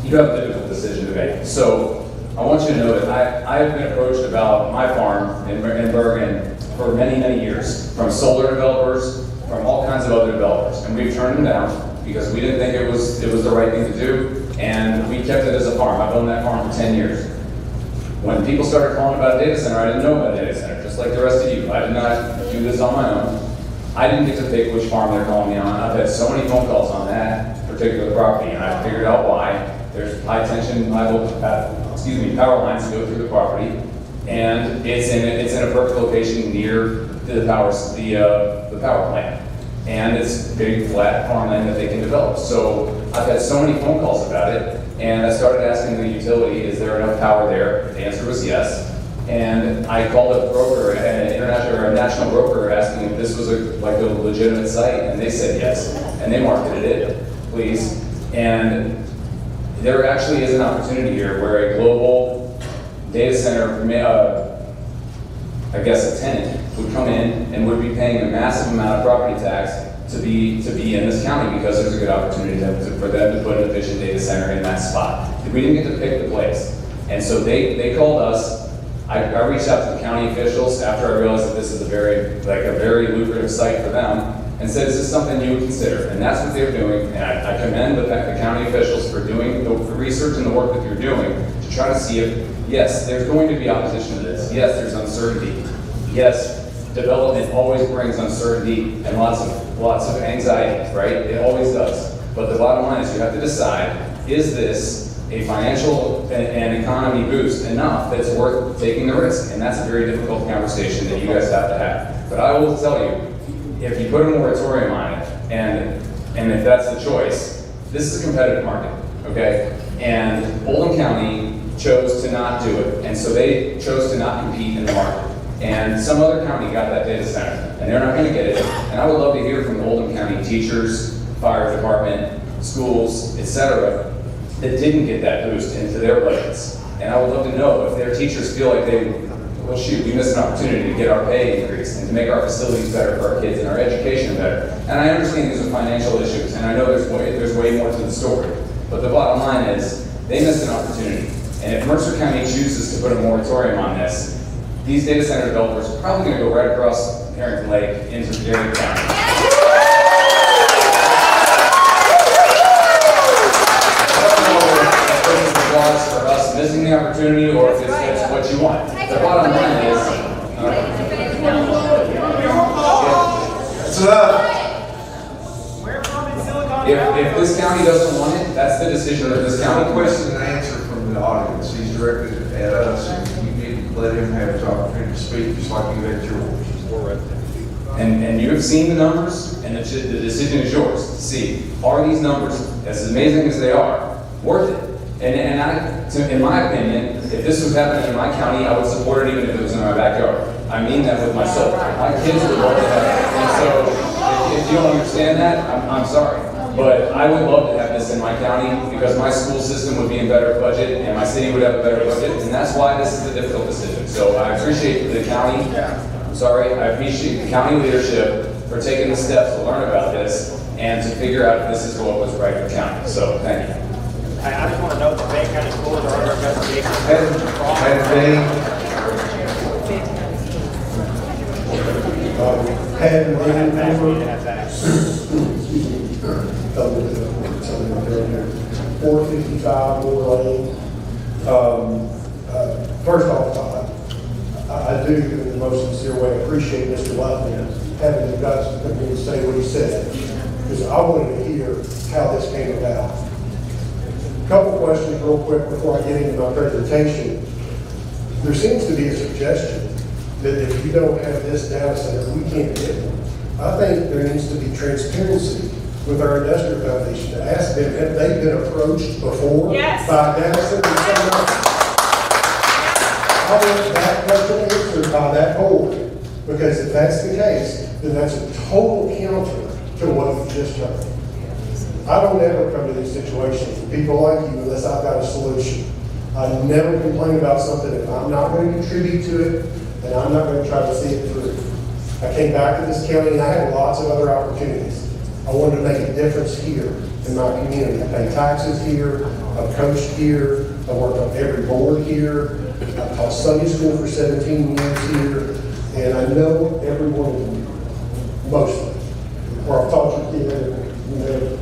you have a difficult decision to make. So I want you to know that I have been approached about my farm in Bergen for many, many years, from solar developers, from all kinds of other developers, and we've turned them down because we didn't think it was the right thing to do, and we kept it as a farm. I've owned that farm for 10 years. When people started calling about a data center, I didn't know about a data center, just like the rest of you. I did not do this on my own. I didn't get to pick which farm they're calling me on. I've had so many phone calls on that particular property, and I figured out why. There's high tension, power lines that go through the property, and it's in a perfect location near the power plant, and it's big flat farmland that they can develop. So I've had so many phone calls about it, and I started asking the utility, is there enough power there? The answer was yes. And I called a broker, an international or a national broker, asking if this was a legitimate site, and they said yes, and they marketed it, please. And there actually is an opportunity here where a global data center, a tenant would come in and would be paying a massive amount of property tax to be in this county, because there's a good opportunity for them to put an efficient data center in that spot. We didn't get to pick the place. And so they called us. I reached out to the county officials after I realized that this is a very lucrative site for them, and said, is this something you would consider? And that's what they're doing, and I commend the county officials for doing the research and the work that you're doing to try to see if, yes, there's going to be opposition to this. Yes, there's uncertainty. Yes, development always brings uncertainty and lots of anxiety, right? It always does. But the bottom line is you have to decide, is this a financial and economy boost enough that's worth taking the risk? And that's a very difficult conversation that you guys have to have. But I will tell you, if you put a moratorium on it, and if that's the choice, this is a competitive market, okay? And Oldham County chose to not do it, and so they chose to not compete in the market. And some other county got that data center, and they're not gonna get it. And I would love to hear from the Oldham County teachers, fire department, schools, etc., that didn't get that boost into their budgets. And I would love to know if their teachers feel like well, shoot, we missed an opportunity to get our pay increased and to make our facilities better for our kids and our education better. And I understand these are financial issues, and I know there's way more to the story. But the bottom line is, they missed an opportunity. And if Mercer County chooses to put a moratorium on this, these data center developers are probably going to go right across Harrington Lake into Virginia County. Applause for us missing the opportunity, or if it's what you want. The bottom line is, if this county doesn't want it, that's the decision of this county. Question and answer from the audience. He's directed at us, and you need to let him have his opportunity to speak, just like you had yours. And you have seen the numbers, and the decision is yours to see, are these numbers, as amazing as they are, worth it? And in my opinion, if this was happening in my county, I would support it even if it was in my backyard. I mean that with my soul. My kids would love to have it. And so, if you don't understand that, I'm sorry. But I would love to have this in my county because my school system would be in better budget and my city would have a better budget. And that's why this is a difficult decision. So I appreciate the county. I appreciate the county leadership for taking the steps to learn about this and to figure out if this is what was right for the county. So thank you. I just want to note that Bay County schools are under investigation. Four 55 Moore Lane. First off, I do, in the most sincere way, appreciate Mr. Lufkin having the guts to come in and say what he said, because I wanted to hear how this came about. Couple questions real quick before I get into my presentation. There seems to be a suggestion that if you don't have this data center, we can't get one. I think there needs to be transparency with our industrial foundation to ask them, have they been approached before by data centers? I want that question answered by that board, because if that's the case, then that's a total counter to what you just heard. I don't ever come to these situations with people like you unless I've got a solution. I never complain about something if I'm not going to contribute to it, and I'm not going to try to see it through. I came back to this county and I had lots of other opportunities. I wanted to make a difference here in my community. I pay taxes here, I've coached here, I worked on every board here, I taught Sunday school for 17 years here, and I know every one of you, mostly. Or I've taught your kid,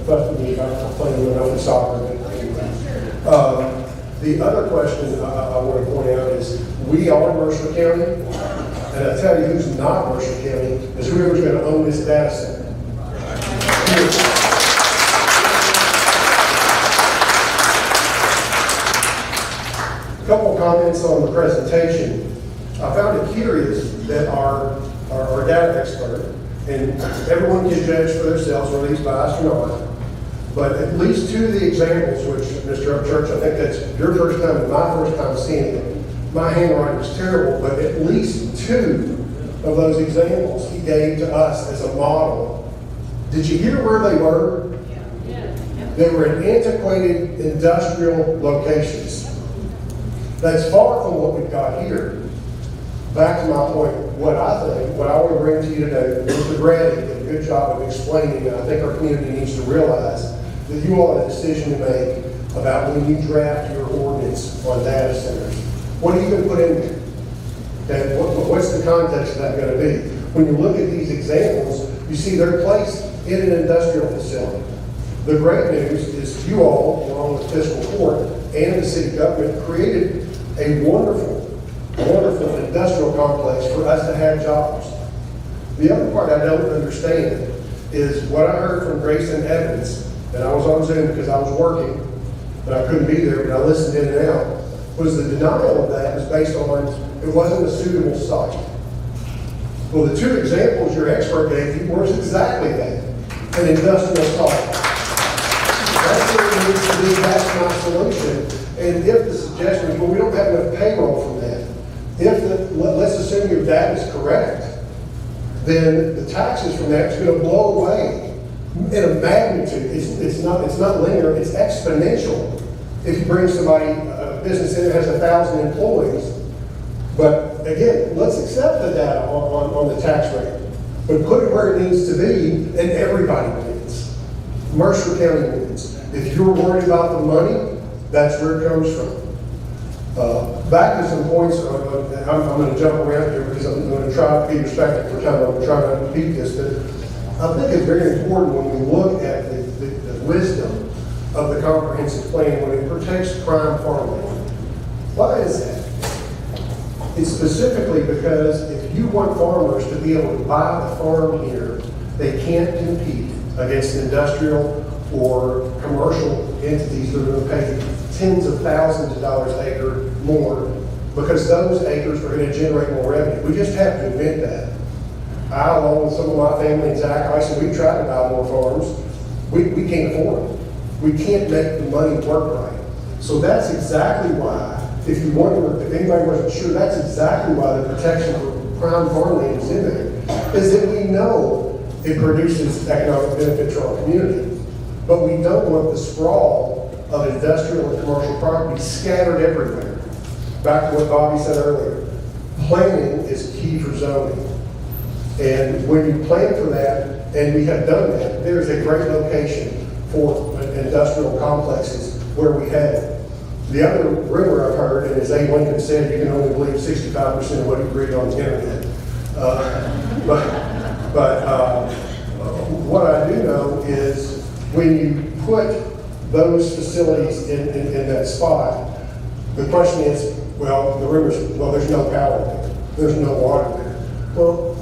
fussed with me about playing with open soccer. The other question I want to point out is, we are Mercer County, and I tell you who's not Mercer County is whoever's going to own this data center. A couple comments on the presentation. I found it curious that our data expert, and everyone can judge for themselves, or at least biased or not, but at least two of the examples, which Mr. Upchurch, I think that's your first time and my first time seeing it. My handwriting is terrible, but at least two of those examples he gave to us as a model. Did you hear where they were? They were in antiquated industrial locations. That's far from what we've got here. Back to my point, what I want to bring to you today, Mr. Grady did a good job of explaining, and I think our community needs to realize that you all have a decision to make about when you draft your ordinance on data centers. What are you going to put in there? Okay, what's the context of that going to be? When you look at these examples, you see they're placed in an industrial facility. The great news is you all, along with fiscal court and the city government, created a wonderful industrial complex for us to have jobs. The other part I don't understand is what I heard from Grayson Evans, and I was on Zoom because I was working, but I couldn't be there, but I listened in and out, was the denial of that was based on it wasn't a suitable site. Well, the two examples your expert gave you were exactly that, an industrial site. That's what it needs to be, that's my solution. And if the suggestion is, well, we don't have enough payroll from that, let's assume your data is correct, then the taxes from that is going to blow away in a magnitude. It's not linear, it's exponential. If you bring somebody, a business in that has 1,000 employees, but again, let's accept the data on the tax rate, but put it where it needs to be, and everybody wins. Mercer County wins. If you're worried about the money, that's where it comes from. Back to some points, I'm going to jump around here because I'm going to try to be respectful for time. I'm going to try not to repeat this, but I think it's very important when we look at the wisdom of the comprehensive plan when it protects prime farmland. Why is that? It's specifically because if you want farmers to be able to buy a farm here, they can't compete against industrial or commercial entities that are going to pay tens of thousands of dollars an acre more because those acres are going to generate more revenue. We just have to admit that. I, along with some of my family and Zach, I said, we tried to buy more farms. We can't afford them. We can't make the money work right. So that's exactly why, if you wonder, if anybody wasn't sure, that's exactly why the protection for prime farmland is in there, is that we know it produces economic benefit to our community, but we don't want the sprawl of industrial and commercial property scattered everywhere. Back to what Bobby said earlier, planning is key for zoning. And when you plan for that, and we have done that, there's a great location for industrial complexes where we have it. The other rumor I've heard, and as Abe Lincoln said, you can only believe 65% of what you read on the internet. But what I do know is when you put those facilities in that spot, the question is, well, the rumors, well, there's no power there. There's no water there. Well,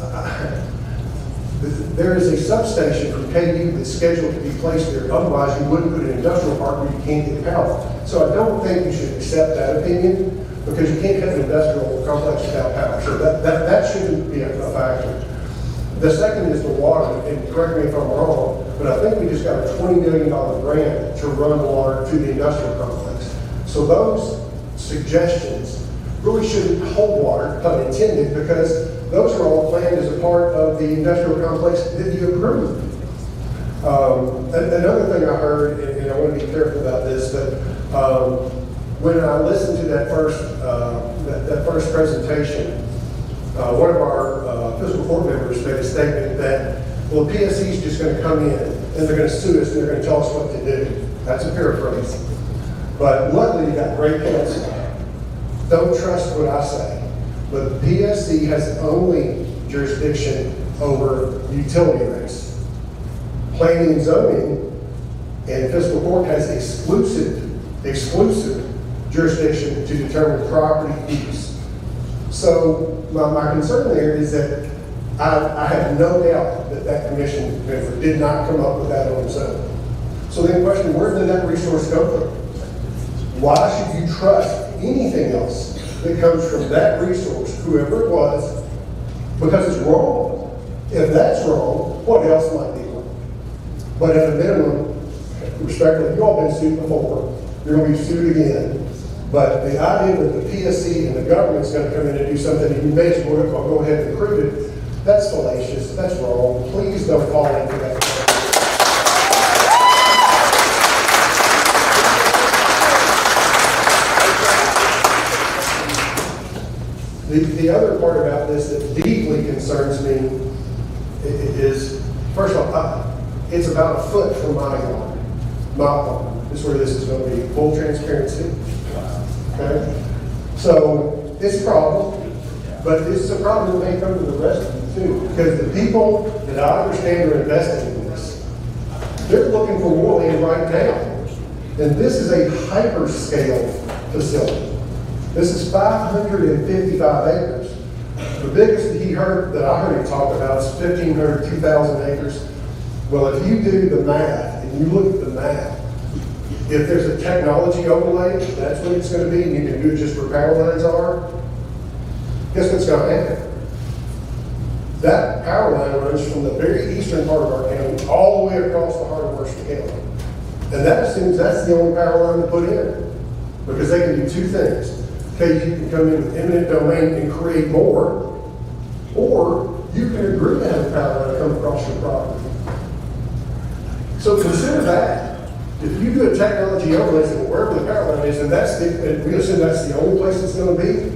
there is a substation from KU that's scheduled to be placed there. Otherwise, you wouldn't put an industrial park where you can't get power. So I don't think you should accept that opinion because you can't have an industrial complex without power. So that shouldn't be a factor. The second is the water, and correct me if I'm wrong, but I think we just got a $20 million grant to run water to the industrial complex. So those suggestions really shouldn't hold water, pun intended, because those are all planned as a part of the industrial complex that you approved. Another thing I heard, and I want to be careful about this, but when I listened to that first presentation, one of our fiscal court members made a statement that, well, the PSC is just going to come in and they're going to sue us and they're going to tell us what to do. That's a paraphrase. But luckily, you got great counsel. Don't trust what I say. But the PSC has only jurisdiction over utility rates. Planning and zoning and fiscal court has exclusive jurisdiction to determine property use. So my concern there is that I have no doubt that commission member did not come up with that on its own. So then the question, where did that resource go from? Why should you trust anything else that comes from that resource, whoever it was, because it's wrong? If that's wrong, what else might be wrong? But at a minimum, respectfully, you all been sued before, you're going to be sued again. But the idea that the PSC and the government's going to come in and do something and you may as well go ahead and prove it, that's fallacious, that's wrong. Please don't fall into that. The other part about this that deeply concerns me is, first of all, it's about a foot from my yard, my farm. This is where this is going to be, full transparency. Okay? So it's a problem, but it's a problem that may come to the rest of you too, because the people that I understand are investing in this, they're looking for more land right now. And this is a hyperscale facility. This is 555 acres. The biggest that I heard him talk about is 1,500, 2,000 acres. Well, if you do the math and you look at the math, if there's a technology overlay, that's what it's going to be, and you can do it just where power lines are, guess what's going to happen? That power line runs from the very eastern part of our county all the way across the heart of Mercer County. And that assumes that's the only power line to put in, because they can do two things. Okay, you can come in with eminent domain and create more, or you can agree to have a power line come across your property. So consider that. If you do a technology overlay, well, wherever the power line is, and we assume that's the only place it's going to be,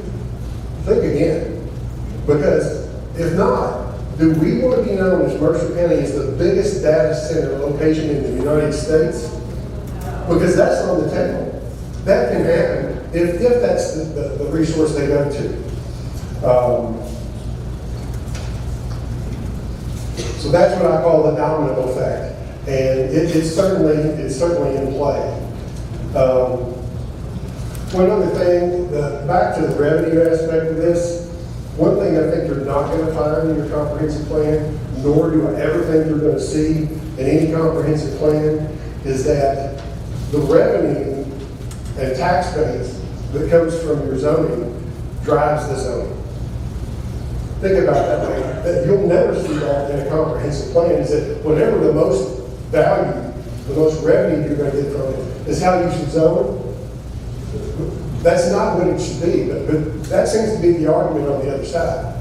think again. Because if not, do we want to be known as Mercer County as the biggest data center location in the United States? Because that's on the table. That can happen. if that's the resource they go to. So that's what I call the domino effect, and it's certainly in play. One other thing, back to the revenue aspect of this, one thing I think you're not going to find in your comprehensive plan, nor do I ever think you're going to see in any comprehensive plan, is that the revenue and tax base that comes from your zoning drives the zoning. Think about it that way. That you'll never see that in a comprehensive plan, is that whatever the most value, the most revenue you're going to get from it is how you should zone. That's not what it should be, but that seems to be the argument on the other side,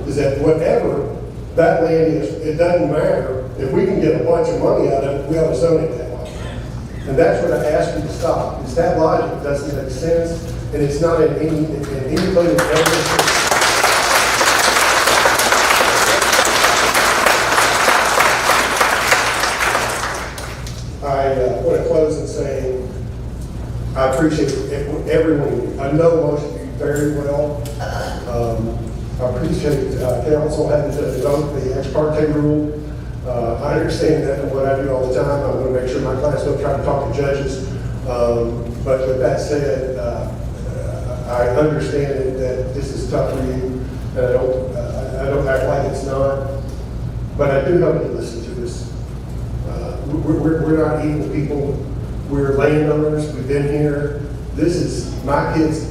is that whatever that land is, it doesn't matter. If we can get a bunch of money out of it, we ought to zone it that way. And that's what I ask you to stop, is that logic doesn't make sense, and it's not in anything that ever. I want to close in saying I appreciate everyone. I know most of you very well. I appreciate council having to develop the ex parte rule. I understand that from what I do all the time. I want to make sure my clients don't try to talk to judges. But with that said, I understand that this is tough for you, and I don't act like it's not. But I do hope you listen to us. We're not evil people. We're landowners. We've been here. This is my kids.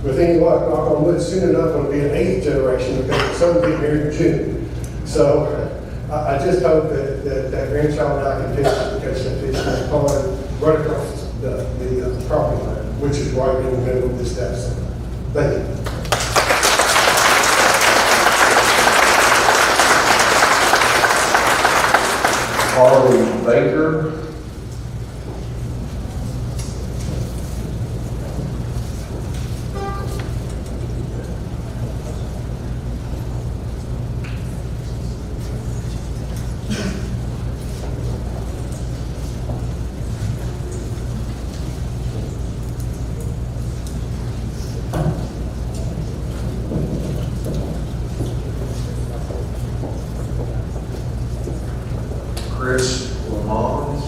With any luck, knock on wood, soon enough it'll be an 8th generation because my son will be here in June. So I just hope that grandchild and I can catch that fish in the pond right across the property line, which is right in the middle of this data center. Thank you. Harley Baker. Chris Lamont.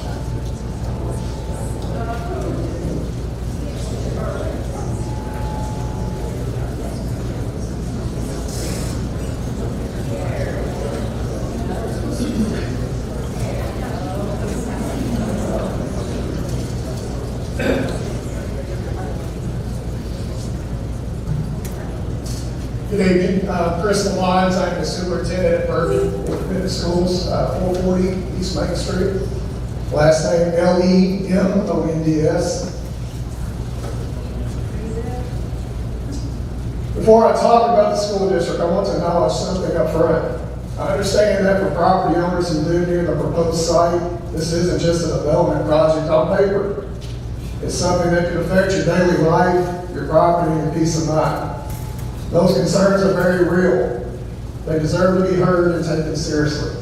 Good evening, Chris Lamont. I'm the superintendent at Bergen Independent Schools, 440 East Main Street. Last name Lemonds. Before I talk about the school district, I want to acknowledge something up front. I understand that for property owners who live near the proposed site, this isn't just a development project on paper. It's something that could affect your daily life, your property, and your peace of mind. Those concerns are very real. They deserve to be heard and taken seriously.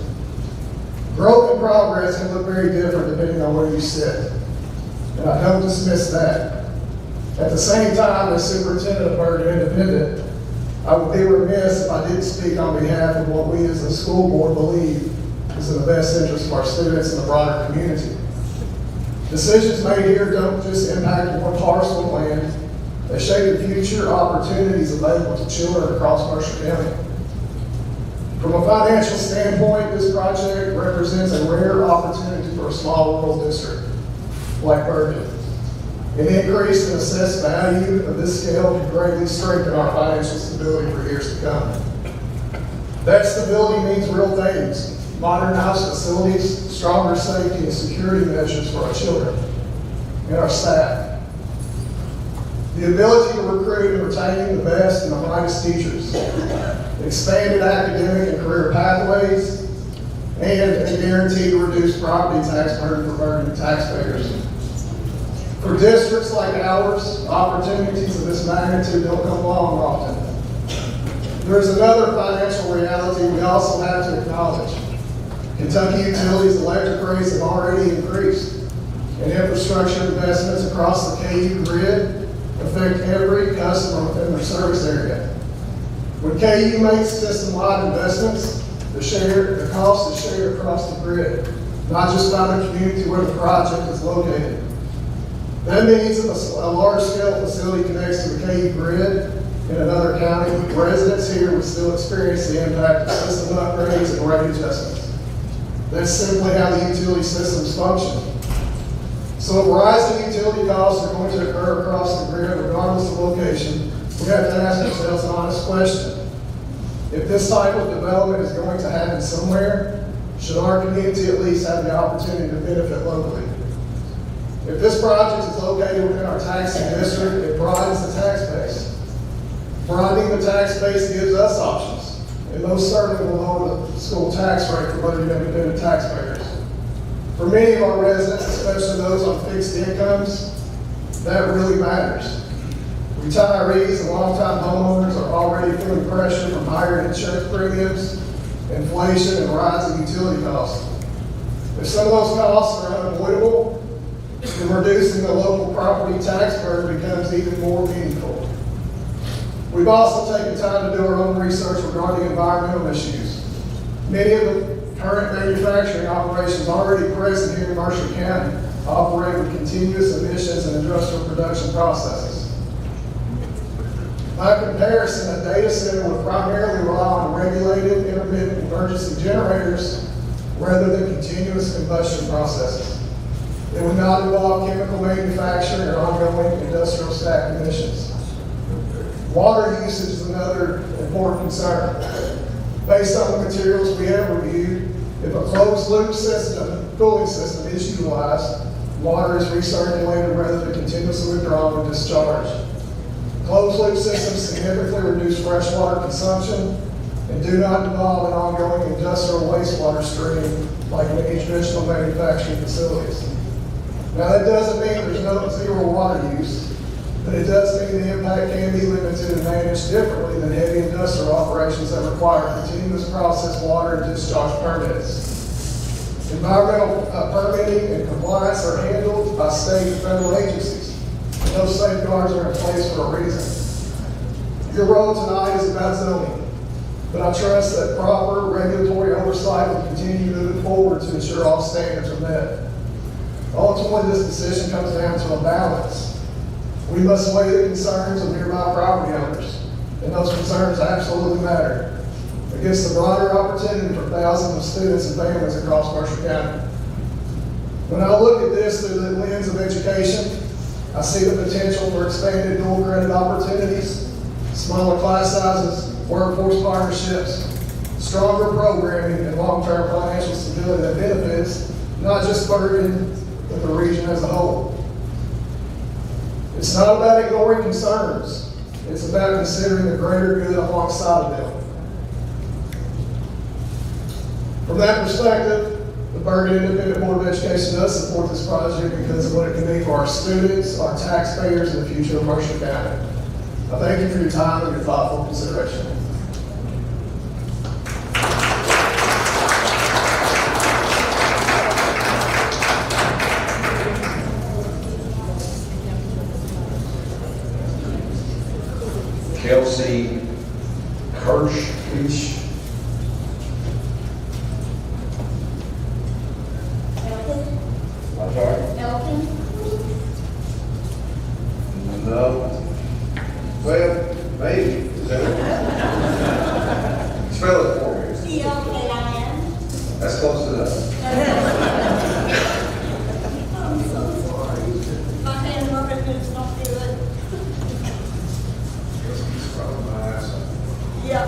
Growth and progress can look very different depending on where you sit, and I don't dismiss that. At the same time, as superintendent of Bergen Independent, I would be remiss if I didn't speak on behalf of what we as a school board believe is in the best interest of our students and the broader community. Decisions made here don't just impact one parcel of land. They shape the future opportunities available to children across Mercer County. From a financial standpoint, this project represents a rare opportunity for a small rural district like Bergen. An increase in assessed value of this scale can greatly strengthen our financial stability for years to come. That stability means real things: modernized facilities, stronger safety and security measures for our children and our staff. The ability to recruit and retain the best and the brightest teachers, expanded academic and career pathways, and a guarantee to reduce property tax burden for Bergen taxpayers. For districts like ours, opportunities of this magnitude don't come along often. There is another financial reality we also have to acknowledge. Kentucky Utilities electric rates have already increased, and infrastructure investments across the KU grid affect every customer within their service area. When KU makes system-wide investments, the cost is shared across the grid, not just by the community where the project is located. That means if a large-scale facility connects to the KU grid in another county, residents here would still experience the impact of system upgrades and rate adjustments. That's simply how the utility systems function. So if rising utility costs are going to occur across the grid regardless of location, we have to ask ourselves an honest question. If this type of development is going to happen somewhere, should our community at least have the opportunity to benefit locally? If this project is located within our taxing district, it broadens the tax base. Broadening the tax base gives us options, and most certainly will lower the school tax rate for other independent taxpayers. For many of our residents, especially those on fixed incomes, that really matters. Retirees and longtime homeowners are already feeling pressure from higher insurance premiums, inflation, and rising utility costs. If some of those costs are unavoidable, then reducing the local property tax burden becomes even more meaningful. We've also taken time to do our own research regarding environmental issues. Many of the current manufacturing operations already present here in Mercer County operate with continuous emissions and industrial production processes. By comparison, a data center would primarily rely on regulated intermittent emergency generators rather than continuous combustion processes. It would not involve chemical manufacturing or ongoing industrial stack emissions. Water usage is another important concern. Based on the materials we have reviewed, if a closed-loop system, cooling system is utilized, water is recirculated rather than continuously withdrawn and discharged. Closed-loop systems significantly reduce freshwater consumption and do not involve an ongoing industrial wastewater stream like many traditional manufacturing facilities. Now, that doesn't mean there's no zero water use, but it does mean the impact can be limited and managed differently than heavy industrial operations that require continuous process water and discharge permits. Environmental permitting and compliance are handled by state and federal agencies. Those safeguards are in place for a reason. Your role tonight is about zoning, but I trust that proper regulatory oversight will continue moving forward to ensure all standards are met. Ultimately, this decision comes down to a balance. We must weigh the concerns of nearby property owners, and those concerns absolutely matter, against the broader opportunity for thousands of students and families across Mercer County. When I look at this through the lens of education, I see the potential for expanded dual credit opportunities, smaller class sizes, workforce partnerships, stronger programming, and long-term financial stability that benefits not just Bergen, but the region as a whole. It's not about ignoring concerns. It's about considering the greater good alongside of them. From that perspective, the Bergen Independent Board of Education does support this project because of what it can mean for our students, our taxpayers, and the future of Mercer County. I thank you for your time and your thoughtful consideration. Kelsey Kirsch. I'm sorry? Elton? No. Well, maybe. Is that it? Spell it for me. C-O-K-I-N. That's close enough. I'm so sorry. My handwriting is not good. Yeah.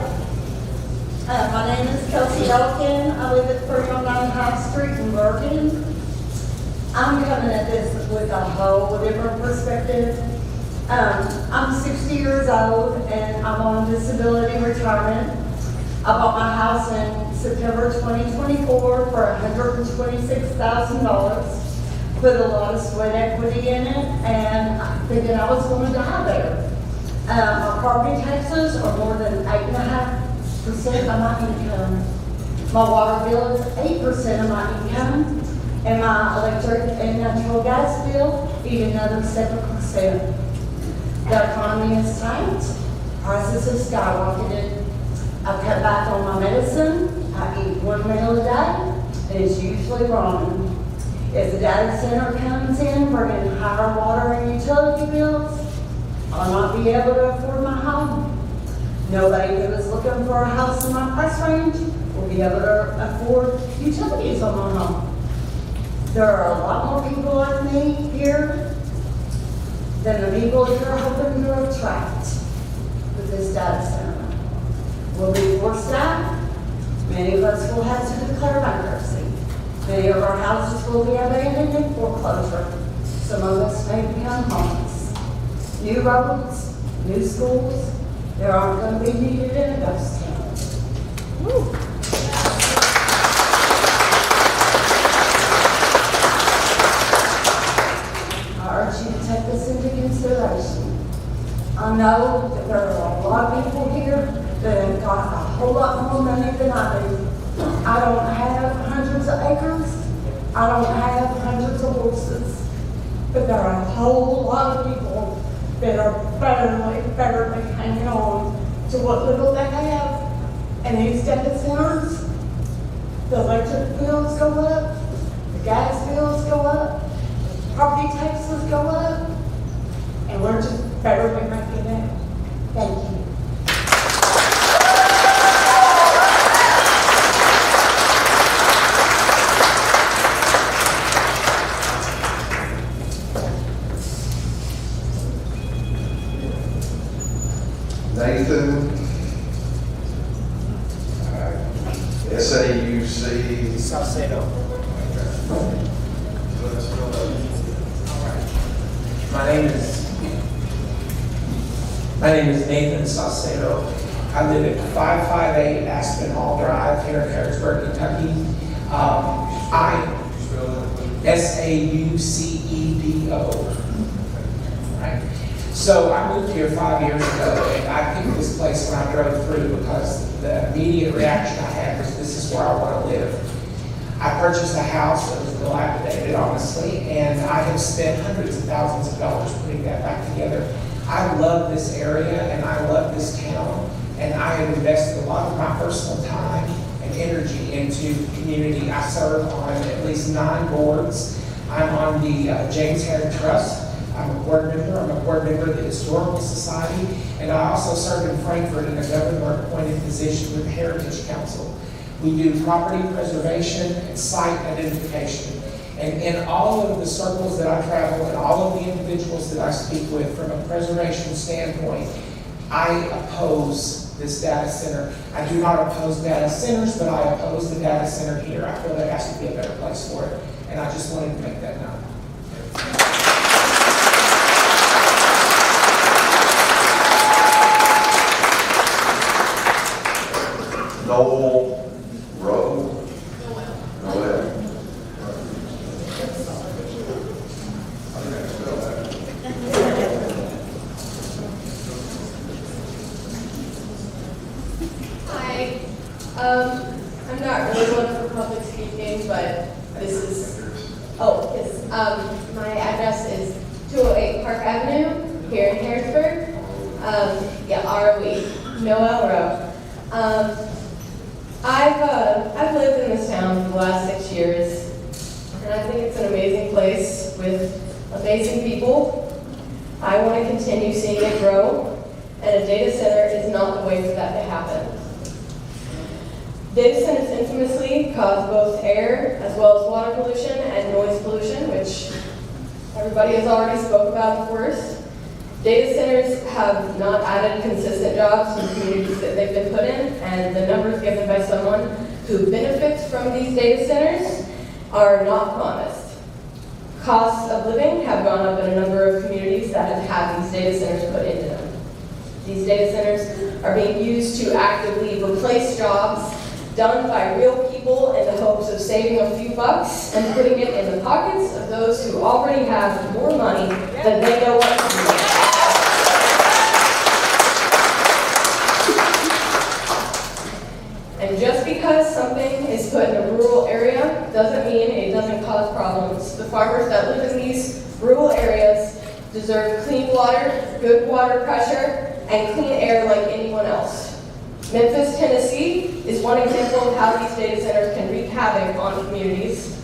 My name is Kelsey Elkin. I live at 309 High Street in Bergen. I'm coming at this with a whole different perspective. I'm 60 years old and I'm on disability retirement. I bought my house in September 2024 for $126,000. Put a lot of sweat equity in it and I'm thinking I was going to die there. My property taxes are more than 8.5% of my income. My water bill is 8% of my income. And my electric and natural gas bill, eat another 7%. The economy is tight, prices have skyrocketed. I've cut back on my medicine, I eat one meal a day, and it's usually ramen. If the data center comes in, bringing higher water and utility bills, I'll not be able to afford my home. Nobody who is looking for a house in my price range will be able to afford utilities on my home. There are a lot more people like me here than the people you're hoping to attract with this data center. We'll be forced out. Many of us will have to declare bankruptcy. Many of our houses will be abandoned in foreclosure. Some of us may become homeless. New roads, new schools, they aren't going to be needed in a ghost town. Woo. I urge you to take this into consideration. I know that there are a lot of people here that have got a whole lot more money than I do. I don't have hundreds of acres. I don't have hundreds of horses. But there are a whole lot of people that are barely hanging on to what little they have. And these data centers, the electric bills go up, the gas bills go up, property taxes go up, and we're just barely making it. Thank you. Nathan, SAUC. Salcedo. My name is Nathan Salcedo. I live at 558 Aspen Hall Drive here in Harrisburg, Kentucky. SAUCEDO. Right. So I moved here 5 years ago, and I picked this place when I drove through because the immediate reaction I had was, this is where I want to live. I purchased a house that was dilapidated, honestly, and I have spent hundreds of thousands of dollars putting that back together. I love this area, and I love this town, and I have invested a lot of my personal time and energy into the community. I serve on at least 9 boards. I'm on the James Herod Trust. I'm a board member. I'm a board member of the Historical Society, and I also serve in Frankfurt in a governor-appointed position with the Heritage Council. We do property preservation and site identification. And in all of the circles that I travel and all of the individuals that I speak with from a preservation standpoint, I oppose this data center. I do not oppose data centers, but I oppose the data center here. I feel there has to be a better place for it. And I just wanted to make that known. Noel Rowe. Noel. Hi. I'm not really one for public speaking, but this is, yes. My address is 208 Park Avenue here in Harrisburg. ROE, Noel Rowe. I've lived in this town for the last 6 years, and I think it's an amazing place with amazing people. I want to continue seeing it grow, and a data center is not the way for that to happen. Data centers infamously cause both air as well as water pollution and noise pollution, which everybody has already spoke about, of course. Data centers have not added consistent jobs to the communities that they've been put in, and the numbers given by someone who benefits from these data centers are not promised. Costs of living have gone up in a number of communities that have had these data centers put into them. These data centers are being used to actively replace jobs done by real people in the hopes of saving a few bucks and putting it in the pockets of those who already have more money than they know what to do with. And just because something is put in a rural area doesn't mean it doesn't cause problems. The farmers that live in these rural areas deserve clean water, good water pressure, and clean air like anyone else. Memphis, Tennessee is one example of how these data centers can wreak havoc on communities.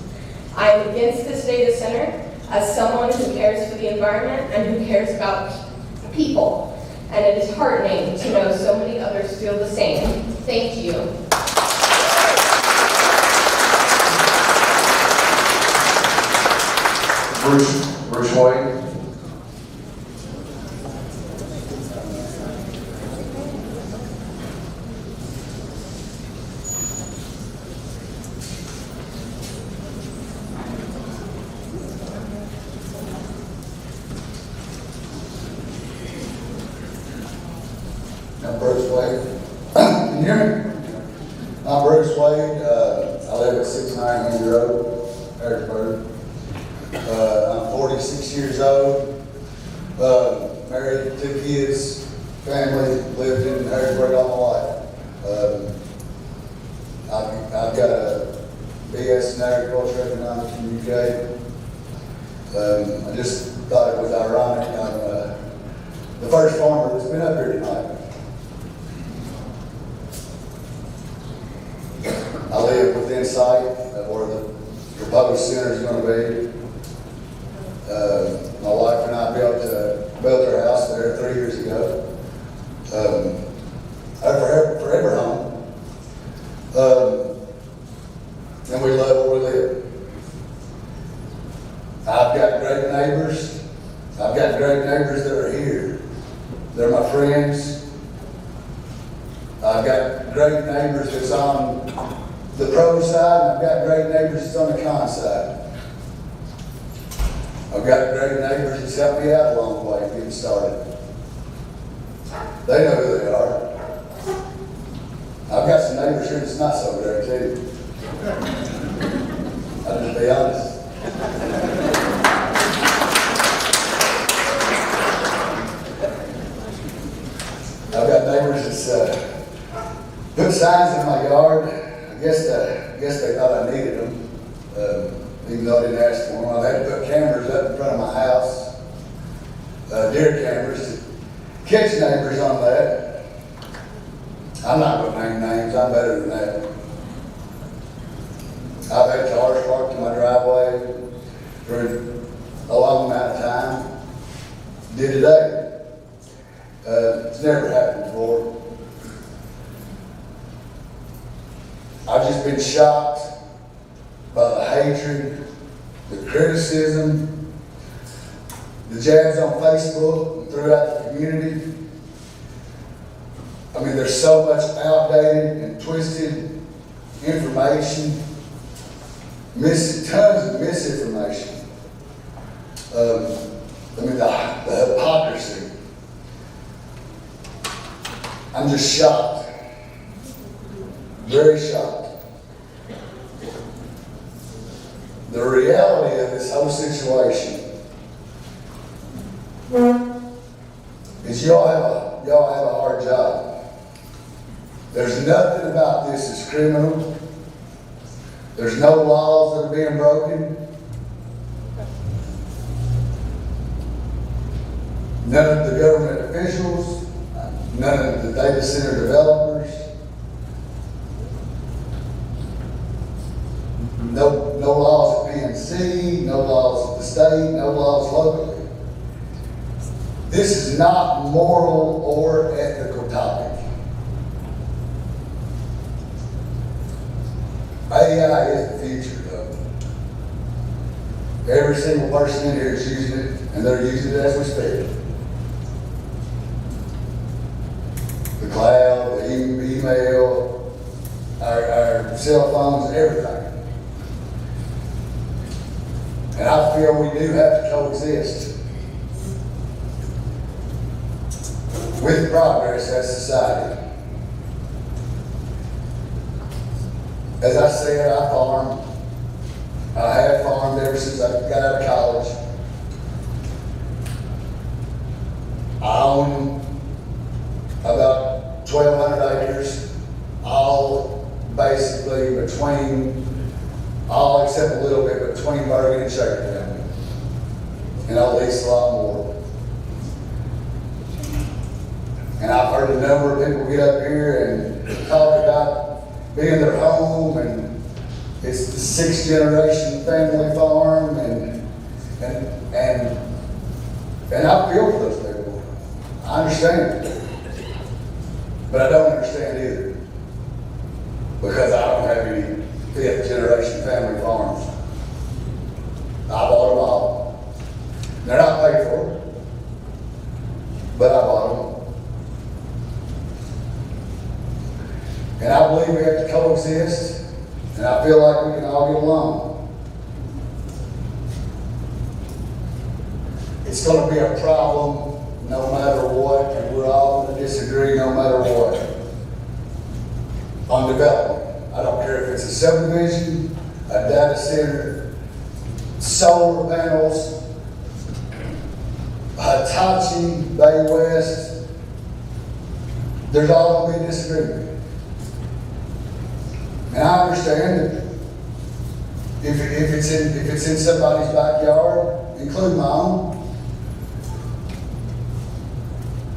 I am against this data center as someone who cares for the environment and who cares about people. And it is heartening to know so many others feel the same. Thank you. Bruce Wade. I'm Bruce Wade. Can you hear me? I'm Bruce Wade. I live at 69 Henry Road, Harrisburg. I'm 46 years old. Married, 2 kids, family, lived in Harrisburg all my life. I've got a BS in agriculture, economics, and UK. I just thought it was ironic. I'm the first farmer that's been up here tonight. I live within sight of where the proposed center is going to be. My wife and I built our house there 3 years ago. Our forever home. And we love where we live. I've got great neighbors. I've got great neighbors that are here. They're my friends. I've got great neighbors that's on the pro side, and I've got great neighbors that's on the con side. I've got great neighbors that's helped me out along the way getting started. They know who they are. I've got some neighbors here that's not so great too. I'll just be honest. I've got neighbors that's put signs in my yard. I guess they thought I needed them, even though I didn't ask for them. I've had to put cameras up in front of my house, deer cameras, to catch neighbors on that. I'm not going to name names. I'm better than that. I've had cars parked in my driveway for a long amount of time. Did today. It's never happened before. I've just been shocked by the hatred, the criticism, the jabs on Facebook and throughout the community. I mean, there's so much outdated and twisted information, tons of misinformation. I mean, the hypocrisy. I'm just shocked. Very shocked. The reality of this whole situation is y'all have a hard job. There's nothing about this that's criminal. There's no laws that are being broken. None of the government officials, none of the data center developers, no laws at PNC, no laws at the state, no laws locally. This is not moral or ethical topic. AI is the future, though. Every single person in here is using it, and they're using it as we speak. The cloud, the email, our cell phones, everything. And I feel we do have to coexist with progress as society. As I said, I farm. I have farmed ever since I got out of college. I own about 1,200 acres, all basically between, all except a little bit between Bergen and Shaker County. And I'll lease a lot more. And I've heard a number of people get up here and talk about being their home, and it's the 6th generation family farm, and I feel for those people. I understand it. But I don't understand either. Because I don't have any 5th generation family farms. I bought them all. They're not paid for, but I bought them. And I believe we have to coexist, and I feel like we can all get along. It's going to be a problem no matter what, and we're all going to disagree no matter what on development. I don't care if it's a subdivision, a data center, solar panels, Hitachi, Bay West. There's all going to be disagreement. And I understand that if it's in somebody's backyard, include my own.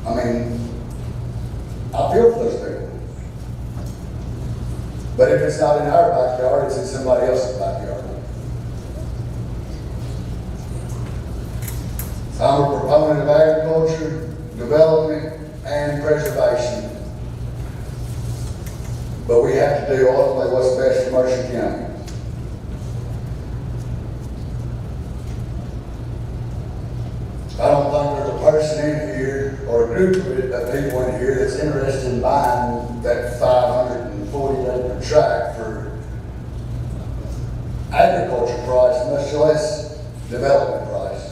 I mean, I feel for those people. But if it's not in our backyard, it's in somebody else's backyard. I'm a proponent of agriculture, development, and preservation. But we have to do ultimately what's best for Mercer County. I don't think there's a person in here or a group of people in here that's interested in buying that 540-acre tract for agriculture price, much less development price.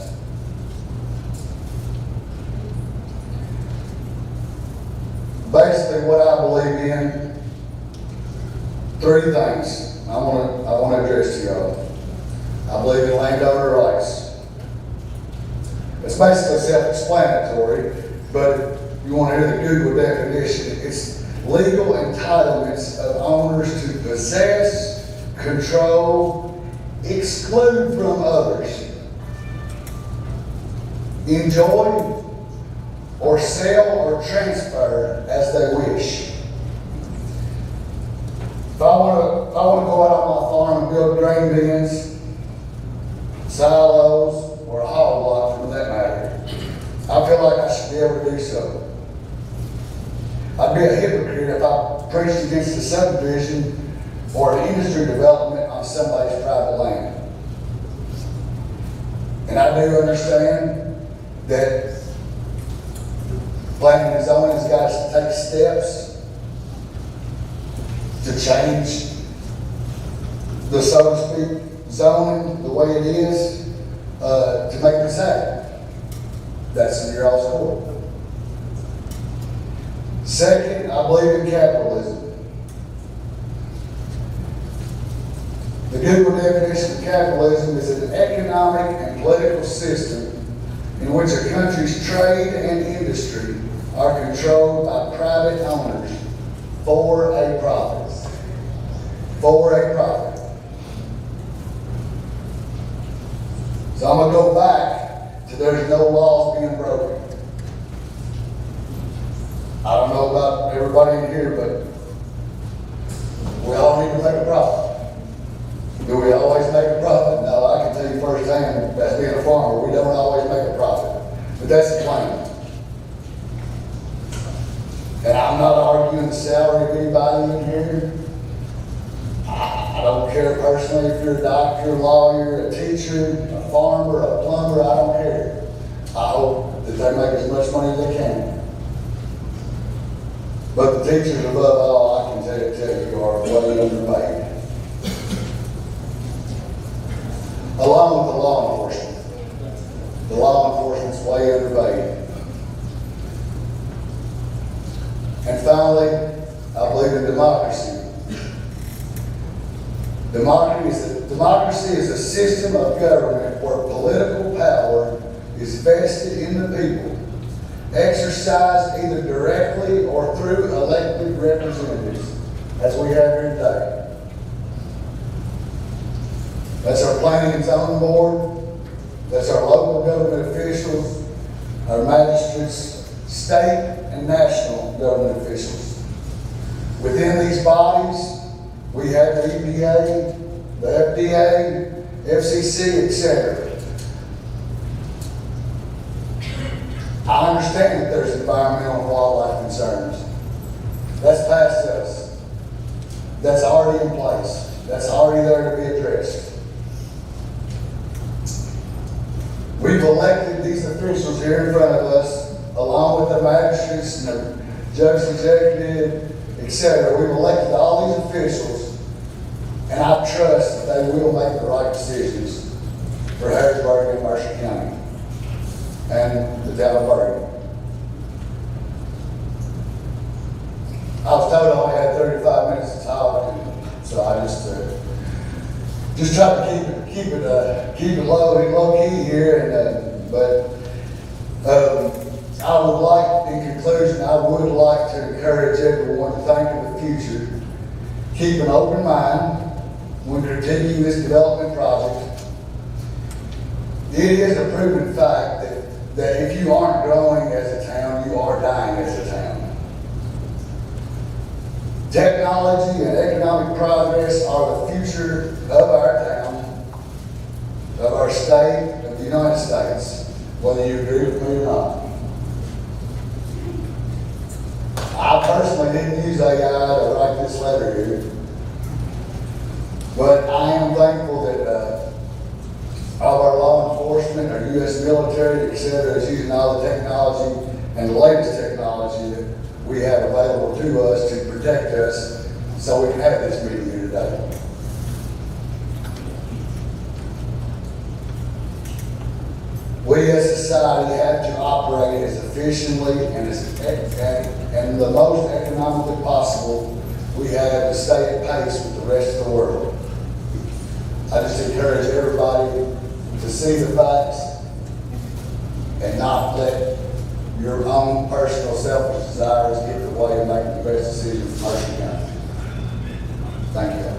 Basically, what I believe in, 3 things I want to address to y'all. I believe in landowner rights. It's basically self-explanatory, but if you want to hear the Google definition, it's legal entitlements of owners to possess, control, exclude from others, enjoy, or sell or transfer as they wish. If I want to go out on my farm and build grain bins, silos, or a hog block for that matter, I feel like I should be able to do so. I'd be a hypocrite if I preached against a subdivision or an industry development on somebody's private land. And I do understand that planning and zoning has got to take steps to change the, so to speak, zoning the way it is to make this happen. That's in your all's court. Second, I believe in capitalism. The Google definition of capitalism is an economic and political system in which a country's trade and industry are controlled by private owners for a profit. For a profit. So I'm going to go back to there's no laws being broken. I don't know about everybody in here, but we all need to make a profit. Do we always make a profit? No, I can tell you firsthand, as being a farmer, we don't always make a profit. But that's the plan. And I'm not arguing the salary of anybody in here. I don't care personally if you're a doctor, a lawyer, a teacher, a farmer, a plumber, I don't care. I hope that they make as much money as they can. But the teachers above all, I can tell you are way underpaid. Along with the law enforcement. The law enforcement's way underpaid. And finally, I believe in democracy. Democracy is a system of government where political power is vested in the people, exercised either directly or through elected representatives, as we have here today. That's our planning and zoning board, that's our local government officials, our magistrates, state and national government officials. Within these bodies, we have the EPA, the FDA, FCC, etc. I understand that there's environmental and wildlife concerns. That's past us. That's already in place. That's already there to be addressed. We've elected these officials here in front of us, along with the magistrates and the judge executive, etc. We've elected all these officials, and I trust that they will make the right decisions for Harrisburg and Mercer County and the town of Bergen. I was told I only had 35 minutes to talk, and so I just try to keep it low key here. But I would like, in conclusion, I would like to encourage everyone to think of the future, keep an open mind when continuing this development project. It is a proven fact that if you aren't growing as a town, you are dying as a town. Technology and economic progress are the future of our town, of our state, of the United States, whether you agree with me or not. I personally didn't use AI to write this letter here, but I am thankful that all of our law enforcement, our U.S. military, etc., is using all the technology and the latest technology that we have available to us to protect us, so we can have this meeting here today. We as a society have to operate as efficiently and the most economically possible. We have to stay at pace with the rest of the world. I just encourage everybody to see the facts and not let your own personal selfish desires get in the way of making the best decision for Mercer County. Thank you.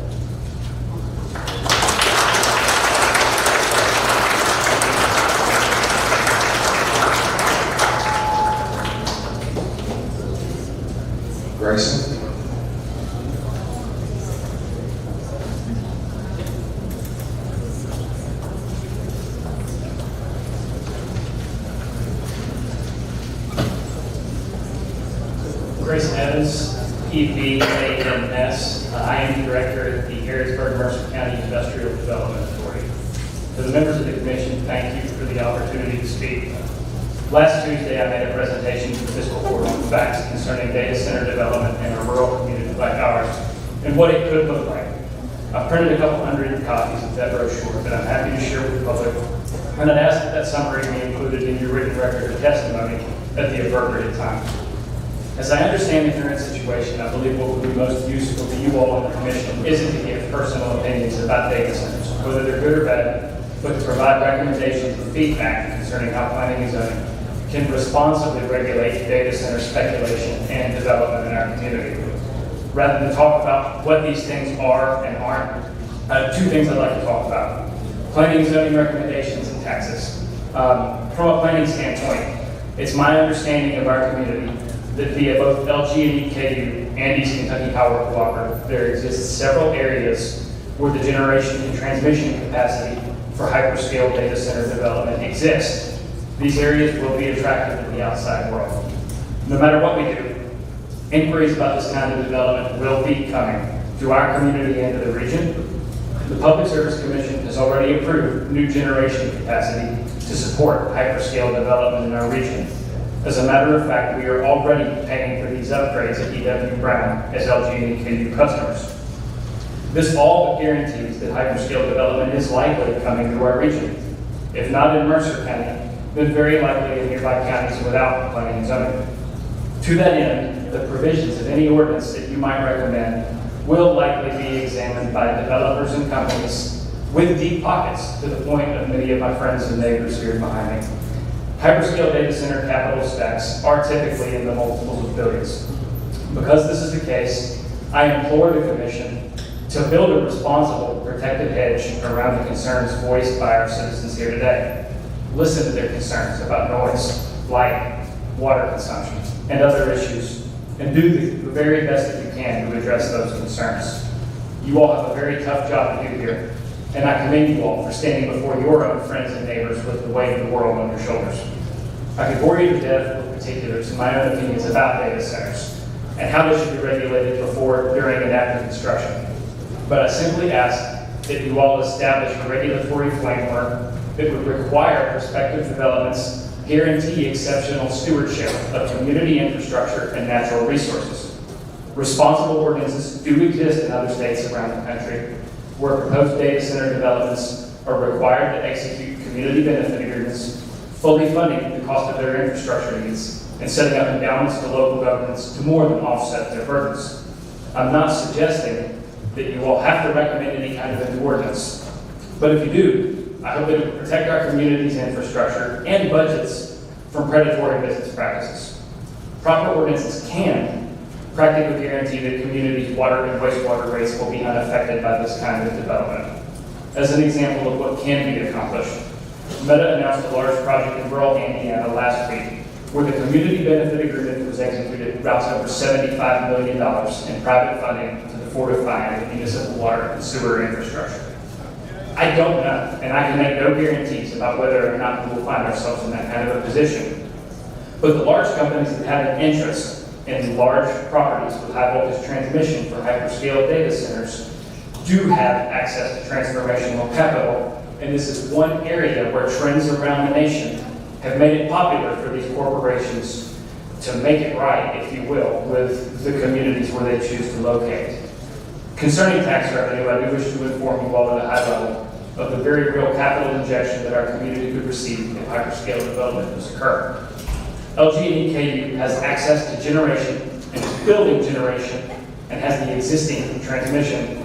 Grayson? Grayson Evans, EPAMS. I am the director at the Harrisburg Mercer County Industrial Development Authority. To the members of the commission, thank you for the opportunity to speak. Last Tuesday, I made a presentation to the fiscal court on facts concerning data center development in a rural community like ours and what it could look like. I've printed a couple hundred copies of that brochure that I'm happy to share with the public, and I'd ask that summary be included in your written record of testimony at the appropriate time. As I understand the current situation, I believe what would be most useful to you all in the commission isn't to give personal opinions about data centers, whether they're good or bad, but to provide recommendations and feedback concerning how planning and zoning can responsibly regulate data center speculation and development in our community. Rather than talk about what these things are and aren't, two things I'd like to talk about. Planning and zoning recommendations in Texas. From a planning standpoint, it's my understanding of our community that via both LG and EKU and East Kentucky Power Cooperative, there exists several areas where the generation and transmission capacity for hyperscale data center development exists. These areas will be attractive to the outside world. No matter what we do, inquiries about this kind of development will be coming to our community and to the region. The Public Service Commission has already approved new generation capacity to support hyperscale development in our region. As a matter of fact, we are already paying for these upgrades at E.W. Brown as LG and EKU customers. This all but guarantees that hyperscale development is likely coming to our region. If not in Mercer County, then very likely in nearby counties without planning and zoning. To that end, the provisions of any ordinance that you might recommend will likely be examined by developers and companies with deep pockets, to the point of many of my friends and neighbors here behind me. Hyperscale data center capital stacks are typically in the multiples of billions. Because this is the case, I implore the Commission to build a responsible, protected hedge around the concerns voiced by our citizens here today. Listen to their concerns about noise, light, water consumption. and other issues, and do the very best that you can to address those concerns. You all have a very tough job to do here, and I commend you all for standing before your own friends and neighbors with the weight of the world on your shoulders. I could bore you to death with particulars and my own opinions about data centers and how they should be regulated before, during, and after construction. But I simply ask that you all establish a regulatory framework that would require prospective developments guarantee exceptional stewardship of community infrastructure and natural resources. Responsible ordinances do exist in other states around the country where proposed data center developments are required to execute community benefit agreements, fully funding the cost of their infrastructure needs and setting up endowments to local governments to more than offset their burdens. I'm not suggesting that you all have to recommend any kind of an ordinance, but if you do, I hope that it will protect our community's infrastructure and budgets from predatory business practices. Proper ordinances can practically guarantee that communities' water and wastewater rates will be unaffected by this kind of development. As an example of what can be accomplished, Meta announced a large project in rural Indiana last week where the community benefit agreement was executed routes over $75 million in private funding to the fortifying of municipal water and sewer infrastructure. I don't know, and I can make no guarantees about whether or not we will find ourselves in that kind of a position. But the large companies that have an interest in large properties with high voltage transmission for hyperscale data centers do have access to transformational capital, and this is one area where trends around the nation have made it popular for these corporations to make it right, if you will, with the communities where they choose to locate. Concerning tax revenue, I do wish to inform you all at a high level of the very real capital injection that our community could receive if hyperscale development was occur. LG&E KU has access to generation and is building generation and has the existing transmission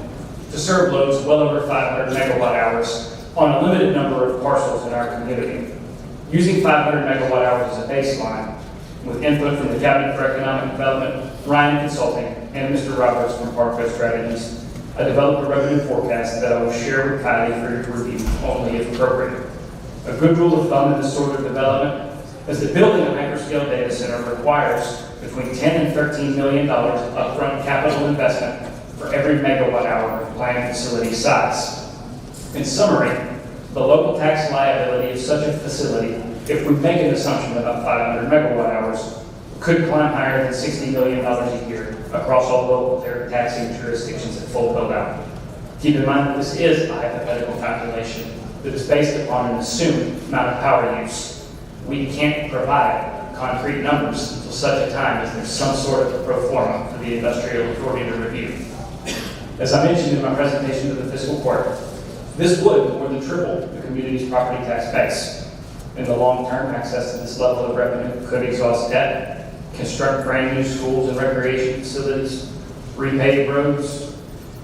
to serve loads well over 500 megawatt hours on a limited number of parcels in our community. Using 500 megawatt hours as a baseline, with input from the Cabinet for Economic Development, Ryan Consulting, and Mr. Roberts from Parkco Strategies, I developed a revenue forecast that I will share with Patty for your review, only if appropriate. A good rule of thumb in this sort of development is that building a hyperscale data center requires between $10 and $13 million of upfront capital investment for every megawatt hour of planned facility size. In summary, the local tax liability of such a facility, if we make an assumption about 500 megawatt hours, could climb higher than $60 million a year across all local taxing jurisdictions at full build-out. Keep in mind that this is a hypothetical calculation that is based upon an assumed amount of power use. We can't provide concrete numbers until such a time as there's some sort of pro forma for the industrial authority to review. As I mentioned in my presentation to the fiscal court, this would more than triple the community's property tax base. In the long term, access to this level of revenue could exhaust debt, construct brand new schools and recreation facilities, repave roads,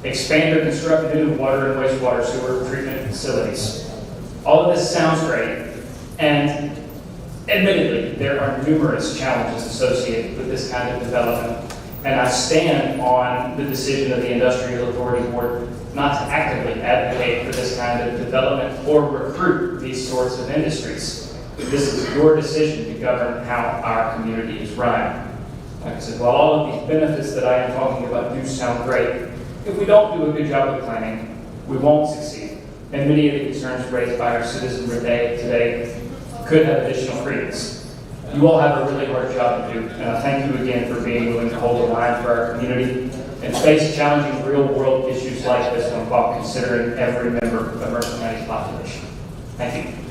expand or construct new water and wastewater sewer treatment facilities. All of this sounds great, and admittedly, there are numerous challenges associated with this kind of development, and I stand on the decision of the Industrial Authority Board not to actively advocate for this kind of development or recruit these sorts of industries. This is your decision to govern how our community is run. Like I said, while all of these benefits that I am talking about do sound great, if we don't do a good job of planning, we won't succeed. And many of the concerns raised by our citizens today could have additional credence. You all have a really hard job to do, and I thank you again for being willing to hold the line for our community and face challenging real-world issues like this one while considering every member of Mercer County's population. Thank you.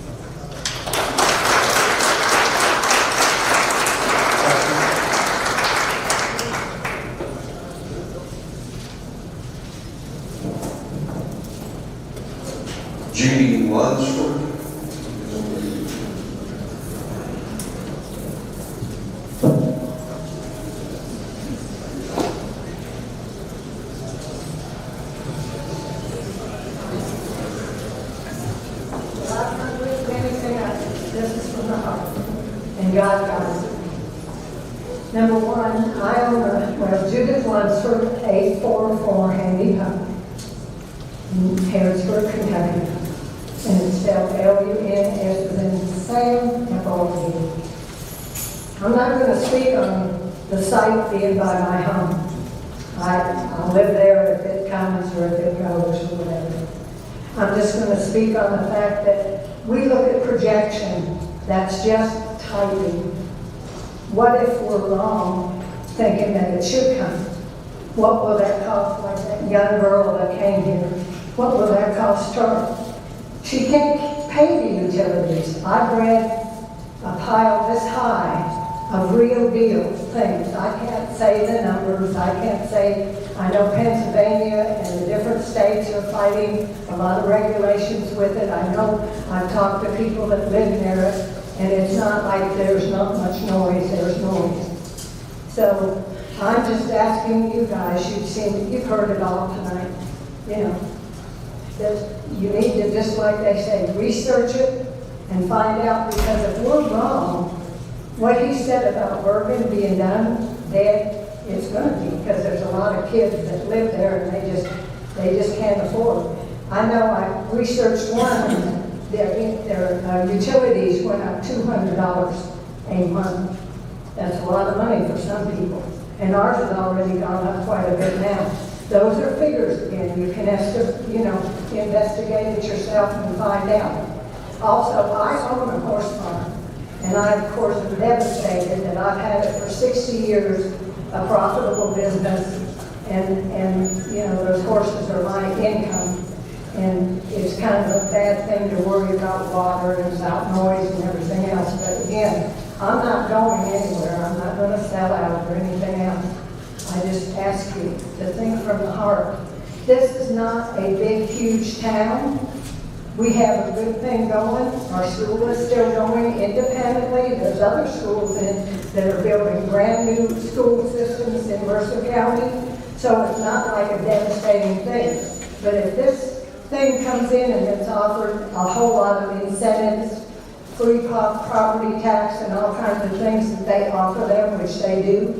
Judy Lunsford. God guides me. Number one, I own Judith Lunsford, 844 Handy Home in Harrisburg, Kentucky. And it's spelled Luns as in Sam, F-O-R-D. I'm not going to speak on the site being by my home. I'll live there if it comes or if it goes or whatever. I'm just going to speak on the fact that we look at projection, that's just typing. What if we're wrong thinking that it should come? What will that cost, like that young girl that came here? What will that cost her? She can't pay the utilities. I've read a pile this high of real deal things. I can't say the numbers. I can't say, I know Pennsylvania and the different states are fighting a lot of regulations with it. I know I've talked to people that live near it, and it's not like there's not much noise, there's noise. So I'm just asking you guys, you've heard it all tonight, you know, that you need to, just like they say, research it and find out, because if we're wrong, what he said about Bergen being done, dead, it's going to be, because there's a lot of kids that live there and they just can't afford it. I know I researched one, their utilities went up $200 a month. That's a lot of money for some people. And ours has already gone up quite a bit now. Those are figures again. You can investigate it yourself and find out. Also, I own a horse farm. And I, of course, am devastated that I've had it for 60 years, a profitable business, and those horses are my income. And it's kind of a bad thing to worry about water and about noise and everything else. But again, I'm not going anywhere. I'm not going to sell out or anything else. I just ask you to think from the heart. This is not a big, huge town. We have a good thing going. Our school is still going independently. There's other schools that are building brand new school systems in Mercer County. So it's not like a devastating thing. But if this thing comes in and it's offered a whole lot of incentives, free property tax and all kinds of things that they offer them, which they do,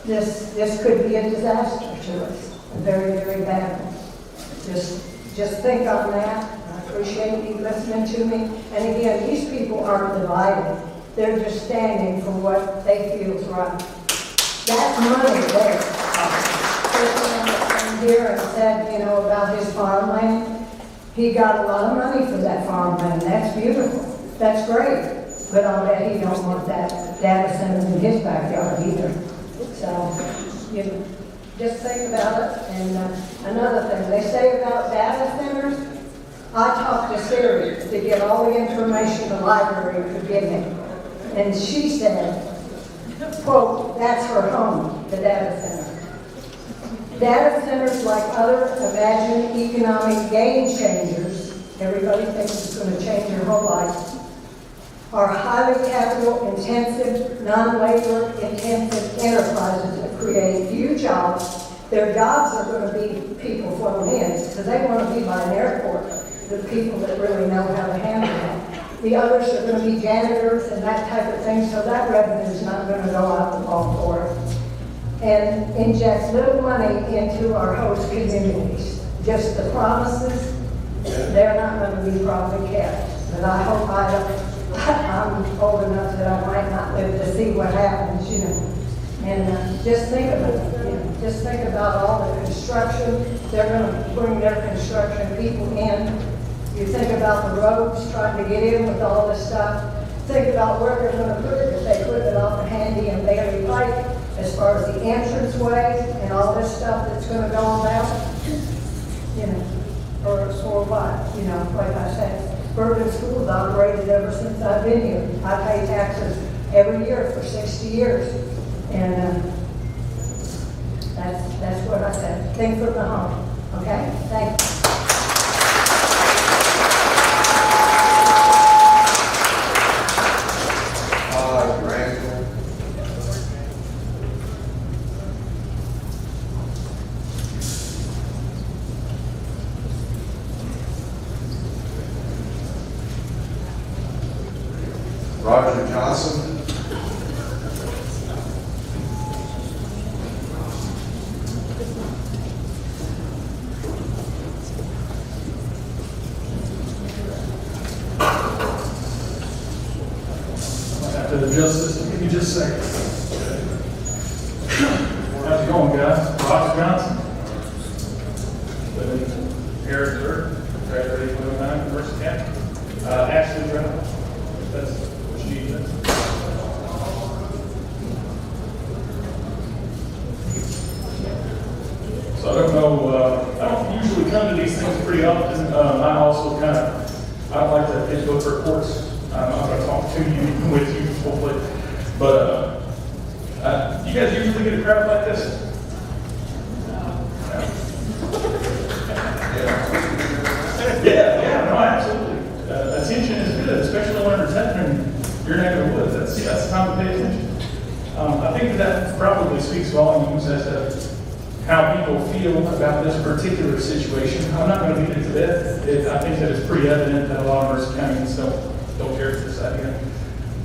this could be a disaster to us. A very, very bad one. Just think on that. Appreciate you listening to me. And again, these people aren't divided. They're just standing for what they feel is right. That's money there. Person came here and said, about his farmland. He got a lot of money for that farmland. That's beautiful. That's great. But I'll bet he don't want that data center in his backyard either. So, just think about it. And another thing, they say about data centers, I talked to Siri to get all the information the library could give me. And she said, quote, that's her home, the data center. Data centers, like other imagined economic game changers, everybody thinks it's going to change your whole life, are highly capital intensive, non-labor intensive enterprises that create few jobs. Their jobs are going to be people flown in because they want to be by an airport. The people that really know how to handle it. The others are going to be janitors and that type of thing, so that revenue is not going to go out the ball for us. And inject little money into our host communities. Just the promises, they're not going to be probably kept. But I hope I'm old enough that I might not live to see what happens, And just think about it. Just think about all the construction. They're going to bring their construction people in. You think about the roads, trying to get in with all this stuff. Think about where they're going to put it. If they put it off of Handy and Bailey Pike, as far as the entrance way and all this stuff that's going to go about, or what, like I said, Bergen School's operated ever since I've been here. I pay taxes every year for 60 years. And that's what I said. Think from the home. Okay? Thank you. Roger Johnson. After the justice, give me just a second. going, guys? Roger Johnson. Live in Harrisburg, graduated in 09 from Mercer County. Ashley Drive, that's what she is. So I don't know, I don't usually come to these things pretty often. I also I like to get book reports. I'm not going to talk to you, with you, hopefully. But you guys usually get a crowd like this? Yeah, no, absolutely. Attention is good, especially when it's happening in your neck of the woods. That's the time to pay attention. I think that probably speaks volumes as to how people feel about this particular situation. I'm not going to beat it to death. I think that it's pretty evident that a lot of Mercer Countyans don't care for this idea.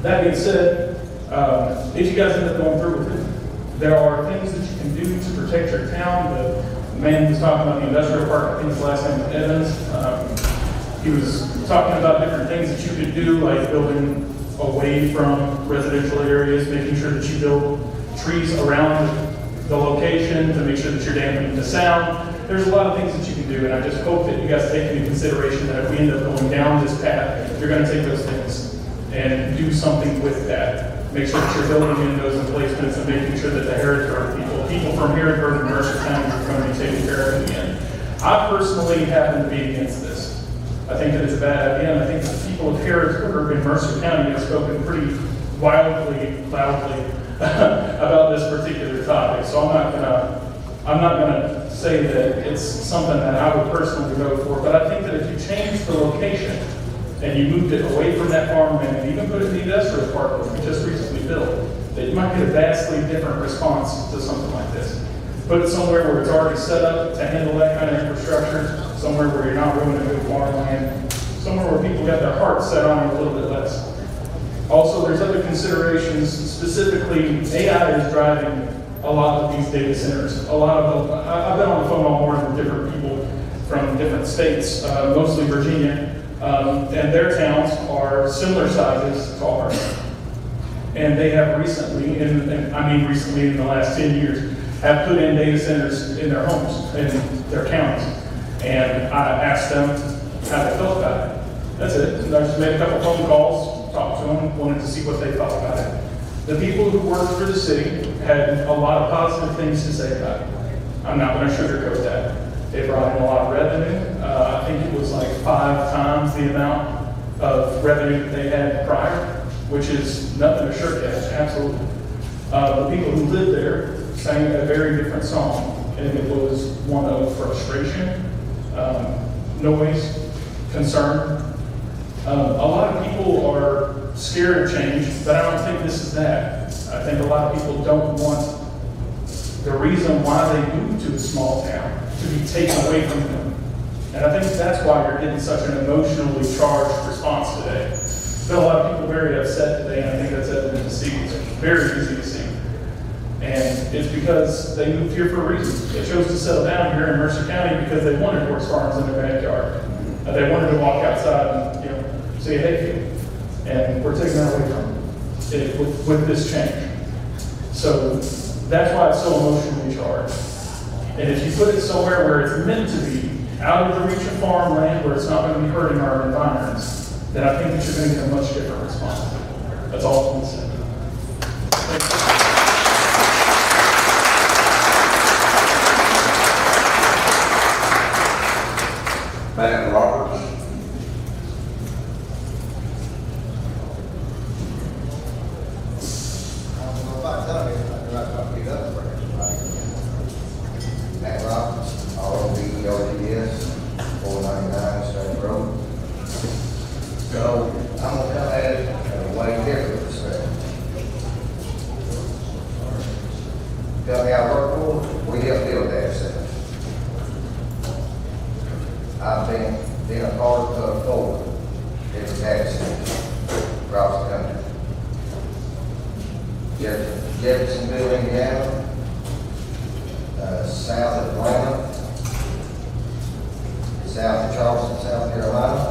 That being said, if you guys end up going through with it, there are things that you can do to protect your town. The man who was talking about the industrial park, I think his last name was Evans. He was talking about different things that you could do, like building away from residential areas, making sure that you build trees around the location to make sure that you're dampening the sound. There's a lot of things that you can do, and I just hope that you guys take into consideration that if we end up going down this path, you're going to take those things and do something with that. Make sure that you're building in those emplacements and making sure that the Harrisburg people from Harrisburg and Mercer County are going to be taken care of in the end. I personally happen to be against this. I think that it's a bad idea, and I think the people of Harrisburg and Mercer County have spoken pretty loudly about this particular topic. So I'm not gonna say that it's something that I would personally go for, but I think that if you change the location and you moved it away from that farmland and even put it in the industrial park that we just recently built, that you might get a vastly different response to something like this. Put it somewhere where it's already set up to handle that kind of infrastructure, somewhere where you're not ruining good farmland, somewhere where people got their hearts set on it a little bit less. Also, there's other considerations, specifically AI is driving a lot of these data centers. I've been on the phone all morning with different people from different states, mostly Virginia, and their towns are similar sizes to ours. And they have recently, recently in the last 10 years, have put in data centers in their homes, in their counties. And I asked them how they felt about it. That's it. And I just made a couple phone calls, talked to them, wanted to see what they thought about it. The people who worked for the city had a lot of positive things to say about it. I'm not going to sugarcoat that. They brought in a lot of revenue. I think it was like 5 times the amount of revenue that they had prior, which is nothing to shirk at, absolutely. The people who lived there sang a very different song, and it was one of frustration, noise, concern. A lot of people are scared of change, but I don't think this is that. I think a lot of people don't want the reason why they moved to a small town to be taken away from them. And I think that's why you're getting such an emotionally charged response today. There's been a lot of people very upset today, and I think that's evident to see. It's very easy to see. And it's because they moved here for a reason. They chose to settle down here in Mercer County because they wanted horse farms in their backyard. They wanted to walk outside and see a hayfield. And we're taking that away from them with this change. So that's why it's so emotionally charged. And if you put it somewhere where it's meant to be, out of the reach of farmland, where it's not going to be hurting our environments, then I think that you're going to get a much different response. That's all I'm going to say. Matt Roberts. Matt Roberts, ROBERTS, 499 State Road. So I'm gonna come at it in a way different perspective. Company I work for, we help build data centers. I've been a part of 4 different data centers across the country. Jeffersonville, Indiana, south of Atlanta, south of Charleston, South Carolina,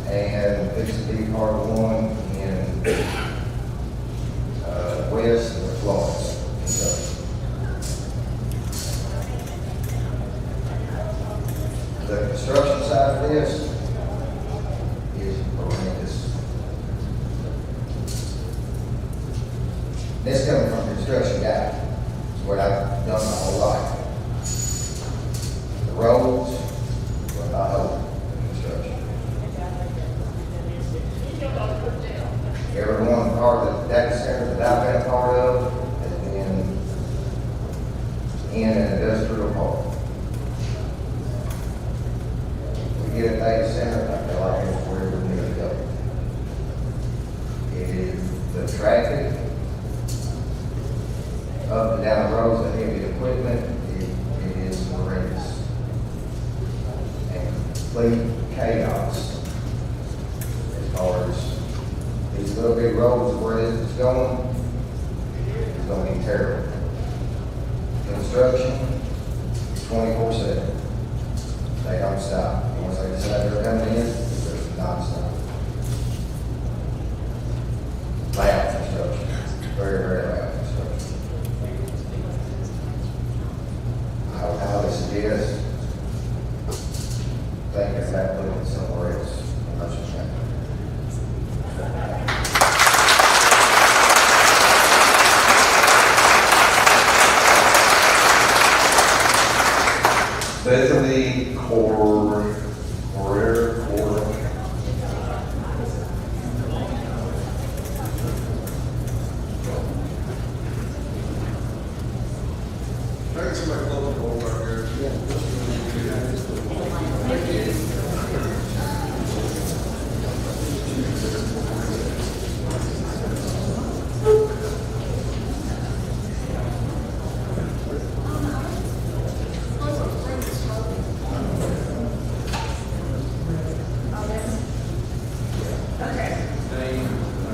and it's to be part of one in west of Florence. So The construction side of this is horrendous. This coming from a construction guy, is what I've done my whole life. The roads, well, I hope, construction. Every one part of the data center that I've been a part of has been in an industrial park. We get a data center, I feel like it's where we need to go. It is the traffic, up and down the roads, the heavy equipment, it is horrendous. And complete chaos as far as these little big roads where this is going, it's gonna be terrible. Construction, 24/7. They don't stop. Once they decide they're coming in, they're non-stop. Loud construction, very, very loud construction. I would suggest thinking about looking somewhere else in Mercer County. Bethany Correa.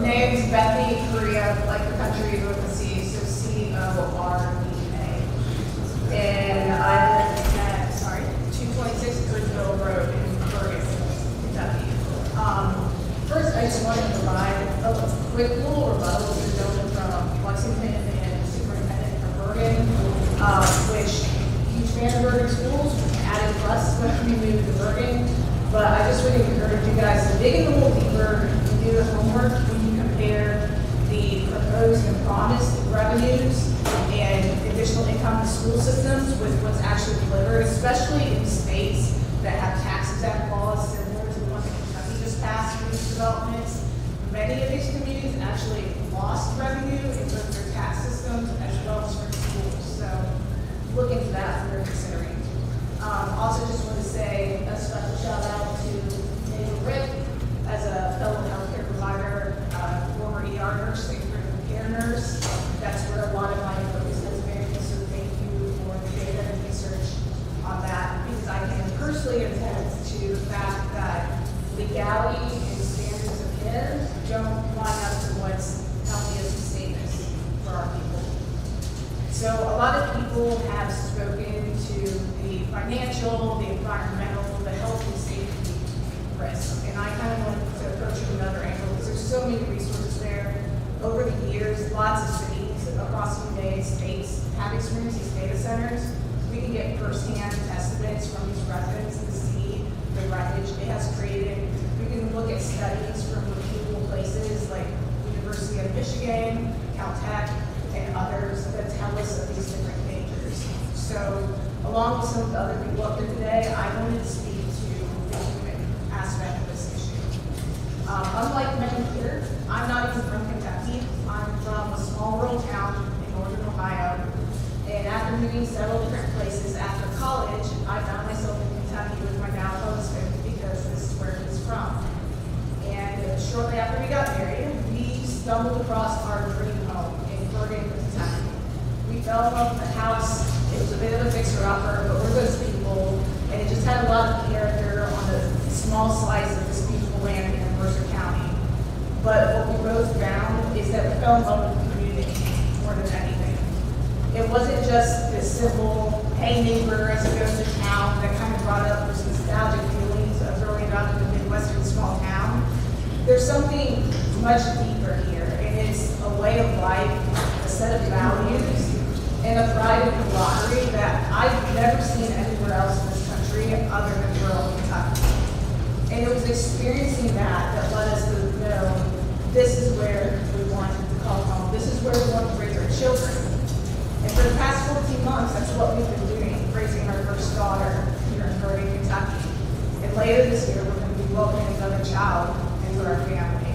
Name's Bethany Correa, like the country with the C, so C-O-R-E-A. And I live at, 226 Goodville Road in Bergen, Kentucky. First, I just wanted to provide a quick little rebuttal to the gentleman from Lexington and Superintendent from Bergen, which huge fan of Bergen schools, added plus when we moved to Bergen. But I just would encourage you guys to dig in a little deeper and do the homework when you compare the proposed and promised revenues and additional income to school systems with what's actually delivered, especially in states that have tax exempt laws similar to the one that Kentucky just passed for these developments. Many of these communities actually lost revenue in both their tax systems as well as for schools. So look into that for considering. Also just want to say a special shout out to neighbor Rick as a fellow healthcare provider, former ER nurse, critical care nurse. That's where a lot of my focus has been, so thank you for the data and research on that, because I can personally attest to the fact that legality and standards of care don't line up to what's healthy as a statement for our people. So a lot of people have spoken to the financial, the environmental, the health and safety risk. And I kind of wanted to approach it from another angle because there's so many resources there. Over the years, lots of cities across the United States have experienced these data centers. We can get firsthand estimates from these residents to see the wreckage it has created. We can look at studies from reputable places like University of Michigan, Caltech, and others that tell us of these different dangers. So, along with some of the other people up here today, I wanted to speak to the human aspect of this issue. Unlike many here, I'm not even from Kentucky. I'm from a small rural town in northern Ohio. And after moving several different places after college, I found myself in Kentucky with my now husband because this is where he's from. And shortly after we got married, we stumbled across our dream home in Bergen, Kentucky. We fell in love with the house. It was a bit of a fixer-upper, but we're those people, and it just had a lot of character on the small slice of this beautiful land in Mercer County. But what we both found is that we fell in love with the community more than anything. It wasn't just this simple, hey neighbor, as it goes to town, that kind of brought up those nostalgic feelings of growing up in a Midwestern small town. There's something much deeper here, and it's a way of life, a set of values, and a pride and camaraderie that I've never seen anywhere else in this country other in rural Kentucky. And it was experiencing that let us to know this is where we want to call home. This is where we want to raise our children. And for the past 14 months, that's what we've been doing, raising our first daughter here in Bergen, Kentucky. And later this year, we're going to be welcoming another child into our family.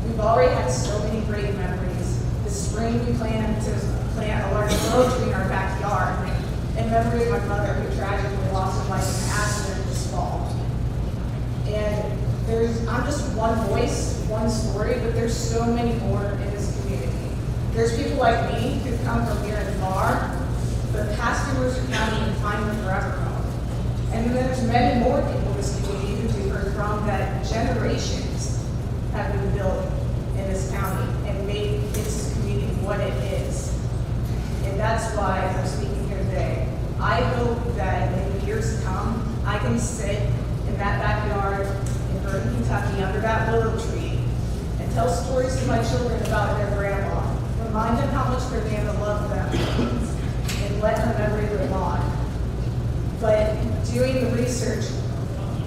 We've already had so many great memories. This spring, we plan to plant a large willow tree in our backyard in memory of my mother, who tragically lost her life in an accident this fall. And I'm just one voice, one story, but there's so many more in this community. There's people like me who come from near and far, but passed through Mercer County and find them forever home. And then there's many more people in this community who we've heard from that generations have been built in this county and made this community what it is. And that's why I'm speaking here today. I hope that in the years to come, I can sit in that backyard in Bergen, Kentucky, under that willow tree, and tell stories to my children about their grandma, remind them how much their nana loved them, and let her memory live on. But doing the research,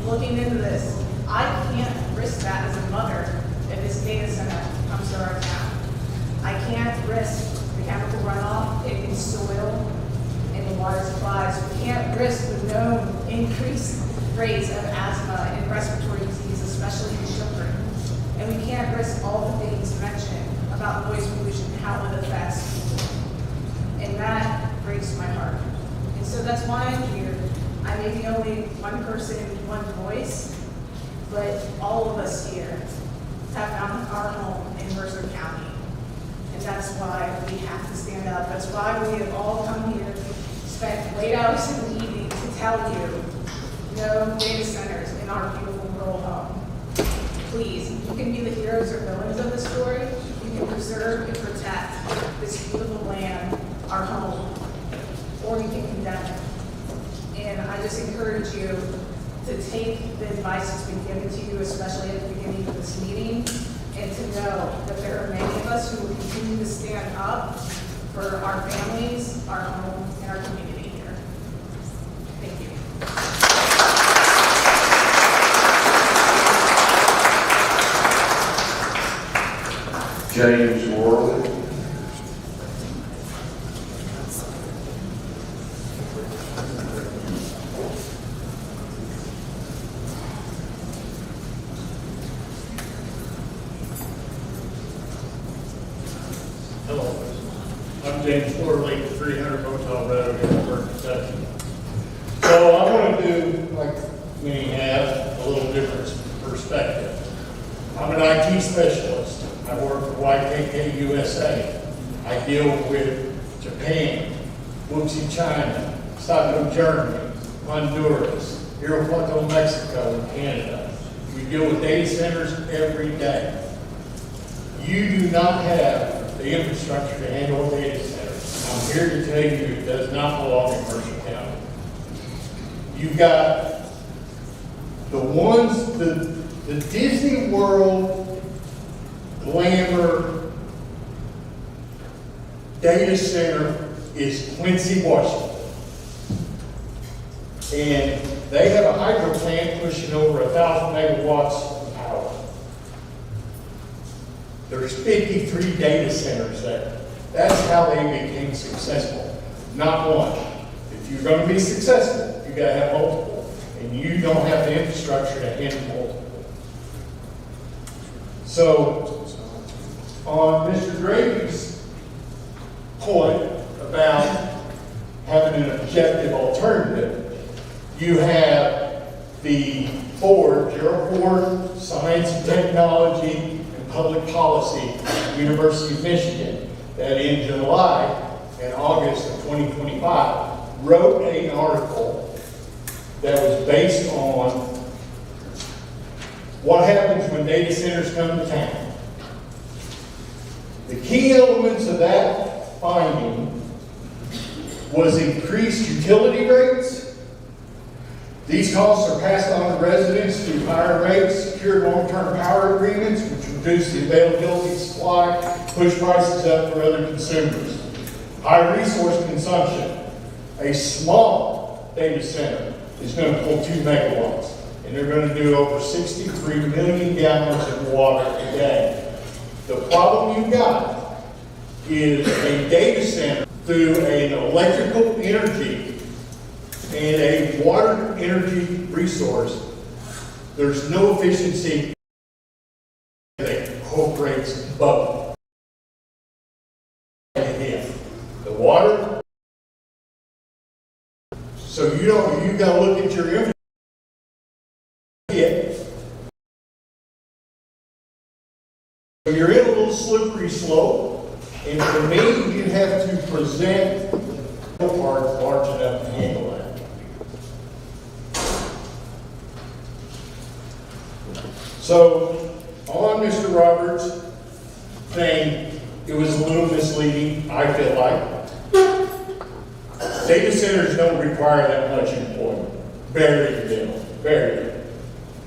looking into this, I can't risk that as a mother if this data center comes to our town. I can't risk the chemical runoff, taking soil, and the water supplies. We can't risk the known increased rates of asthma and respiratory disease, especially in children. And we can't risk all the things mentioned about noise pollution and how it affects people. And that breaks my heart. And so that's why I'm here. I may be only one person, one voice, but all of us here have found our home in Mercer County. And that's why we have to stand up. That's why we have all come here, spent late hours in the evening to tell you, no data centers in our beautiful rural home. Please, you can be the heroes or villains of the story. You can preserve and protect this beautiful land, our home, or you can condemn it. And I just encourage you to take the advice that's been given to you, especially at the beginning of this meeting, and to know that there are many of us who will continue to stand up for our families, our home, and our community here. Thank you. James Worley. Hello, I'm James Worley, 300 Motel Road in Mercer, Kentucky. So I want to do, like many have, a little different perspective. I'm an IT specialist. I work for YKK USA. I deal with Japan, Wuxi, China, Stockholm, Germany, Honduras, Irapuato, Mexico, and Canada. We deal with data centers every day. You do not have the infrastructure to handle a data center. I'm here to tell you it does not belong in Mercer County. You've got the ones, the Disney World glamour data center is Quincy, Washington. And they have a hydro plant pushing over 1,000 megawatts of power. There's 53 data centers there. That's how they became successful, not one. If you're going to be successful, you got to have multiple, and you don't have the infrastructure to handle multiple. So, on Mr. Grady's point about having an objective alternative, you have the Ford, Gerald Ford, Science and Technology and Public Policy at the University of Michigan, that in July and August of 2025 wrote an article that was based on what happens when data centers come to town. The key elements of that finding was increased utility rates. These costs are passed on to residents through higher rates, secured long-term power agreements, which reduce the availability of supply, push prices up for other consumers. High resource consumption. A small data center is going to pull 2 megawatts. And they're going to do over 63 million gallons of water a day. The problem you got is a data center through an electrical energy and a water energy resource. There's no efficiency that incorporates both. The water, so you got to look at your infrastructure. So you're in a little slippery slope, and for me, you have to present a part large enough to handle that. So, on Mr. Roberts' thing, it was a little misleading, I feel like. Data centers don't require that much employment. Very little, very little.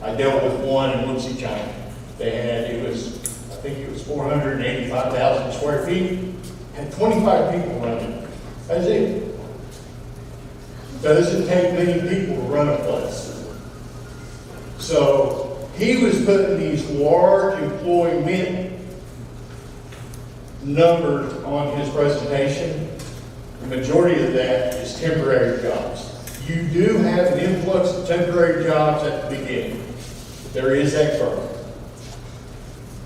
I dealt with one in Woodsy, China. I think it was 485,000 square feet, had 25 people running. That's it. Doesn't take many people to run a place. So he was putting these large employment numbers on his presentation. The majority of that is temporary jobs. You do have an influx of temporary jobs at the beginning. There is that growth.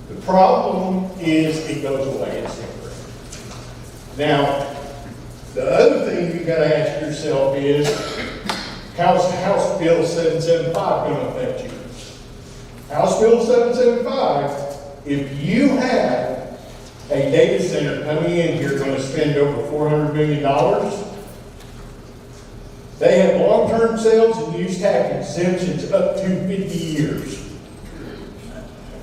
The problem is it goes away. It's temporary. Now, the other thing you got to ask yourself is, how's House Bill 775 going to affect you? House Bill 775, if you have a data center coming in here going to spend over $400 million, they have long-term sales and use tax exemptions up to 50 years.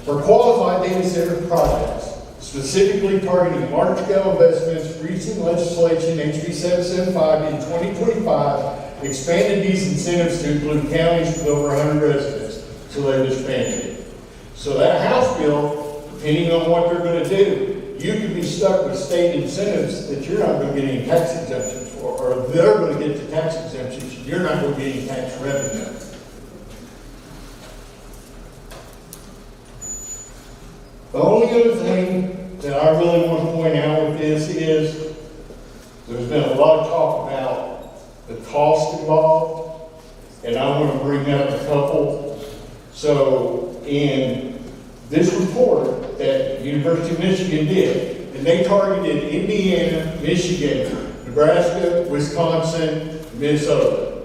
For qualified data center projects, specifically targeting large-scale investments, recent legislation, HB 775 in 2025, expanded these incentives to include counties with over 100 residents, so they've expanded it. So that House bill, depending on what they're going to do, you could be stuck with state incentives that you're not going to get any tax exemptions for, or they're going to get the tax exemptions, you're not going to get any tax revenue. The only other thing that I really want to point out with this is there's been a lot of talk about the cost involved, and I want to bring up a couple. So in this report that the University of Michigan did, and they targeted Indiana, Michigan, Nebraska, Wisconsin, Minnesota,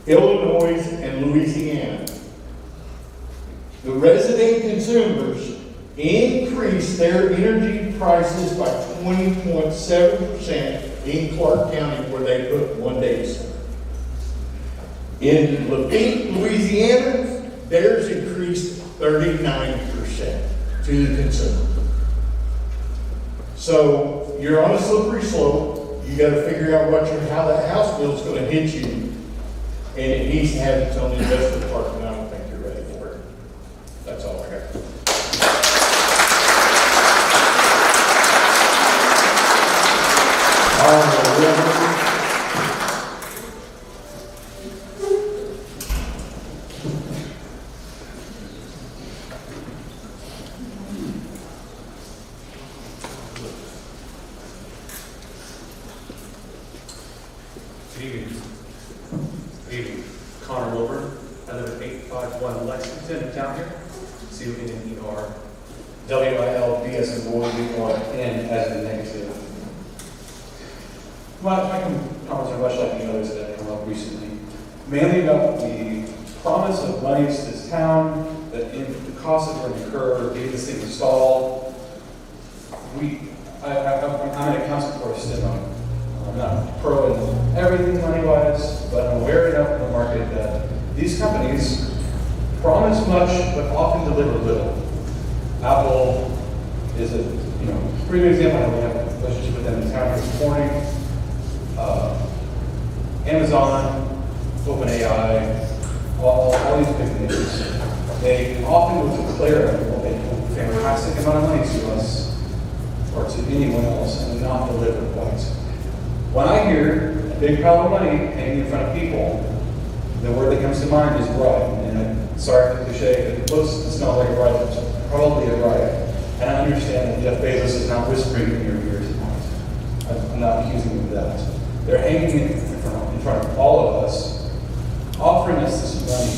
Illinois, and Louisiana. The resident consumers increased their energy prices by 20.7% in Clark County, where they put one data center. In Lafayette, Louisiana, theirs increased 39% to the consumer. So you're on a slippery slope. You got to figure out how that House bill is going to hit you, and it needs to have its own industrial park, and I don't think you're ready for it. That's all I got. Good evening. Connor Wilburn. I live at 851 Lexington in town here. C-O-N-N-E-R. W-I-L-B as in boy, B-R-N as in negative. Well, my comments are much like the others that have come up recently. Mainly about the promise of monies to this town, that in the costs that would incur getting this thing installed. I'm an accountant for a STEM. I'm not pro in everything money-wise, but I'm aware enough of the market that these companies promise much, but often deliver little. Apple is a pretty good example. We have a relationship with them in town this morning. Amazon, OpenAI, all these big names. They often will declare a fantastic amount of money to us or to anyone else and not deliver quite. When I hear a big pile of money hanging in front of people, the word that comes to mind is right. And I'm sorry for the cliche, it looks and smells like a bride, it's probably a bride. And I understand that Jeff Bezos is not whispering in your ear tonight. I'm not accusing him of that. They're hanging it in front of all of us, offering us this money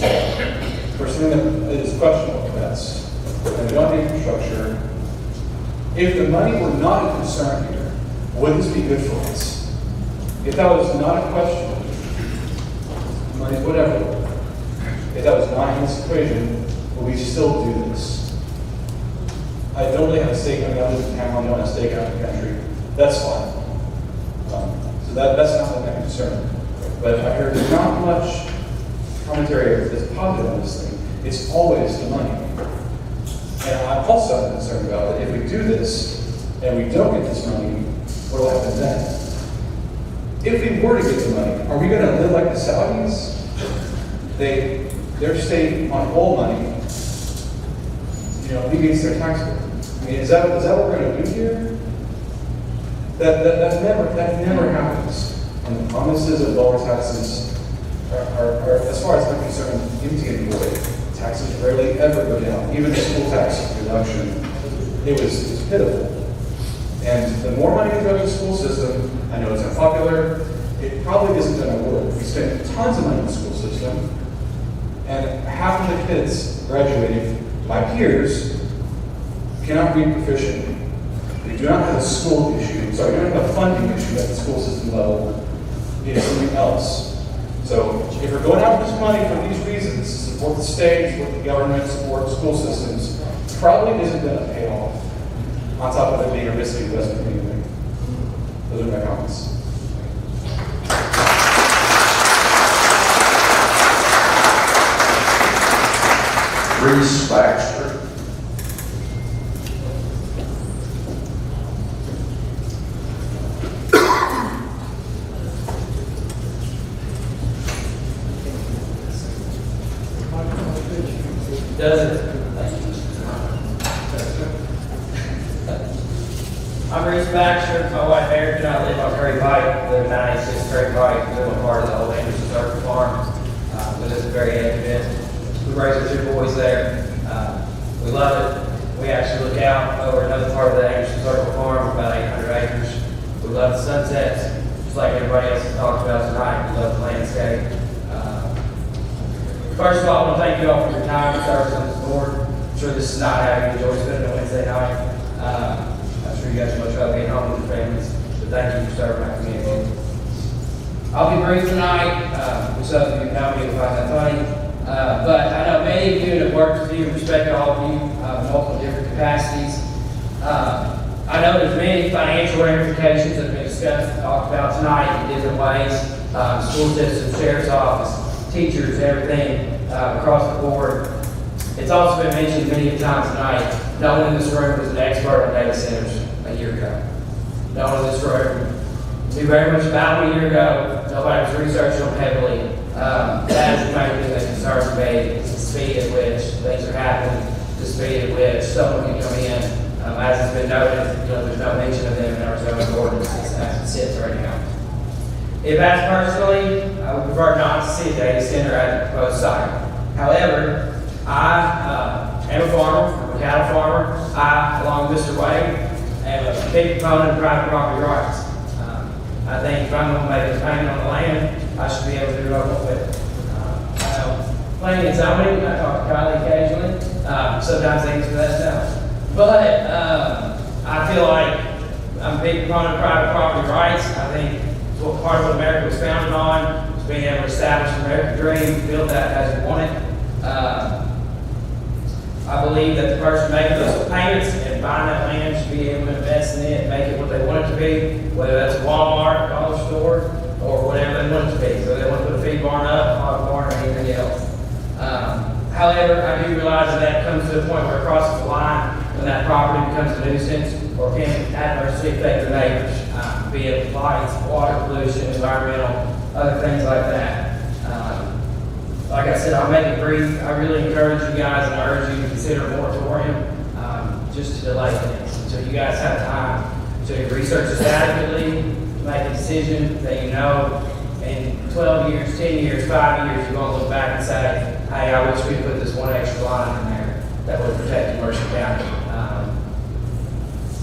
for something that is questionable at best. And we don't have infrastructure. If the money were not a concern here, would this be good for us? If that was not a question, money, whatever, if that was not in this equation, would we still do this? I don't really have a stake. I mean, I live in town, I don't have a stake out in the country. That's fine. So that's not my concern. But I heard there's not much commentary that's positive on this thing. It's always the money. And I'm also concerned about that if we do this and we don't get this money, what will happen then? If we were to get the money, are we going to live like the Saudis? Their state on oil money, negates their tax bill. I mean, is that what we're going to do here? That never happens. And the promises of lower taxes are, as far as I'm concerned, empty and void. Taxes rarely ever go down. Even the school tax reduction, it was pitiful. And the more money we go to the school system, I know it's unpopular, it probably isn't going to work. We spend tons of money in the school system, and half of the kids graduating, my peers, cannot read proficiently. They do not have a school issue, they don't have a funding issue at the school system level. It is something else. So if we're going out with this money for these reasons, to support the state, support the government, support school systems, probably isn't going to pay off. On top of it being a risky investment anyway. Those are my comments. Reese Baxter. I'm Reese Baxter, my wife Erica and I live on Curry Pike, live at 96 Curry Pike, we live on part of the old Anderson Circle Farm. We live very edge. We raised our 2 boys there. We love it. We actually look out over another part of the Anderson Circle Farm, about 800 acres. We love the sunsets, just like everybody else has talked about tonight. We love the landscape. First of all, I want to thank you all for your time and service on this board. I'm sure this is not how you enjoy spending a Wednesday night. I'm sure you guys much rather be at home with your families, but thank you for serving our community. I'll be brief tonight. Some of you know me if I find that funny. But I know many of you have worked with you, respect all of you, multiple different capacities. I know there's many financial ramifications that have been discussed and talked about tonight in different ways. School system, sheriff's office, teachers, everything across the board. It's also been mentioned many times tonight, no one in this room was an expert on data centers a year ago. No one in this room knew very much about them a year ago. Nobody was researching them heavily. That is the main thing that concerns me, is the speed at which things are happening, the speed at which someone can come in. As has been noted, there's no mention of them in our zoning ordinances as it sits right now. If asked personally, I would prefer not to see a data center at the proposed site. However, I am a farmer, I'm a cattle farmer. I, along with Mr. Wade, am a big proponent of private property rights. I think if I'm going to make a payment on the land, I should be able to do what I want with it. I know planning and zoning, I talk to Kylie occasionally. Sometimes they use that stuff. But I feel like I'm a big proponent of private property rights. I think it's what part of what America was founded on, is being able to establish the American dream, build that as we want it. I believe that the person making those payments and buying that land should be able to invest in it and make it what they want it to be, whether that's a Walmart, dollar store, or whatever they want it to be. So they want to put a feed barn up, a hog barn, or anything else. However, I do realize that comes to a point where it crosses the line when that property becomes a nuisance or can adversely affect the neighbors, be it lights, water pollution, environmental, other things like that. Like I said, I'll make it brief. I really encourage you guys and I urge you to consider a moratorium just to delay things until you guys have time to research this adequately, make a decision that you know in 12 years, 10 years, 5 years, you're gonna look back and say, hey, I wish we put this one extra line in there that would protect Mercer County.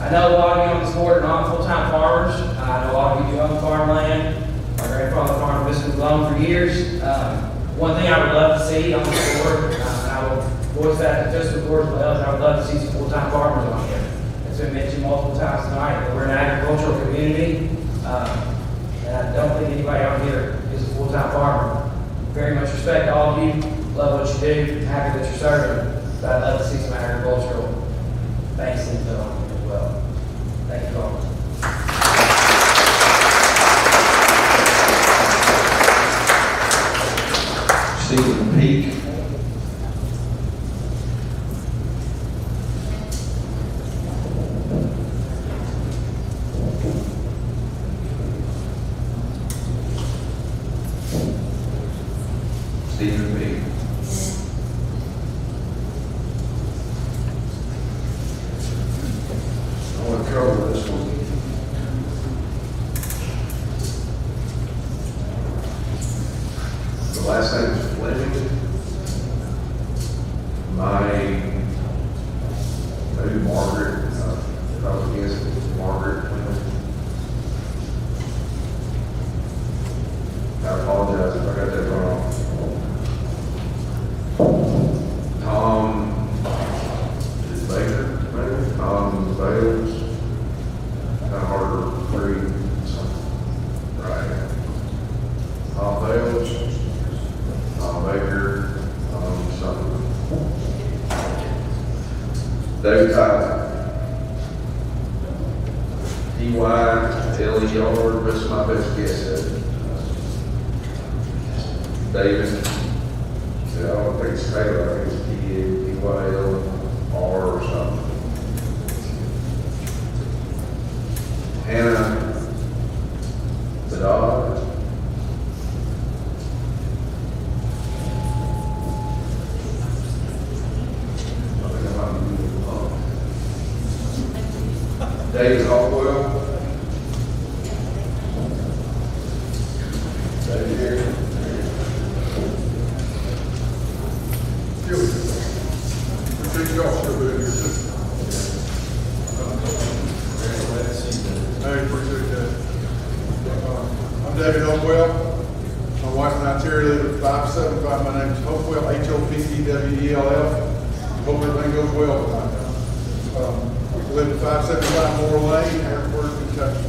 I know a lot of you on this board are not full-time farmers. I know a lot of you do own farmland. My grandfather farmed Mr. Malone for years. One thing I would love to see on this board, and I will voice that to just the board as well, is I would love to see some full-time farmers on here. It's been mentioned multiple times tonight that we're an agricultural community. And I don't think anybody out here is a full-time farmer. Very much respect to all of you, love what you do, happy that you're serving, but I'd love to see some agricultural things in the on here as well. Thank you all. Stephen Peak. Stephen Peak. I want to cover this one. The last name is Fleming. Maybe Margaret, if I was guessing, it's Margaret Fleming. I apologize if I got that wrong. Tom, is Baker, maybe? Tom Bales. Kind of hard to read. Right. Tom Bales. Tom Baker. Something. David Tyler. T-Y-L-E-R, that's my best guess at it. David. I don't think it's Taylor, I think it's T-Y-L-R or something. Hannah Bedard. I think I might be moving along. David Hopwell. David here. Y'all still doing your system. I appreciate that. I'm David Hopewell. My wife and I, Terry, live at 575. My name is Hopewell, Hopwell. Hope everything goes well tonight. We live at 575 Moore Lane, Harrisburg, Kentucky.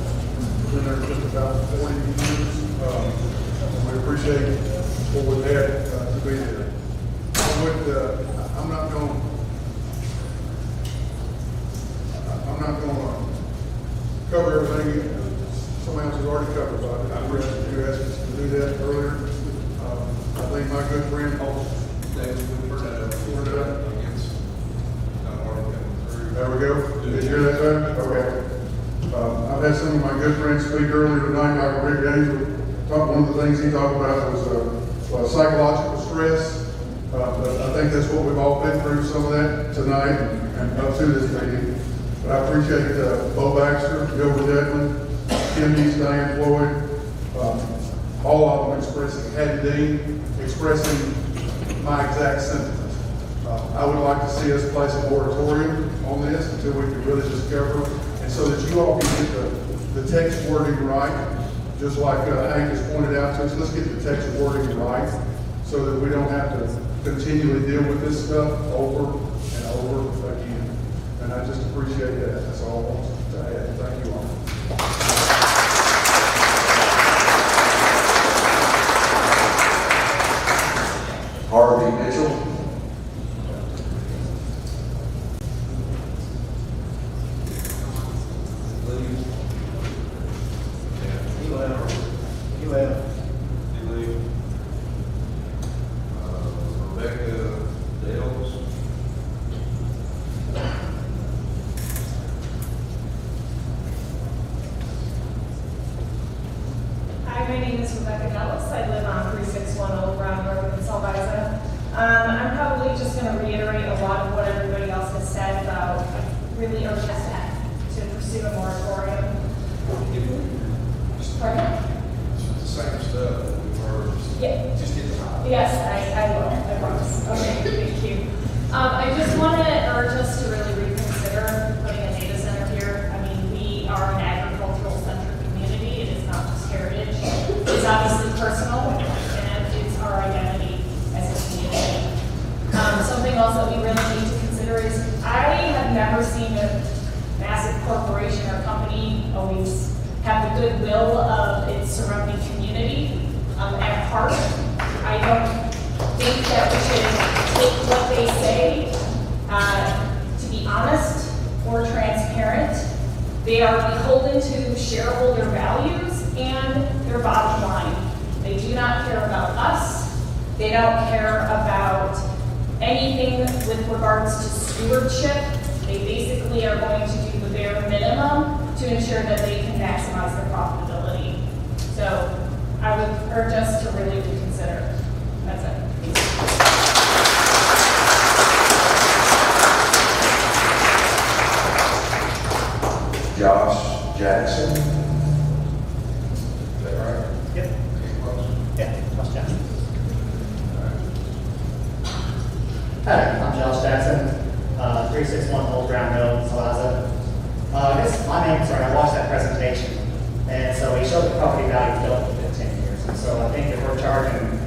Been there just about 40 years. We appreciate what we've had to be there. I'm not going to cover everything someone else has already covered, but I read that you asked us to do that earlier. I think my good friend, there we go. Did you hear that, sir? Okay. I've had some of my good friends speak earlier tonight, Dr. Rick Angel. One of the things he talked about was psychological stress. But I think that's what we've all been through, some of that tonight and up to this meeting. But I appreciate Bo Baxter, Gilbert Edmond, Kim East, Diane Floyd, all of them expressing, Hattie Dean, expressing my exact sentiment. I would like to see us place a moratorium on this until we can really just cover it, and so that you all can get the text wording right, just like Hank has pointed out to us. Let's get the text wording right so that we don't have to continually deal with this stuff over and over again. And I just appreciate that. That's all I want to add. Thank you all. Harvey Mitchell. I'm just going to reiterate a lot of what everybody else has said about really urging us to pursue a moratorium. Pardon? same stuff that we've heard. Yeah. Just get the high. Yes, I will, I promise. Okay, thank you. I just want to urge us to really reconsider putting a data center here. I mean, we are an agricultural centered community. It is not just heritage. It's obviously personal, and it's our identity as a community. Something else that we really need to consider is, I have never seen a massive corporation or company always have the goodwill of its surrounding community at heart. I don't think that we should take what they say to be honest or transparent. They are beholden to shareholder values and their bottom line. They do not care about us. They don't care about anything with regards to stewardship. They basically are going to do the bare minimum to ensure that they can maximize their profitability. So I would urge us to really reconsider. That's it. Josh Jackson. Is that right? Yep. Yeah, Josh Jackson. Hi, I'm Josh Jackson, 361 Old Ground Road, Salaza. I watched that presentation, and so he showed the property value built within 10 years. And so I think if we're charging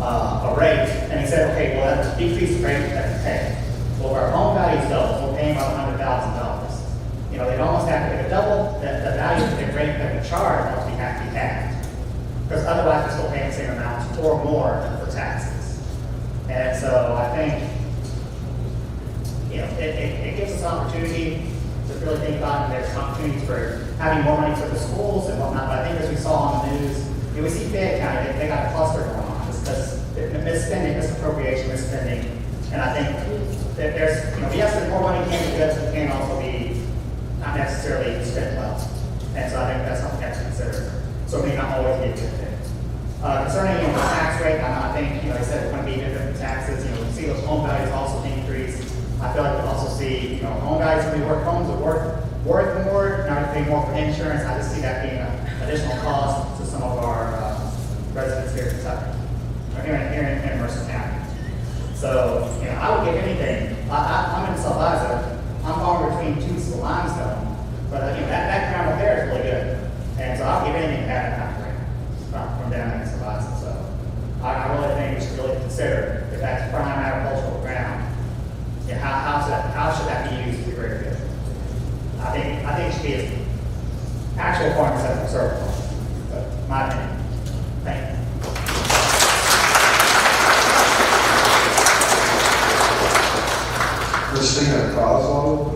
a rate, and he said, okay, well, that's decreased rate that we pay. Well, if our home value's doubled, we're paying about $100,000. You know, they'd almost have to double the value of the rate that we charge, that would have to be halved. Because otherwise, we're still paying the same amount or more for taxes. And so I think, you know, it gives us an opportunity to really think about, and there's opportunities for having more money for the schools and whatnot. But I think as we saw on the news, you know, we see Fayette County, they got a cluster going on just because misspending, misappropriation, misspending. And I think that there's, you know, yes, there's more money can be good, but it can also be not necessarily spent well. And so I think that's something to consider. So it may not always be a good thing. Concerning, you know, the tax rate, I think, you know, they said it's going to be different taxes. You know, we see those home values also increase. I feel like we'll also see, you know, home values will be worth, homes are worth more, now to pay more for insurance. I just see that being an additional cost to some of our residents here in Kentucky, or here in Mercer County. So, you know, I would give anything. I'm in Salaza. I'm far between two limestone, but you know, that ground up there is really good. And so I'll give anything to have that kind of from down in Salaza. So I really think we should really consider if that's prime agricultural ground. Yeah, how should that be used to the greater good? I think it should be as actual farm instead of conservative farm. But my opinion. Thank you. Christina Coslow.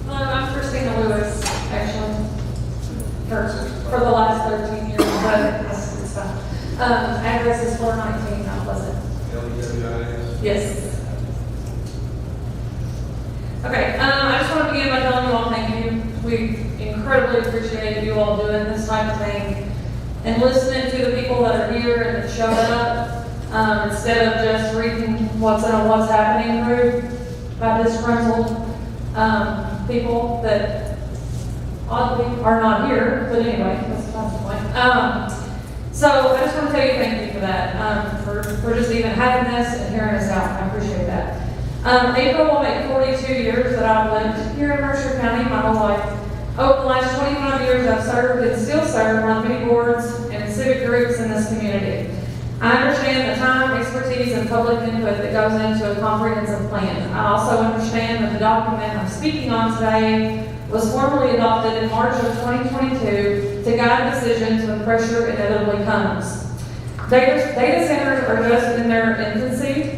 I'm Christina Lewis, actually, for the last 13 years, but it's fine. Address is 419 Mount Pleasant. Yes. Okay, I just want to begin by telling you all thank you. We incredibly appreciate you all doing this type of thing and listening to the people that are here and that showed up, instead of just reading what's happening group by disgruntled people that oddly are not here, but anyway, that's not the point. So I just want to tell you thank you for that, for just even having this and hearing us out. I appreciate that. April will make 42 years that I've lived here in Mercer County my whole life. Over the last 25 years, I've served and still serve on many boards and in civic groups in this community. I understand the time, expertise, and public input that goes into a comprehensive plan. I also understand that the document I'm speaking on today was formally adopted in March of 2022 to guide decisions when pressure inevitably comes. Data centers are just in their infancy.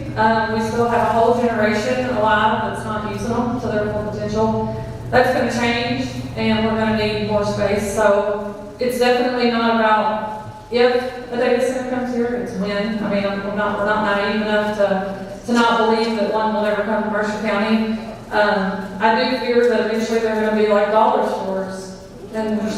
We still have a whole generation alive that's not using them to their full potential. That's going to change, and we're going to need more space. So it's definitely not about if a data center comes here, it's when. I mean, we're not naive enough to not believe that one will ever come to Mercer County. I do fear that eventually they're going to be like dollar stores, and we're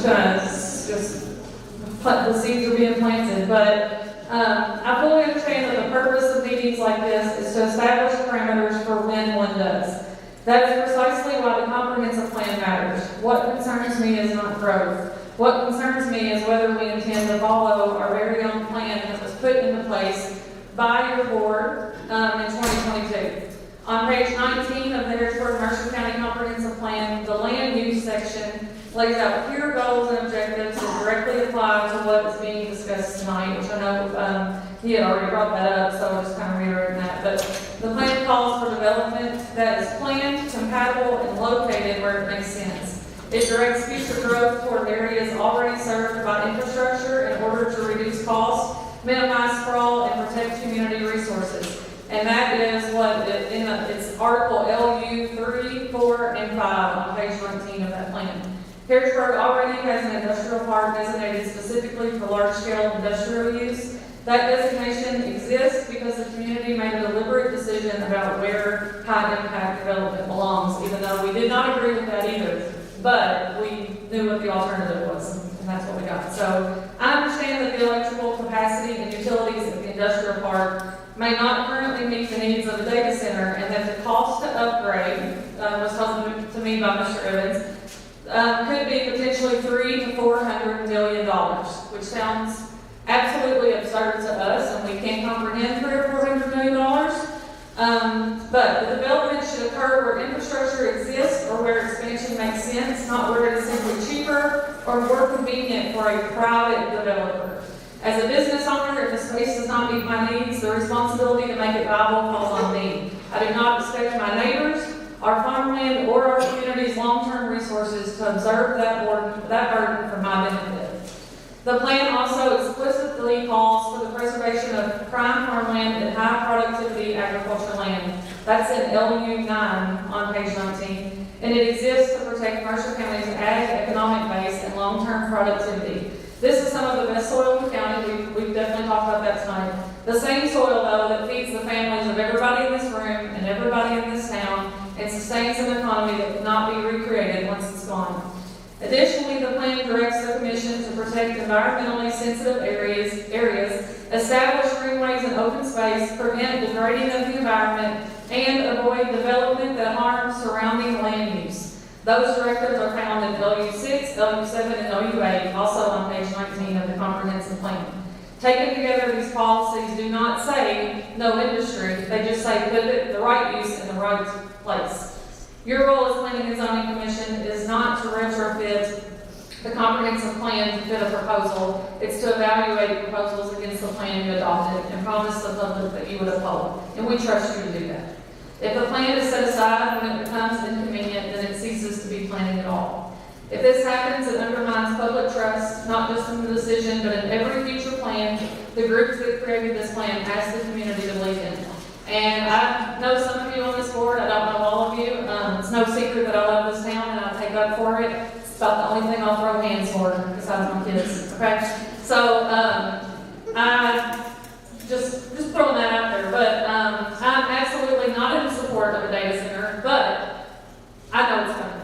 the seeds are being planted. But I fully understand that the purpose of the meetings like this is to establish parameters for when one does. That is precisely why the comprehensive plan matters. What concerns me is not growth. What concerns me is whether we intend to follow our very own plan that was put into place by your board in 2022. On page 19 of the Harrisburg-Mercer County Comprehensive Plan, the land use section lays out clear goals and objectives that directly apply to what is being discussed tonight, which I know he had already brought that up, so I'll just kind of reiterate that. But the plan calls for development that is planned, compatible, and located where it makes sense. It directs future growth toward areas already served by infrastructure in order to reduce costs, minimize sprawl, and protect community resources. And that is what it's Article LU 3, 4, and 5 on page 19 of that plan. Harrisburg already has an industrial park designated specifically for large-scale industrial use. That designation exists because the community made a deliberate decision about where high-impact development belongs, even though we did not agree with that either. But we knew what the alternative was, and that's what we got. So I understand that the electrical capacity and utilities at the industrial park may not currently meet the needs of a data center, and that the cost to upgrade, was told to me by Mr. Evans, could be potentially $300 to $400 million, which sounds absolutely absurd to us, and we can't comprehend $300 or $400 million. But the development should occur where infrastructure exists or where expansion makes sense, not where it is simply cheaper or more convenient for a private developer. As a business owner, if the space does not meet my needs, the responsibility to make it viable falls on me. I do not expect my neighbors, our farmland, or our community's long-term resources to observe that burden for my benefit. The plan also explicitly calls for the preservation of prime farmland and high productivity agricultural land. That's in LU 9 on page 19. And it exists to protect Mercer County's ag economic base and long-term productivity. This is some of the best soil in the county. We've definitely talked about that tonight. The same soil, though, that feeds the families of everybody in this room and everybody in this town and sustains an economy that cannot be recreated once it's gone. Additionally, the plan directs the Commission to protect environmentally sensitive areas, establish greenways and open space, prevent degrading of the environment, and avoid development that harms surrounding land use. Those directives are found in LU 6, LU 7, and LU 8, also on page 19 of the Comprehensive Plan. Taken together, these policies do not say no industry, they just say put the right use in the right place. Your role as Planning and Zoning Commission is not to retrofit the comprehensive plan to fit a proposal. It's to evaluate proposals against the plan you adopted and promise the public that you would uphold. And we trust you to do that. If the plan is set aside when it becomes inconvenient, then it ceases to be planning at all. If this happens, it undermines public trust, not just in the decision, but in every future plan the groups that created this plan ask the community to believe in. And I know some of you on this board, I don't know all of you. It's no secret that I love this town and I take up for it. It's about the only thing I'll throw hands for besides my kids, okay? So, I just throwing that out there, but I'm absolutely not in support of a data center, but I know it's coming.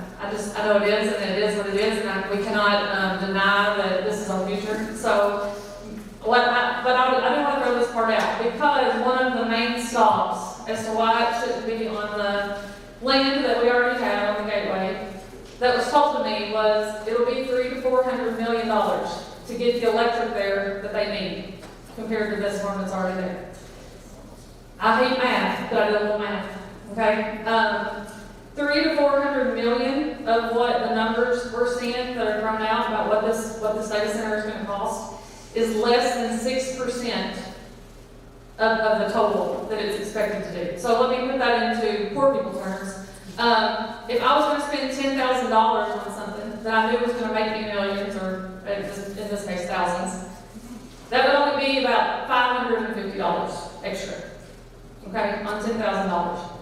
I know it is, and it is what it is, and we cannot deny that this is our future. So, I do want to throw this part out, because one of the main stops as to why it shouldn't be on the land that we already have on the gateway, that was told to me was, it'll be $300 to $400 million to get the electric there that they need, compared to this one that's already there. I hate math, but I do a little math, okay? $300 to $400 million of what the numbers we're seeing that are thrown out about what this data center is going to cost is less than 6% of the total that it's expected to do. So let me put that into poor people terms. If I was going to spend $10,000 on something that I knew was going to make me millions, or in this case thousands, that would only be about $550 extra, okay, on $10,000.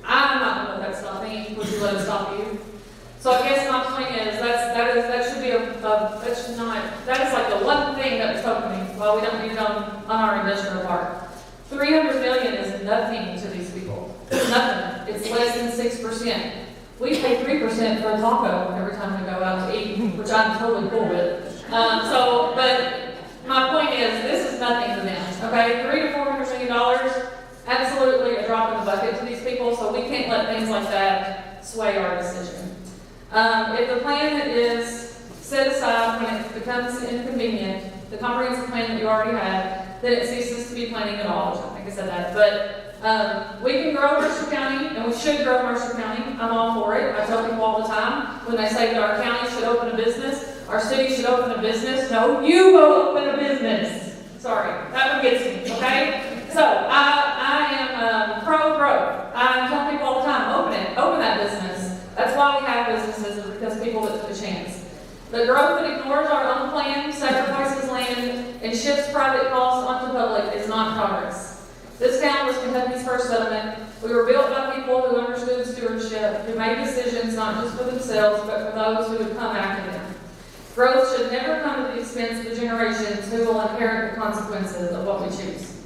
I'm not going to let that stop me. Would you let it stop you? So I guess my point is that should be that is like the one thing that was told to me. Well, we don't need it on our industrial park. $300 million is nothing to these people. Nothing. It's less than 6%. We pay 3% for a taco every time we go out to eat, which I'm totally cool with. But my point is, this is nothing to them. Okay, $300 to $400 million. absolutely a drop in the bucket to these people, so we can't let things like that sway our decision. If the plan is set aside when it becomes inconvenient, the comprehensive plan that you already have, then it ceases to be planning at all. I think I said that, but we can grow Mercer County, and we should grow Mercer County. I'm all for it. I tell people all the time when they say that our county should open a business, our city should open a business. No, you go open a business. Sorry, that one gets me, okay? So I am pro-growth. I tell people all the time, open that business. That's why we have businesses, is because people that took a chance. The growth that ignores our own plan, sacrifices land, and shifts private costs onto public is not progress. This town was Kentucky's first settlement. We were built by people who understood stewardship, who made decisions not just for themselves, but for those who would come after them. Growth should never come at the expense of the generations who will inherit the consequences of what we choose.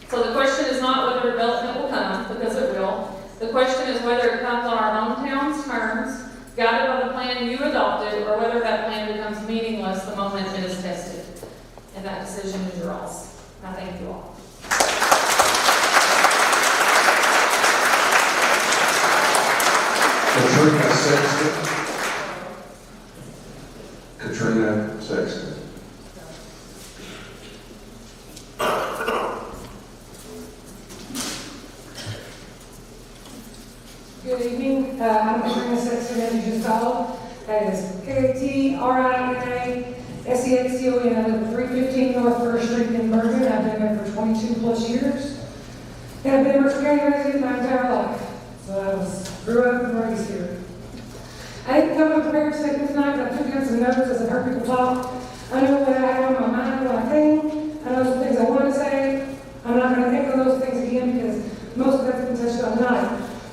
So the question is not whether development will come, because it will. The question is whether it comes on our own town's terms, guided by the plan you adopted, or whether that plan becomes meaningless the moment it is tested. And that decision is yours. I thank you all. Katrina Sexton. Katrina Sexton. Good evening. I'm Katrina Sexton, as you just called. That is Katrina Sexton. I live at 315 North First Street in Bergen. I've been there for 22 plus years. And I've been a Mercer County resident my entire life. So I grew up and raised here. I didn't come up prepared to statement tonight, but I took down some notes as I've heard people talk. I know what I had on my mind when I came. I know some things I wanted to say. I'm not going to echo those things again because most of that's been touched on tonight.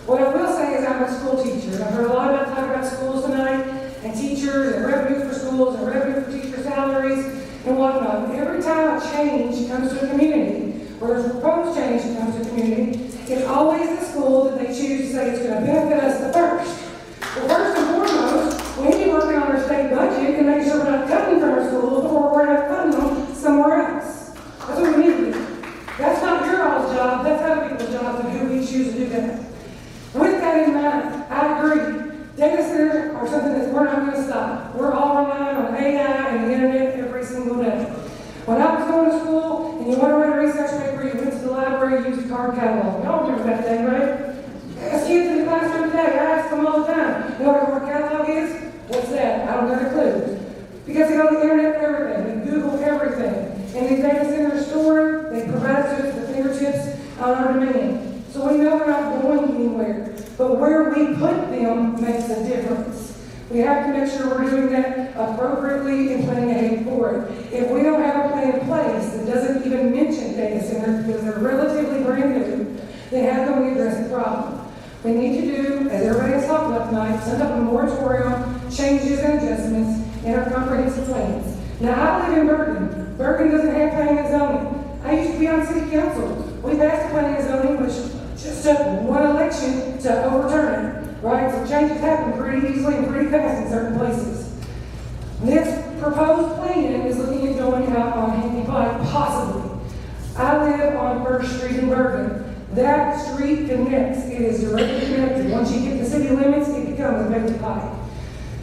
What I will say is I'm a school teacher. I've heard a lot about talk about schools tonight, and teachers, and revenue for schools, and revenue for teacher salaries, and whatnot. Every time a change comes to a community, or there's a proposed change that comes to a community, it's always the school that they choose to say it's going to benefit us the first. Well, first and foremost, we need to be working on our state budget and making sure we're not cutting from our schools before we're not cutting them somewhere else. That's what we need to do. That's not your all's job, that's other people's jobs, and who we choose to do that. With that in mind, I agree. Data centers are something that we're not going to stop. We're all relying on AI and the internet every single day. When I was going to school and you want to write a research paper, you went to the library, used a card catalog. Y'all remember that thing, right? As kids in the classroom today, I ask them all the time, you know what a card catalog is? What's that? I don't got a clue. Because they go to the internet for everything. They Google everything. And these data centers store it, they provide it to us at the fingertips on our demand. So we know we're not going anywhere. But where we put them makes a difference. We have to make sure we're doing that appropriately and planning ahead for it. If we don't have a plan in place that doesn't even mention data centers because they're relatively brand new, then how can we address the problem? We need to do, as everybody has talked about tonight, send up a moratorium, changes and adjustments in our comprehensive plans. Now, I live in Bergen. Bergen doesn't have planning and zoning. I used to be on city council. We passed the planning and zoning, which just took one election to overturn it, right? So changes happen pretty easily and pretty fast in certain places. This proposed plan is looking at going out on Handy Pike, possibly. I live on First Street in Bergen. That street connects. It is directly connected. Once you get the city limits, it becomes Handy Pike.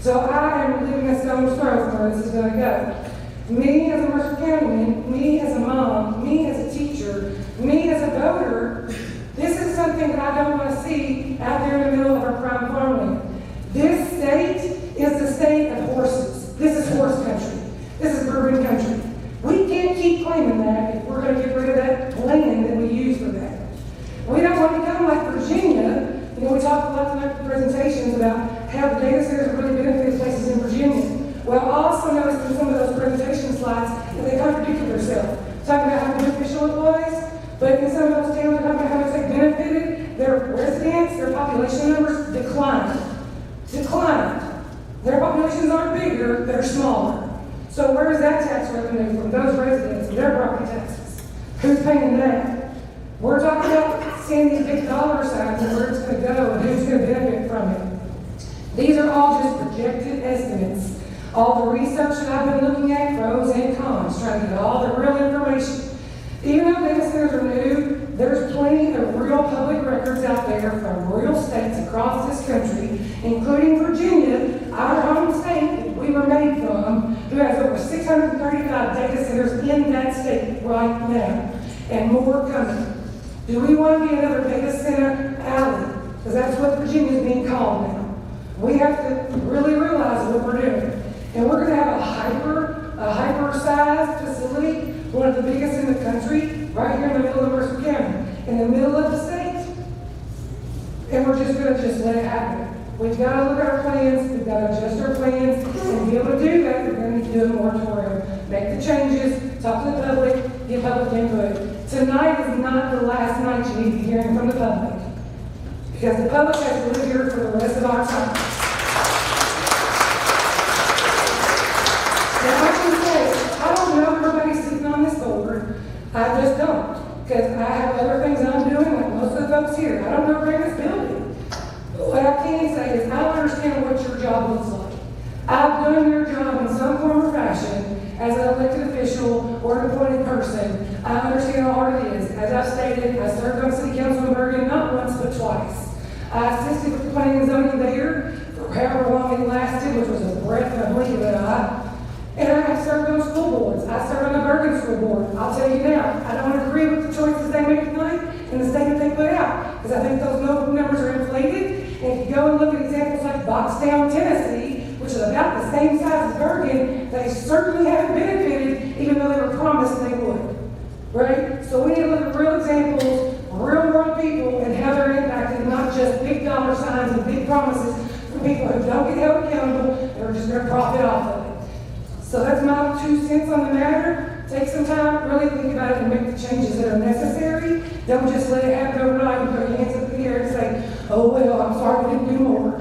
So I am living a stone's throw from where this is going to go. Me as a Mercer Countyman, me as a mom, me as a teacher, me as a voter, this is something that I don't want to see out there in the middle of our prime farmland. This state is the state of horses. This is horse country. This is bourbon country. We can't keep claiming that if we're going to get rid of that land that we use for that. We don't want to become like Virginia. You know, we talked a lot tonight in presentations about how the data centers really benefit places in Virginia. Well, I also noticed in some of those presentation slides that they contradicted themselves, talking about how beneficial it was, but in some of those towns, they're talking about how much they benefited. Their residents, their population numbers declined. Their populations aren't bigger, they're smaller. So where is that tax revenue from those residents and their property taxes? Who's paying that? We're talking about seeing these big dollar signs and where it's going to go and who's going to benefit from it. These are all just projected estimates. All the research that I've been looking at, pros and cons, trying to get all the real information. Even though data centers are new, There's plenty of real public records out there from real states across this country, including Virginia, our home state that we were made from, who has over 635 data centers in that state right now, and more coming. Do we want to be another data center alley? Because that's what Virginia is being called now. We have to really realize what we're doing. And we're going to have a hyper-sized facility, one of the biggest in the country, right here in the middle of Mercer County, in the middle of the state. And we're just going to let it happen. We've got to look at our plans, we've got to adjust our plans, and to be able to do that, we're going to need to do a moratorium, make the changes, talk to the public, give public input. Tonight is not the last night you need to be hearing from the public, because the public has to live here for the rest of our time. Now I can say, I don't know everybody sitting on this board, I just don't, because I have other things I'm doing, like most of the folks here. I don't know everybody in this building. What I can say is I don't understand what your job looks like. I've done your job in some form or fashion as an elected official or an appointed person. I understand how hard it is. As I've stated, I served on City Council in Bergen not once but twice. I assisted with the planning and zoning there for however long it lasted, which was a breath of a blink of an eye. And I have served on school boards. I served on the Bergen School Board. I'll tell you now, I don't agree with the choices they make tonight and the statement they put out, because I think those numbers are inflated. And if you go and look at examples like Boxtown, Tennessee, which is about the same size as Bergen, they certainly haven't benefited, even though they were promised they would. Right? So we need to look at real examples, real world people, and how they're impacted, not just big dollar signs and big promises from people who don't get held accountable and are just going to profit off of it. So that's my 2 cents on the matter. Take some time, really think about it, and make the changes that are necessary. Don't just let it happen overnight and throw your hands up in the air and say, oh, well, I'm sorry we didn't do more.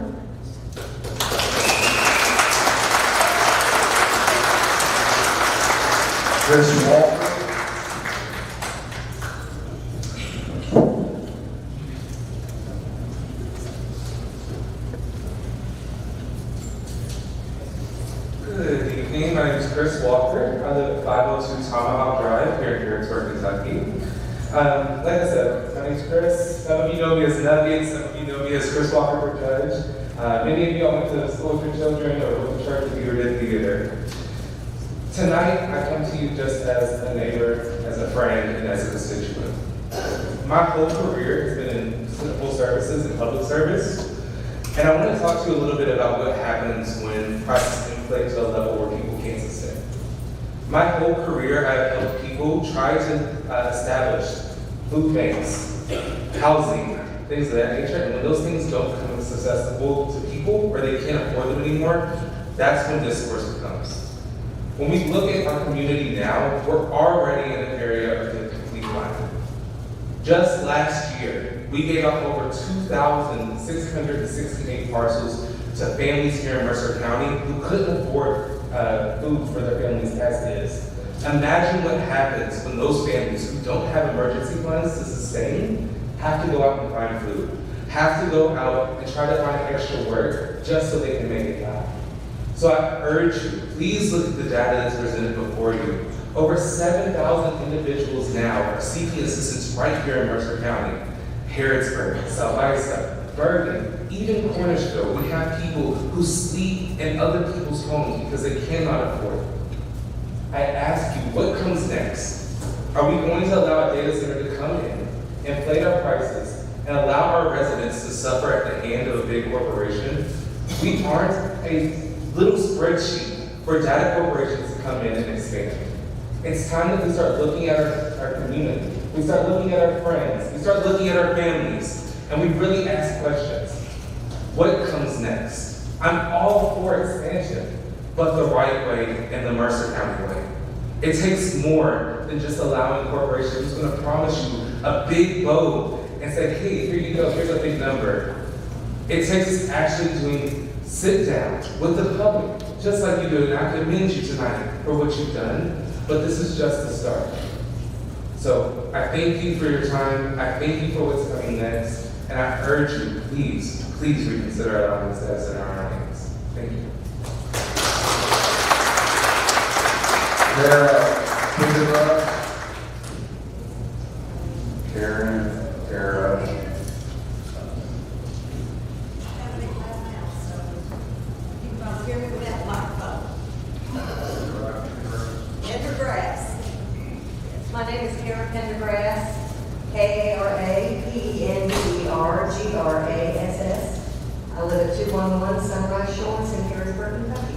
Chris Walker. Good evening, my name is Chris Walker. I live at 502 Tomahawk Drive here in Harrisburg, Kentucky. Like I said, my name is Chris. Some of you know me as Nugget, some of you know me as Chris Walker for Judge. Many of you all went to school with your children or went to church with you or did theater. Tonight, I come to you just as a neighbor, as a friend, and as a constituent. My whole career has been in civil services and public service. And I want to talk to you a little bit about what happens when prices inflate to a level where people can't sustain. My whole career, I've helped people try to establish food banks, housing, things of that nature. And when those things don't become accessible to people or they can't afford them anymore, that's when discourse becomes. When we look at our community now, we're already in an area of complete decline. Just last year, we gave out over 2,668 parcels to families here in Mercer County who couldn't afford food for their families as is. Imagine what happens when those families who don't have emergency funds to sustain have to go out and find food, have to go out and try to find extra work just so they can make it out. So I urge you, please look at the data that's presented before you. Over 7,000 individuals now are seeking assistance right here in Mercer County. Harrisburg, Salvisa, Bergen, even Cornishville. We have people who sleep in other people's homes because they cannot afford it. I ask you, what comes next? Are we going to allow a data center to come in, inflate our prices, and allow our residents to suffer at the hand of a big corporation? We aren't a little spreadsheet for data corporations to come in and expand. It's time that we start looking at our community. We start looking at our friends. We start looking at our families. And we really ask questions. What comes next? I'm all for expansion, but the right way and the Mercer County way. It takes more than just allowing corporations who's going to promise you a big bow and say, hey, here you go, here's a big number. It takes us actually doing sit down with the public, just like you do. And I commend you tonight for what you've done, but this is just the start. So I thank you for your time. I thank you for what's coming next. And I urge you, please, please reconsider allowing this as in our hands. Thank you. Karen wear my shorts in Harrisburg, Kentucky.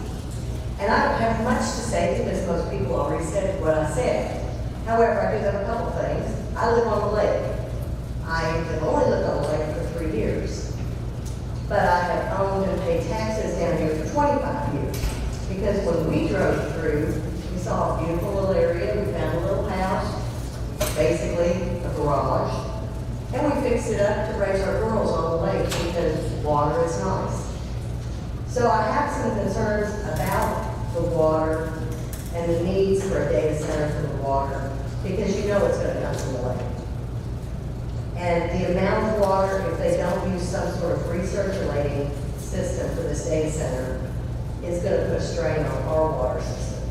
And I don't have much to say because most people already said what I said. However, I do have a couple things. I live on the lake. I have only lived on the lake for 3 years. But I have owned and paid taxes down here for 25 years. Because when we drove through, we saw a beautiful little area. We found a little house, basically a garage. And we fixed it up to raise our girls on the lake because water is nice. So I have some concerns about the water and the needs for a data center for the water, because you know it's going to come from the lake. And the amount of water, if they don't use some sort of recirculating system for this data center, is going to put a strain on our water system.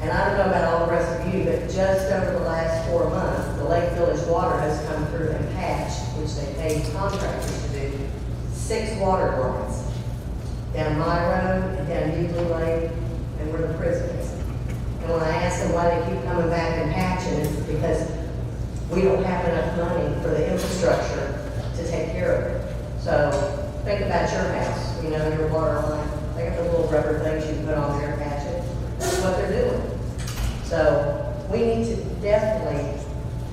And I don't know about all the rest of you, but just over the last 4 months, the Lake Village Water has come through and patched, which they paid contractors to do, 6 water lines down my road and down Euclid Lake and where the prison is. And when I ask them why they keep coming back and patching, it's because we don't have enough money for the infrastructure to take care of it. So think about your house, you know, your water line. They got the little rubber things you can put on there and patch it. That's what they're doing. So we need to definitely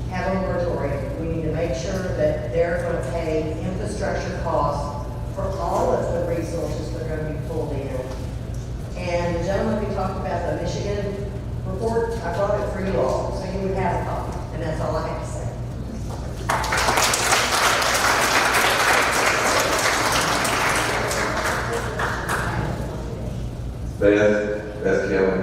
have a moratorium. We need to make sure that they're going to pay infrastructure costs for all of the resources that are going to be pulled in. And the gentleman who talked about the Michigan report, I brought it for you all, so you would have a copy. And that's all I have to say. Beth Kelly.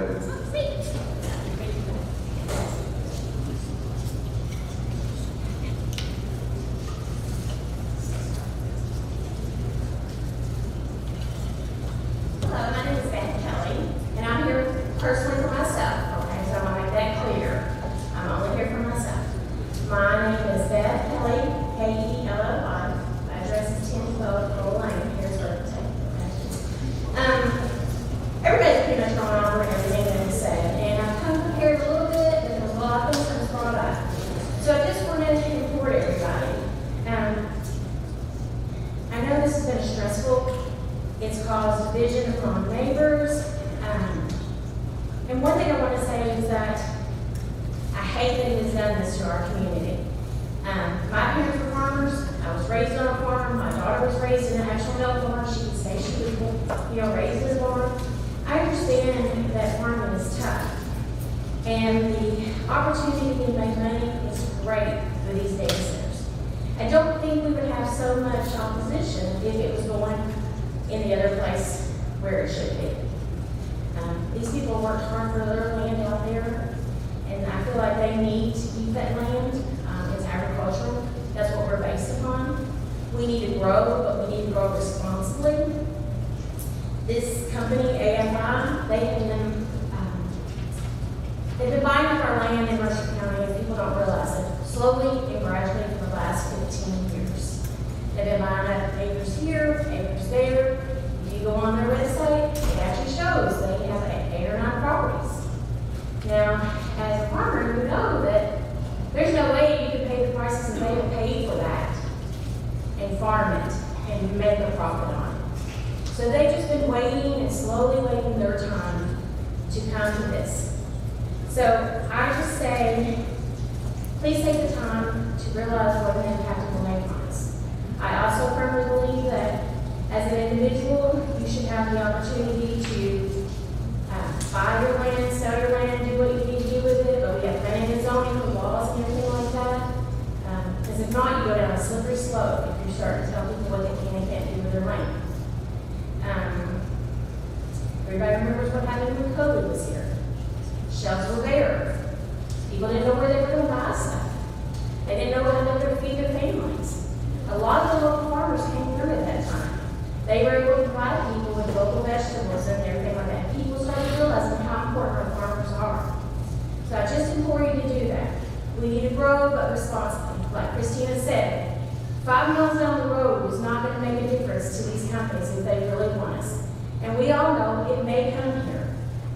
Hello, my name is Beth Kelly, and I'm here personally for myself, okay, so I want to make that clear. I'm only here for myself. My name is Beth Kelly, Kelly. My address is 1012 Coal Lane, Harrisburg, Kentucky. Everybody's pretty much gone over everything that was said, and I've come prepared a little bit, but there was a lot of concerns brought up. So I just wanted to report everybody. I know this has been stressful. It's caused division among neighbors. And one thing I want to say is that I hate that it has done this to our community. My parents were farmers. I was raised on a farm. My daughter was raised in an actual milk farm. She could say she was, raised in a farm. I understand that farming is tough. And the opportunity to make money is great for these data centers. I don't think we would have so much opposition if it was going in the other place where it should be. These people worked hard for their land out there, and I feel like they need to keep that land. It's agricultural. That's what we're based upon. We need to grow, but we need to grow responsibly. This company, AFI, they've been buying up our land in Mercer County, and people don't realize it, slowly and gradually for the last 15 years. They've been buying up acres here, acres there. If you go on their website, it actually shows they have 8 or 9 properties. Now, as a farmer, you know that there's no way you can pay the prices that they have paid for that and farm it and make a profit on it. So they've just been waiting and slowly waiting their time to come to this. So I just say, please take the time to realize what an impact it will make on us. I also firmly believe that as an individual, you should have the opportunity to buy your land, sell your land, do what you need to do with it, but we have planning and zoning for laws and everything like that. Because if not, you go down a slippery slope if you start to tell people what they can and can't do with their land. Everybody remembers what happened when COVID was here. Shelves were bare. People didn't know where they were going to buy stuff. They didn't know how they were going to feed their families. A lot of the local farmers came through at that time. They were able to provide people with local vegetables and everything like that. People started realizing how important our farmers are. So I just implore you to do that. We need to grow, but responsibly. Like Christina said, 5 miles down the road is not going to make a difference to these companies if they really want us. And we all know it may come here,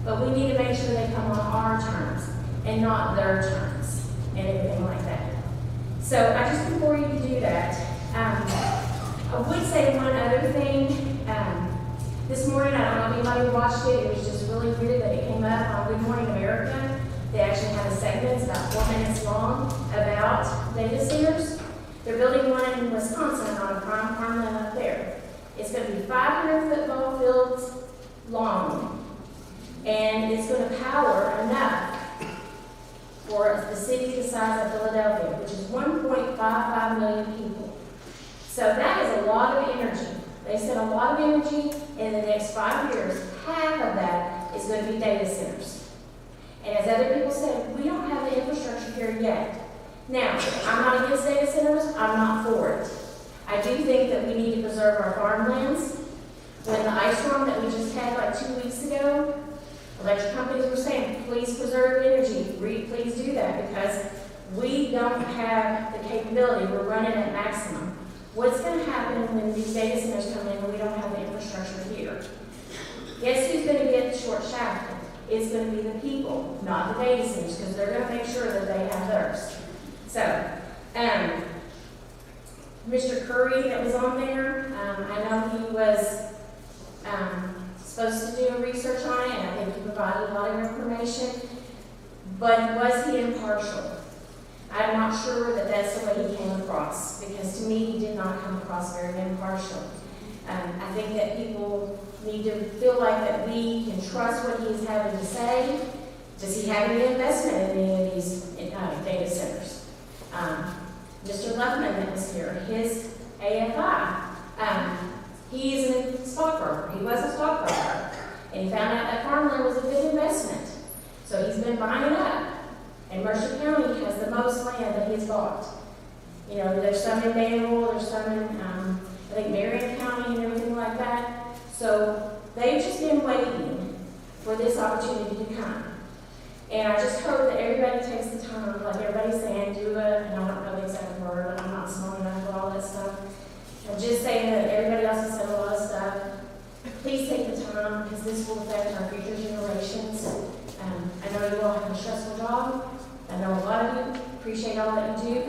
but we need to make sure they come on our terms and not their terms and everything like that. So I just implore you to do that. I would say one other thing. This morning, I don't know if anybody watched it, it was just really weird that it came up on Good Morning America. They actually had a segment, it's about 4 minutes long, about data centers. They're building one in Wisconsin on a prime farmland up there. It's going to be 500 football fields long, and it's going to power enough for the city the size of Philadelphia, which is 1.55 million people. So that is a lot of energy. They said a lot of energy in the next 5 years, half of that is going to be data centers. And as other people said, we don't have the infrastructure here yet. Now, I'm not against data centers, I'm not for it. I do think that we need to preserve our farmlands. When the ice storm that we just had like 2 weeks ago, electric companies were saying, please preserve energy, please do that, because we don't have the capability, we're running at maximum. What's going to happen when these data centers come in and we don't have the infrastructure here? Guess who's going to get short-shafted? It's going to be the people, not the data centers, because they're going to make sure that they have theirs. So, Mr. Curry that was on there, I know he was supposed to do a research on it, and I think he provided a lot of information, but was he impartial? I'm not sure that that's the way he came across, because to me he did not come across very impartial. I think that people need to feel like that we can trust what he's having to say. Does he have any investment in any of these data centers? Mr. Luckman that was here, his AFI, he is a stockbroker. He was a stockbroker. And he found out that farmland was a good investment. So he's been buying it up. And Mercer County has the most land that he's bought. You know, there's some in Danville, there's some in, I think, Marion County and everything like that. So they've just been waiting for this opportunity to come. And I just hope that everybody takes the time, like everybody's saying, do it, and I don't know the exact word, and I'm not smart enough for all that stuff. I'm just saying that everybody else has said a lot of stuff. Please take the time, because this will affect our future generations. I know you all have a stressful job. I know a lot of you appreciate all that you do.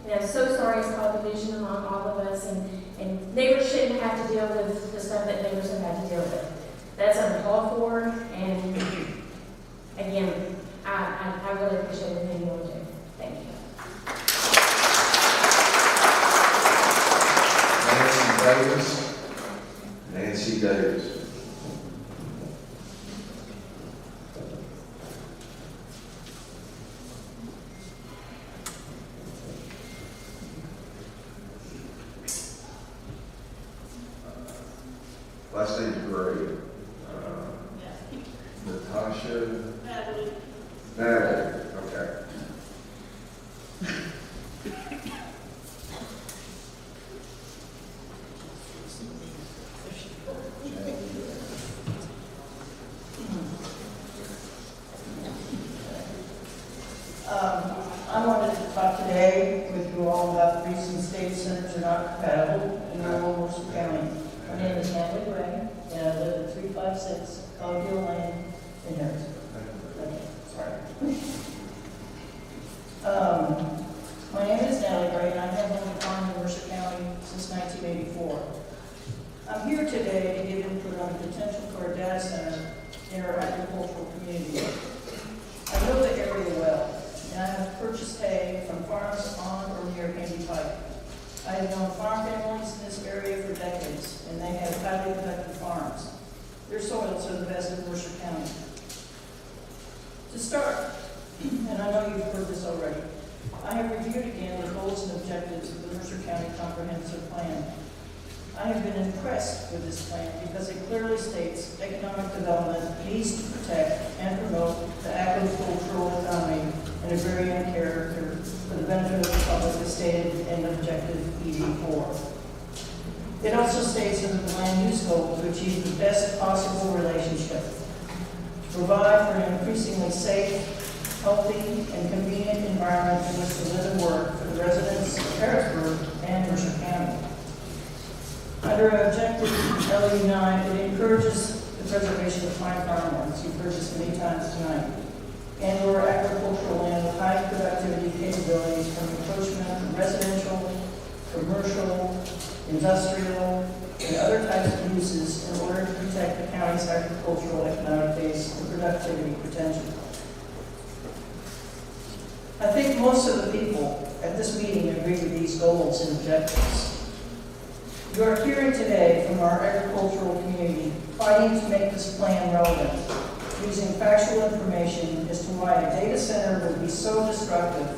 And I'm so sorry it's caused division among all of us, and neighbors shouldn't have to deal with the stuff that neighbors have had to deal with. That's uncalled for, and again, I really appreciate everything you all do. Thank you. Nancy Davis. Last name's Gray. Natasha. Natalie. Okay. I wanted to talk today with you all about the reasons data centers are not compatible in rural Mercer County. My name is Natalie Gray, and I live at 356 Coghill Lane in Harrisburg. Okay, sorry. My name is Natalie Gray, and I have owned a farm in Mercer County since 1984. I'm here today to give input on the potential for a data center in our agricultural community. I know the area well, and I have purchased hay from farms on or near Handy Pike. I have known farm families in this area for decades, and they have highly productive farms. Their soils are the best in Mercer County. To start, and I know you've heard this already, I have reviewed again the goals and objectives of the Mercer County Comprehensive Plan. I have been impressed with this plan because it clearly states economic development needs to protect and promote the agricultural economy in a agrarian character for the benefit of the public as stated in Objective ED4. It also states under the land use goal to achieve the best possible relationship, to provide for an increasingly safe, healthy, and convenient environment in which to live and work for the residents of Harrisburg and Mercer County. Under Objective LE9, it encourages the preservation of fine farmlands, you've heard this many times tonight, and/or agricultural land with high productivity capabilities from encroachment from residential, commercial, industrial, and other types of uses in order to protect the county's agricultural, economic base, and productivity potential. I think most of the people at this meeting agree with these goals and objectives. You are hearing today from our agricultural community fighting to make this plan relevant, using factual information as to why a data center would be so destructive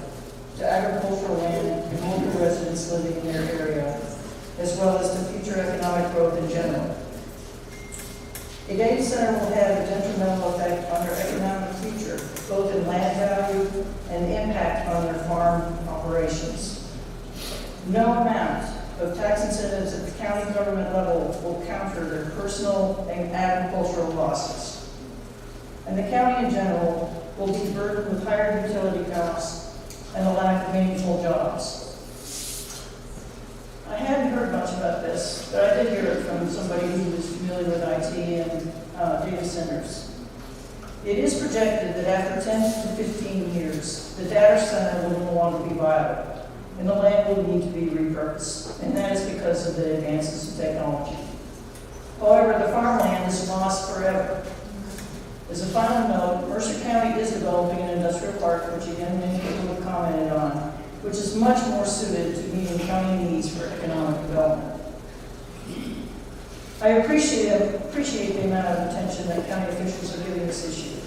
to agricultural land and local residents living in their area, as well as to future economic growth in general. A data center will have a detrimental effect on their economic future, both in land value and impact on their farm operations. No amount of tax incentives at the county government level will counter their personal and agricultural losses. And the county in general will be burdened with higher utility costs and a lack of meaningful jobs. I hadn't heard much about this, but I did hear it from somebody who was familiar with IT and data centers. It is projected that after 10 to 15 years, the data center will no longer be viable, and the land will need to be repurposed, and that is because of the advances in technology. However, the farmland is lost forever. As a final note, Mercer County is developing an industrial park, which again many people have commented on, which is much more suited to meeting county needs for economic development. I appreciate the amount of attention that county officials are giving this issue.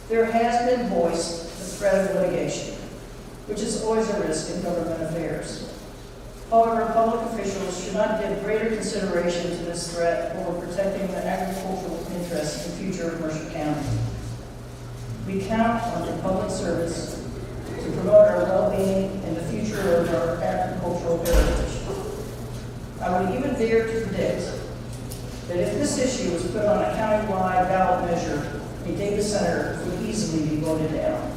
There has been voiced the threat of litigation, which is always a risk in government affairs. However, public officials should not give greater consideration to this threat over protecting the agricultural interests and future of Mercer County. We count on your public service to promote our well-being and the future of our agricultural heritage. I would even dare to predict that if this issue was put on a county-wide ballot measure, a data center would easily be voted down.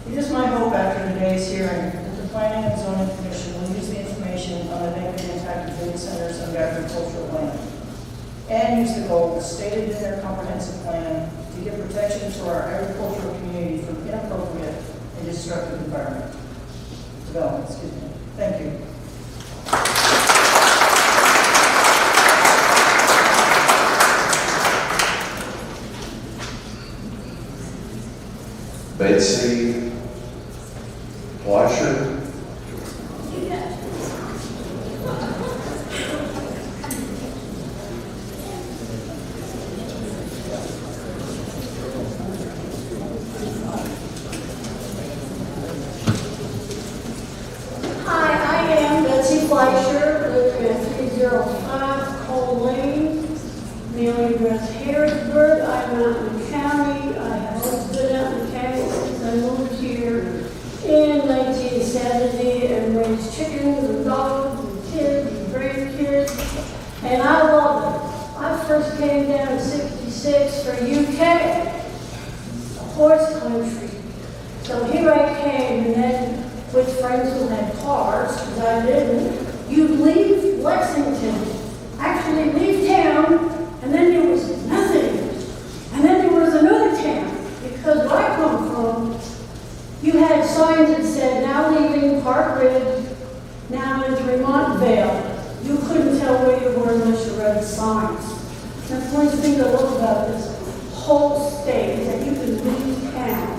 It is my hope after today's hearing that the Planning and Zoning Commission will use the information on the negative impact of data centers on agricultural land and use the goals stated in their comprehensive plan to give protection to our agricultural community from inappropriate and destructive development. Thank you. Betsy Fleischer. Hi, I am Betsy Fleischer, living at 305 Cole Lane, mailing address Harrisburg. I'm out in the county. I have always been out in the county since I moved here in 1970 and raised chickens and dogs and kids and grandkids, and I love it. I first came down in '66 for UK, horse country. So here I came, and then with friends who had cars, because I didn't, you'd leave Lexington, actually leave town, and then there was nothing. And then there was another town, because where I come from, you had signs that said, now leaving Park Ridge, now in Vermontvale. You couldn't tell where you were unless you read the signs. That's one thing to love about this whole state, is that you can leave town.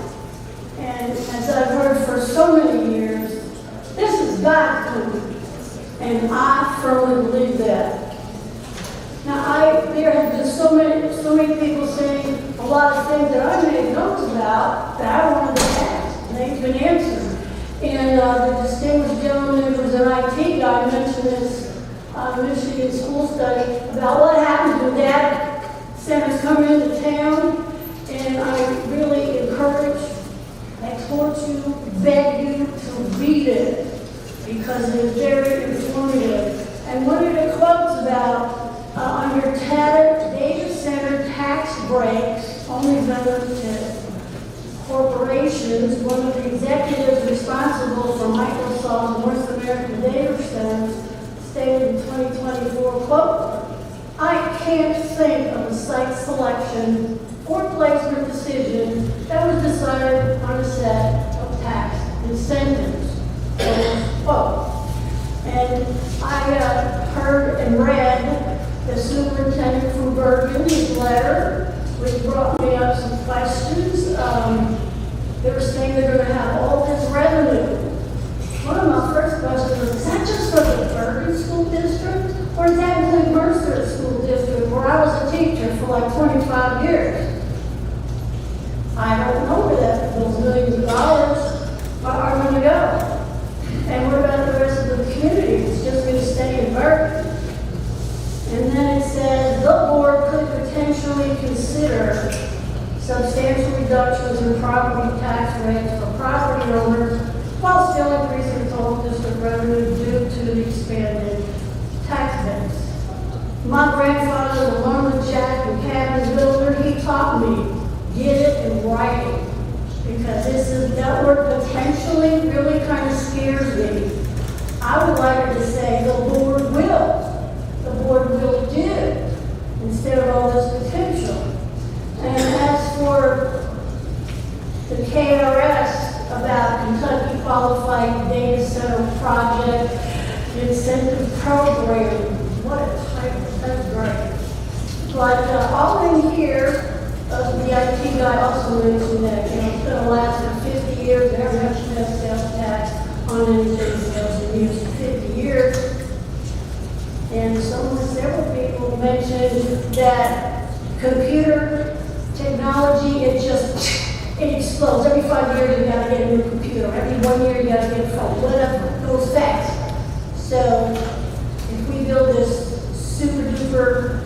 And as I've heard for so many years, this is God's country. And I firmly believe that. Now, there have been so many people saying a lot of things that I made notes about that I wanted to ask, and they've been answered. And the distinguished gentleman who was an IT guy mentioned this Michigan school study about what happens when data centers come into town. And I really encourage, exhort you, beg you to read it, because it is very informative. And one of the quotes about under data center tax breaks, only those to corporations, one of the executives responsible for Microsoft's North American data centers stated in 2024, quote, I can't think of a site selection or placement decision that was decided on a set of tax incentives, quote. And I heard and read the superintendent from Bergen, his letter, which brought me up some questions. They were saying they're going to have all this revenue. One of my first questions was, is that just for the Bergen School District? Or is that include Mercer School District, where I was a teacher for like 25 years? I don't know where those millions of dollars are going to go. And what about the rest of the community? It's just going to stay in Bergen. And then it says, the board could potentially consider substantial reductions in property tax rates for property owners while still increasing total district revenue due to the expanded tax base. My grandfather was a lumberjack and cabin builder. He taught me, get it and write it. Because that word potentially really kind of scares me. I would like to say the board will. The board will do, instead of all this potential. And as for the KRS about Kentucky Qualified Data Center Project Incentive Program, what a title, that's great. But all in here, the IT guy also mentioned that, it's going to last for 50 years, never have to pay sales tax on anything sales in use for 50 years. And several people mentioned that computer technology, it explodes. Every 5 years you gotta get a new computer. Every 1 year you gotta get a phone. Whatever, it goes fast. So if we build this super duper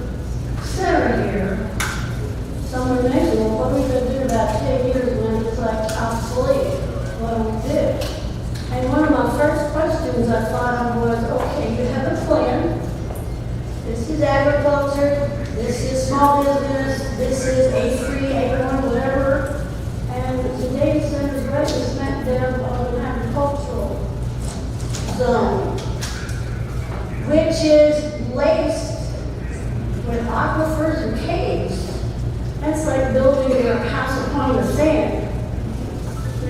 center here, someone mentioned, well, what are we going to do about 10 years when it's like obsolete? What do we do? And one of my first questions I thought of was, okay, you have a plan. This is agriculture, this is small business, this is A3, A1, whatever. And the data centers right is meant there on an agricultural zone, which is laced with aquifers and caves. That's like building your house upon the sand.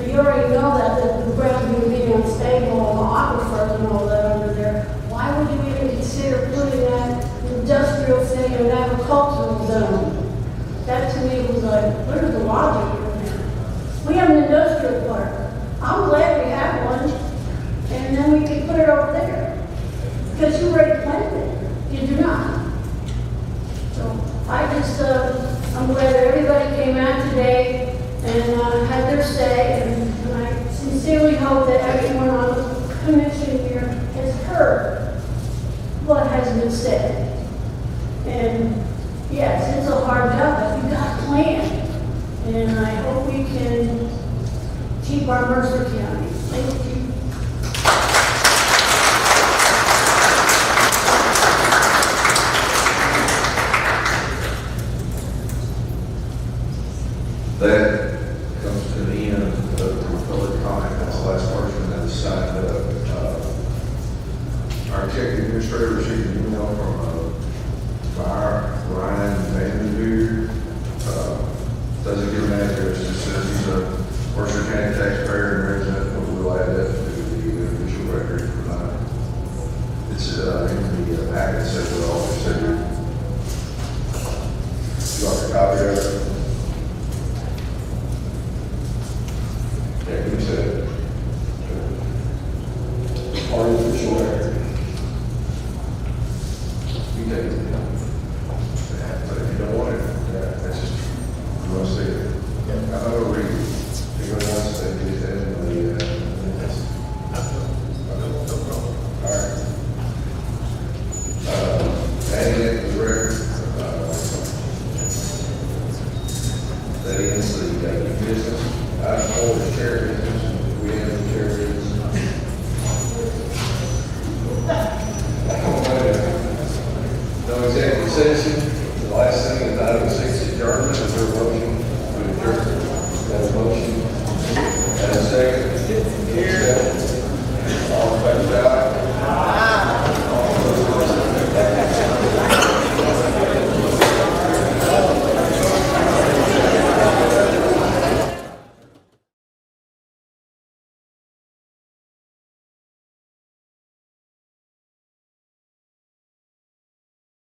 You already know that the ground's going to be unstable and the aquifers and all that under there. Why would you even consider putting that industrial thing in an agricultural zone? That to me was like, where's the logic in there? We have an industrial park. I'm glad we have one. And then we can put it over there. Because you already planned it. You do not. So I'm glad that everybody came out today and had their say, and I sincerely hope that everyone on the commission here has heard what has been said. And yes, it's a hard job, but we've got a plan. And I hope we can keep our Mercer County. Thank you. That comes to the end of the public comment. That's the last person that signed up. Our executive administrator received an email from Ryan Vandenbuer. Doesn't give an address, just says he's a Mercer County taxpayer and resident, but we'll add that to the official record tonight. It's in the packet set with all the signatures. You want a copy of it? Yeah, who said it? Part of the official record. You take it. But if you don't want it, that's just, you want to see it. Yeah. I'm going to read it. If anyone wants to get that in the minutes. All right. Adding it to the record. That is the new business. Item 4 is chair business. We have the chair business. No executive session. The last thing is item 6 adjournment. Is there a motion to adjourn? Got a motion